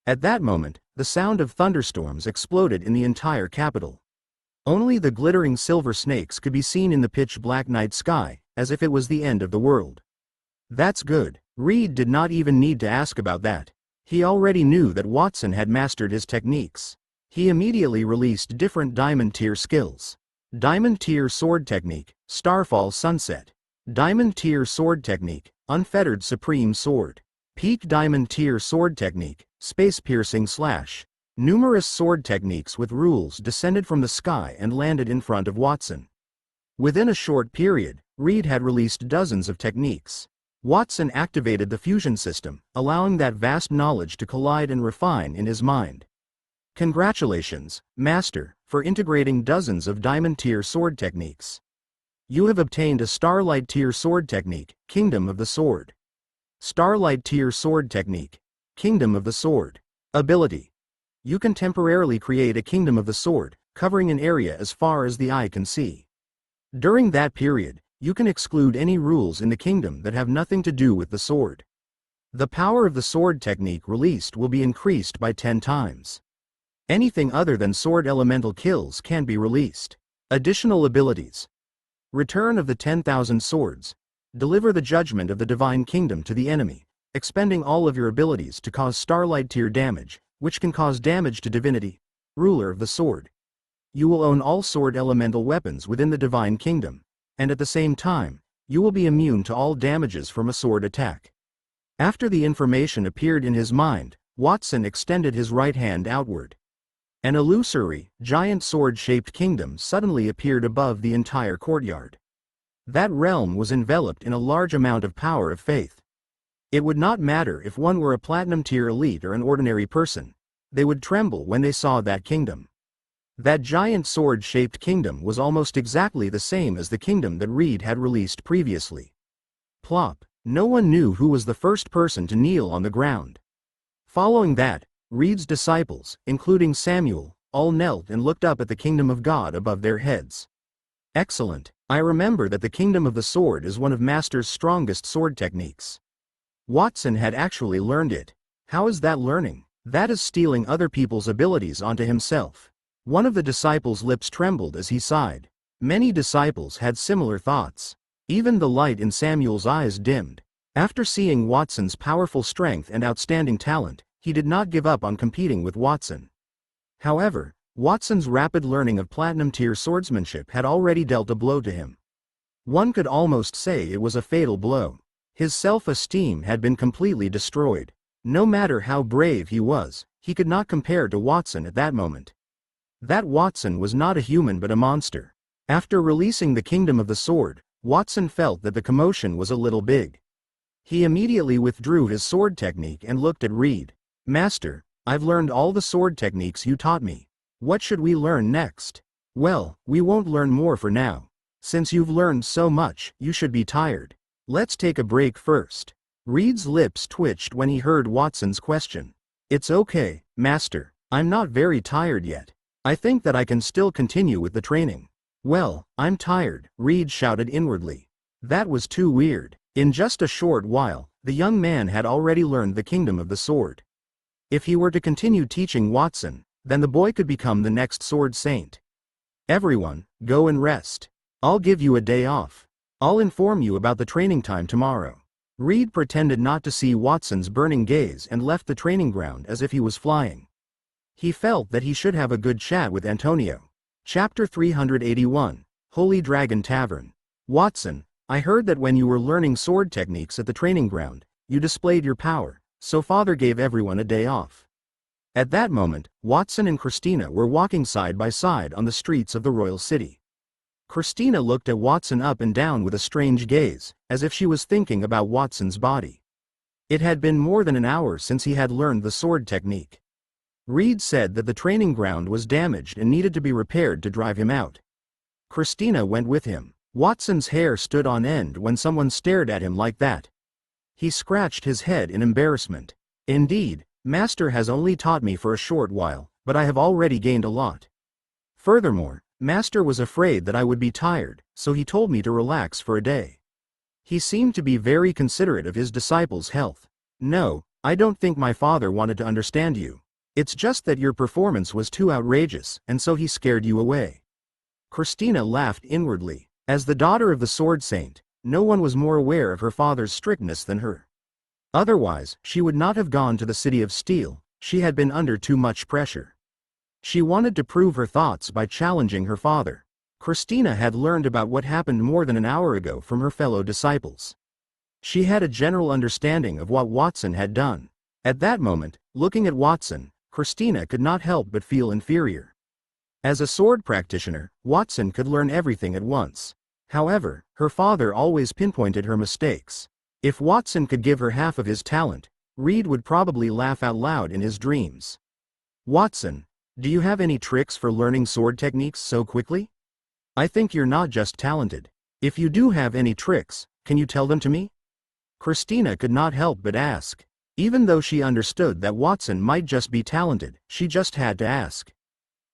At that moment, the sound of thunderstorms exploded in the entire capital. Only the glittering silver snakes could be seen in the pitch-black night sky, as if it was the end of the world. That's good. Reed did not even need to ask about that. He already knew that Watson had mastered his techniques. He immediately released different diamond-tier skills. Diamond-tier sword technique, Starfall Sunset. Diamond-tier sword technique, Unfettered Supreme Sword. Peak diamond-tier sword technique, Space-piercing Slash. Numerous sword techniques with rules descended from the sky and landed in front of Watson. Within a short period, Reed had released dozens of techniques. Watson activated the fusion system, allowing that vast knowledge to collide and refine in his mind. "Congratulations, Master, for integrating dozens of diamond-tier sword techniques. You have obtained a Starlight-tier sword technique, Kingdom of the Sword." Starlight-tier sword technique, Kingdom of the Sword. Ability. You can temporarily create a Kingdom of the Sword, covering an area as far as the eye can see. During that period, you can exclude any rules in the kingdom that have nothing to do with the sword. The power of the sword technique released will be increased by 10 times. Anything other than sword elemental kills can be released. Additional abilities. Return of the 10,000 swords. Deliver the judgment of the divine kingdom to the enemy, expending all of your abilities to cause starlight tier damage, which can cause damage to divinity. Ruler of the sword. You will own all sword elemental weapons within the divine kingdom, and at the same time, you will be immune to all damages from a sword attack. After the information appeared in his mind, Watson extended his right hand outward. An illusory, giant sword-shaped kingdom suddenly appeared above the entire courtyard. That realm was enveloped in a large amount of power of faith. It would not matter if one were a platinum-tier elite or an ordinary person. They would tremble when they saw that kingdom. That giant sword-shaped kingdom was almost exactly the same as the kingdom that Reed had released previously. Plop. No one knew who was the first person to kneel on the ground. Following that, Reed's disciples, including Samuel, all knelt and looked up at the kingdom of God above their heads. Excellent. I remember that the kingdom of the sword is one of Master's strongest sword techniques. Watson had actually learned it. How is that learning? That is stealing other people's abilities onto himself. One of the disciples' lips trembled as he sighed. Many disciples had similar thoughts. Even the light in Samuel's eyes dimmed. After seeing Watson's powerful strength and outstanding talent, he did not give up on competing with Watson. However, Watson's rapid learning of platinum-tier swordsmanship had already dealt a blow to him. One could almost say it was a fatal blow. His self-esteem had been completely destroyed. No matter how brave he was, he could not compare to Watson at that moment. That Watson was not a human but a monster. After releasing the Kingdom of the Sword, Watson felt that the commotion was a little big. He immediately withdrew his sword technique and looked at Reed. "Master, I've learned all the sword techniques you taught me. What should we learn next?" "Well, we won't learn more for now. Since you've learned so much, you should be tired. Let's take a break first." Reed's lips twitched when he heard Watson's question. "It's okay, Master. I'm not very tired yet. I think that I can still continue with the training." "Well, I'm tired," Reed shouted inwardly. That was too weird. In just a short while, the young man had already learned the Kingdom of the Sword. If he were to continue teaching Watson, then the boy could become the next sword saint. "Everyone, go and rest. I'll give you a day off. I'll inform you about the training time tomorrow." Reed pretended not to see Watson's burning gaze and left the training ground as if he was flying. He felt that he should have a good chat with Antonio. Chapter 381, Holy Dragon Tavern. "Watson, I heard that when you were learning sword techniques at the training ground, you displayed your power, so Father gave everyone a day off." At that moment, Watson and Christina were walking side by side on the streets of the royal city. Christina looked at Watson up and down with a strange gaze, as if she was thinking about Watson's body. It had been more than an hour since he had learned the sword technique. Reed said that the training ground was damaged and needed to be repaired to drive him out. Christina went with him. Watson's hair stood on end when someone stared at him like that. He scratched his head in embarrassment. "Indeed, Master has only taught me for a short while, but I have already gained a lot. Furthermore, Master was afraid that I would be tired, so he told me to relax for a day." He seemed to be very considerate of his disciples' health. "No, I don't think my father wanted to understand you. It's just that your performance was too outrageous, and so he scared you away." Christina laughed inwardly. As the daughter of the Sword Saint, no one was more aware of her father's strictness than her. Otherwise, she would not have gone to the City of Steel. She had been under too much pressure. She wanted to prove her thoughts by challenging her father. Christina had learned about what happened more than an hour ago from her fellow disciples. She had a general understanding of what Watson had done. At that moment, looking at Watson, Christina could not help but feel inferior. As a sword practitioner, Watson could learn everything at once. However, her father always pinpointed her mistakes. If Watson could give her half of his talent, Reed would probably laugh out loud in his dreams. "Watson, do you have any tricks for learning sword techniques so quickly? I think you're not just talented. If you do have any tricks, can you tell them to me?" Christina could not help but ask. Even though she understood that Watson might just be talented, she just had to ask.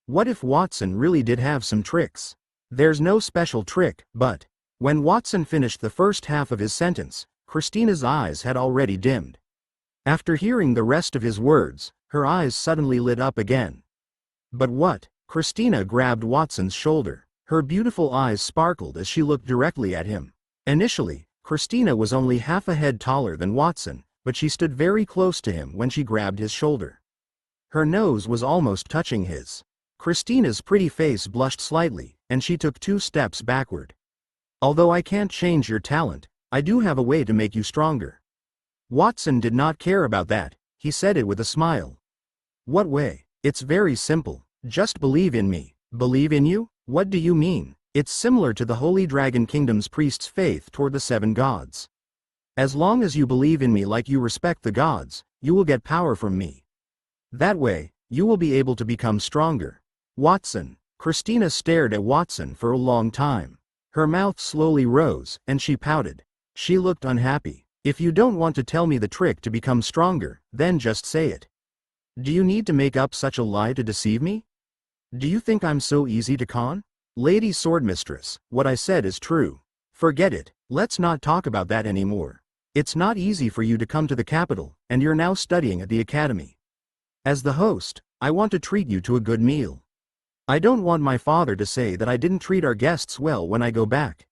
What if Watson really did have some tricks? "There's no special trick, but..." When Watson finished the first half of his sentence, Christina's eyes had already dimmed. After hearing the rest of his words, her eyes suddenly lit up again. "But what?" Christina grabbed Watson's shoulder. Her beautiful eyes sparkled as she looked directly at him. Initially, Christina was only half a head taller than Watson, but she stood very close to him when she grabbed his shoulder. Her nose was almost touching his. Christina's pretty face blushed slightly, and she took 2 steps backward. "Although I can't change your talent, I do have a way to make you stronger." Watson did not care about that. He said it with a smile. "What way?" "It's very simple. Just believe in me." "Believe in you? What do you mean?" "It's similar to the Holy Dragon Kingdom's priest's faith toward the 7 gods. As long as you believe in me like you respect the gods, you will get power from me. That way, you will be able to become stronger." "Watson." Christina stared at Watson for a long time. Her mouth slowly rose, and she pouted. She looked unhappy. "If you don't want to tell me the trick to become stronger, then just say it. Do you need to make up such a lie to deceive me? Do you think I'm so easy to con?" "Lady Swordmistress, what I said is true. Forget it. Let's not talk about that anymore. It's not easy for you to come to the capital, and you're now studying at the academy. As the host, I want to treat you to a good meal. I don't want my father to say that I didn't treat our guests well when I go back.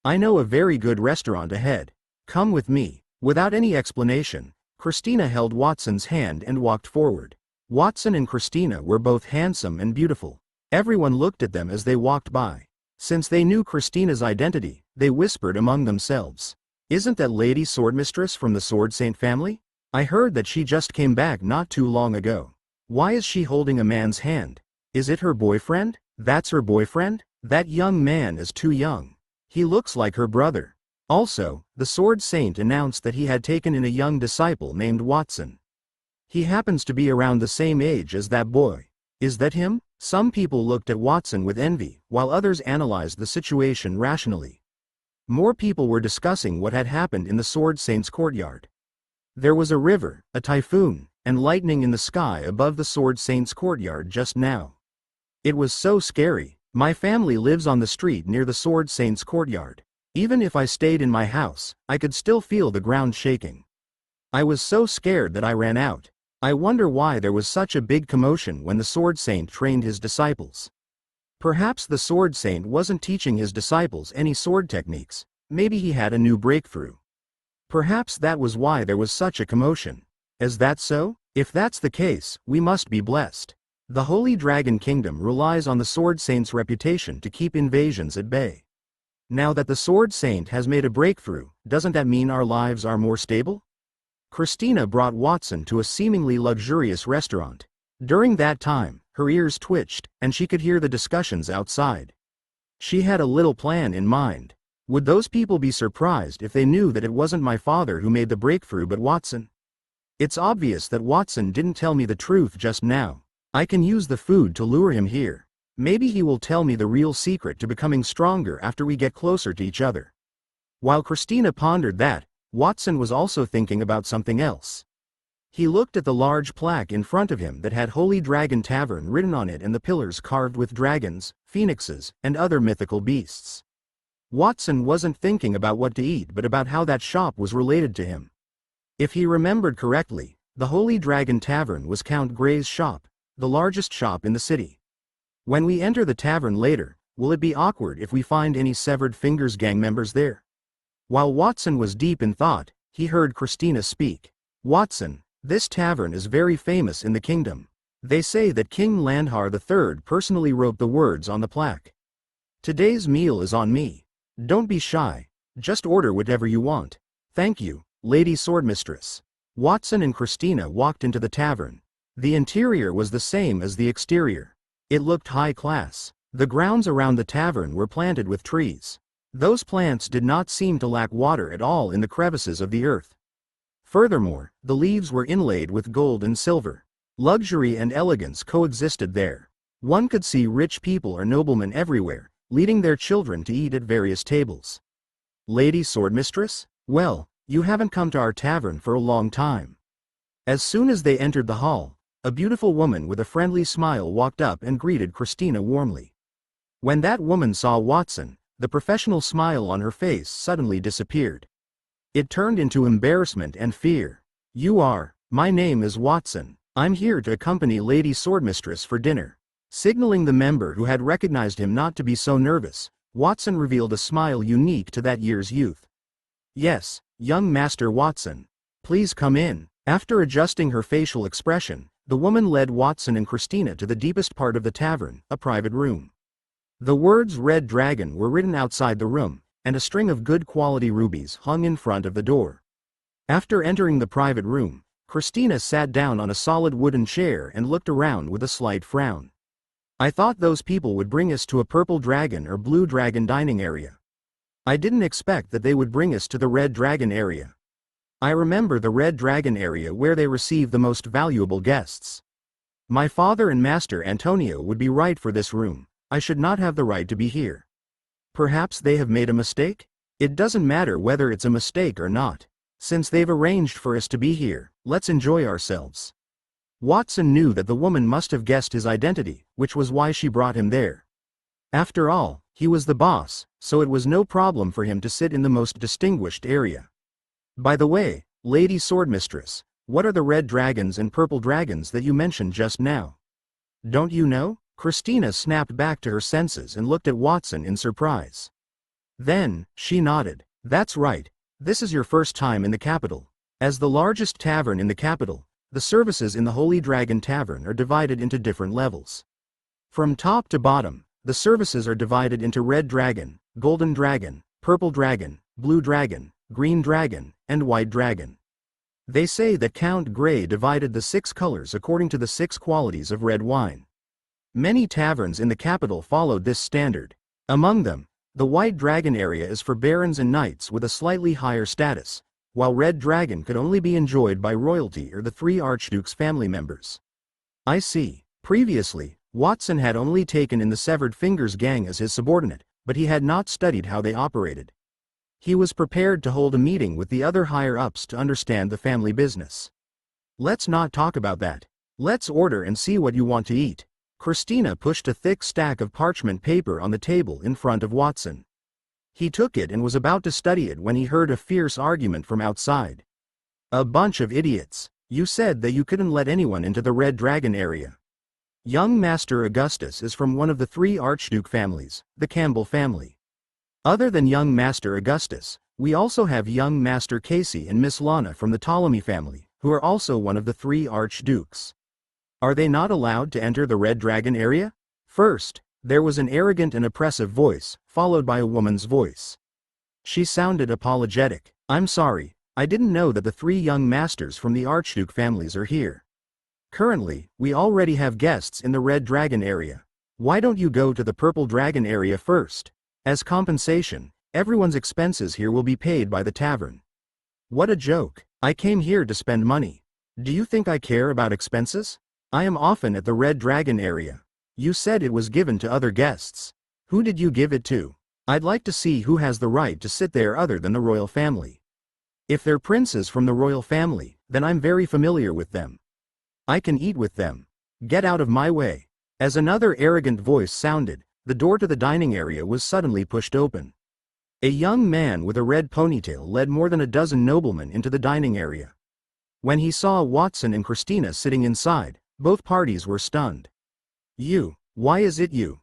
I know a very good restaurant ahead. Come with me." Without any explanation, Christina held Watson's hand and walked forward. Watson and Christina were both handsome and beautiful. Everyone looked at them as they walked by. Since they knew Christina's identity, they whispered among themselves. "Isn't that Lady Swordmistress from the Sword Saint family? I heard that she just came back not too long ago. Why is she holding a man's hand? Is it her boyfriend? That's her boyfriend? That young man is too young. He looks like her brother." Also, the Sword Saint announced that he had taken in a young disciple named Watson. "He happens to be around the same age as that boy. Is that him?" Some people looked at Watson with envy, while others analyzed the situation rationally. More people were discussing what had happened in the Sword Saint's courtyard. There was a river, a typhoon, and lightning in the sky above the Sword Saint's courtyard just now. It was so scary. My family lives on the street near the Sword Saint's courtyard. Even if I stayed in my house, I could still feel the ground shaking. I was so scared that I ran out. I wonder why there was such a big commotion when the Sword Saint trained his disciples. Perhaps the Sword Saint wasn't teaching his disciples any sword techniques. Maybe he had a new breakthrough. Perhaps that was why there was such a commotion. Is that so? If that's the case, we must be blessed. The Holy Dragon Kingdom relies on the Sword Saint's reputation to keep invasions at bay. Now that the Sword Saint has made a breakthrough, doesn't that mean our lives are more stable? Christina brought Watson to a seemingly luxurious restaurant. During that time, her ears twitched, and she could hear the discussions outside. She had a little plan in mind. Would those people be surprised if they knew that it wasn't my father who made the breakthrough but Watson? It's obvious that Watson didn't tell me the truth just now. I can use the food to lure him here. Maybe he will tell me the real secret to becoming stronger after we get closer to each other. While Christina pondered that, Watson was also thinking about something else. He looked at the large plaque in front of him that had Holy Dragon Tavern written on it and the pillars carved with dragons, phoenixes, and other mythical beasts. Watson wasn't thinking about what to eat but about how that shop was related to him. If he remembered correctly, the Holy Dragon Tavern was Count Grey's shop, the largest shop in the city. When we enter the tavern later, will it be awkward if we find any Severed Fingers gang members there? While Watson was deep in thought, he heard Christina speak. "Watson, this tavern is very famous in the kingdom. They say that King Landhar III personally wrote the words on the plaque. Today's meal is on me. Don't be shy. Just order whatever you want." "Thank you, Lady Swordmistress." Watson and Christina walked into the tavern. The interior was the same as the exterior. It looked high class. The grounds around the tavern were planted with trees. Those plants did not seem to lack water at all in the crevices of the earth. Furthermore, the leaves were inlaid with gold and silver. Luxury and elegance coexisted there. One could see rich people or noblemen everywhere, leading their children to eat at various tables. "Lady Swordmistress? Well, you haven't come to our tavern for a long time." As soon as they entered the hall, a beautiful woman with a friendly smile walked up and greeted Christina warmly. When that woman saw Watson, the professional smile on her face suddenly disappeared. It turned into embarrassment and fear. My name is Watson. I'm here to accompany Lady Swordmistress for dinner." Signaling the member who had recognized him not to be so nervous, Watson revealed a smile unique to that year's youth. "Yes, young Master Watson. Please come in." After adjusting her facial expression, the woman led Watson and Christina to the deepest part of the tavern, a private room. The words Red Dragon were written outside the room, and a string of good quality rubies hung in front of the door. After entering the private room, Christina sat down on a solid wooden chair and looked around with a slight frown. "I thought those people would bring us to a purple dragon or blue dragon dining area. I didn't expect that they would bring us to the red dragon area. I remember the red dragon area where they receive the most valuable guests. My father and Master Antonio would be right for this room. I should not have the right to be here. Perhaps they have made a mistake? It doesn't matter whether it's a mistake or not. Since they've arranged for us to be here, let's enjoy ourselves." Watson knew that the woman must have guessed his identity, which was why she brought him there. After all, he was the boss, so it was no problem for him to sit in the most distinguished area. "By the way, Lady Swordmistress, what are the red dragons and purple dragons that you mentioned just now? Don't you know?" Christina snapped back to her senses and looked at Watson in surprise. Then, she nodded. "That's right. This is your first time in the capital. As the largest tavern in the capital, the services in the Holy Dragon Tavern are divided into different levels. From top to bottom, the services are divided into Red Dragon, Golden Dragon, Purple Dragon, Blue Dragon, Green Dragon, and White Dragon. They say that Count Grey divided the 6 colors according to the 6 qualities of red wine. Many taverns in the capital followed this standard. Among them, the White Dragon area is for barons and knights with a slightly higher status, while Red Dragon could only be enjoyed by royalty or the 3 archdukes' family members. I see. Previously, Watson had only taken in the Severed Fingers gang as his subordinate, but he had not studied how they operated. He was prepared to hold a meeting with the other higher-ups to understand the family business. Let's not talk about that. Let's order and see what you want to eat. Christina pushed a thick stack of parchment paper on the table in front of Watson. He took it and was about to study it when he heard a fierce argument from outside. A bunch of idiots. You said that you couldn't let anyone into the Red Dragon area. Young Master Augustus is from one of the 3 Archduke families, the Campbell family. Other than young Master Augustus, we also have young Master Casey and Miss Lana from the Ptolemy family, who are also one of the 3 Archdukes. Are they not allowed to enter the Red Dragon area? First, there was an arrogant and oppressive voice, followed by a woman's voice. She sounded apologetic. I'm sorry, I didn't know that the 3 young masters from the Archduke families are here. Currently, we already have guests in the Red Dragon area. Why don't you go to the Purple Dragon area first? As compensation, everyone's expenses here will be paid by the tavern. What a joke. I came here to spend money. Do you think I care about expenses? I am often at the Red Dragon area. You said it was given to other guests. Who did you give it to? I'd like to see who has the right to sit there other than the royal family. If they're princes from the royal family, then I'm very familiar with them. I can eat with them. Get out of my way. As another arrogant voice sounded, the door to the dining area was suddenly pushed open. A young man with a red ponytail led more than a dozen noblemen into the dining area. When he saw Watson and Christina sitting inside, both parties were stunned. You, why is it you?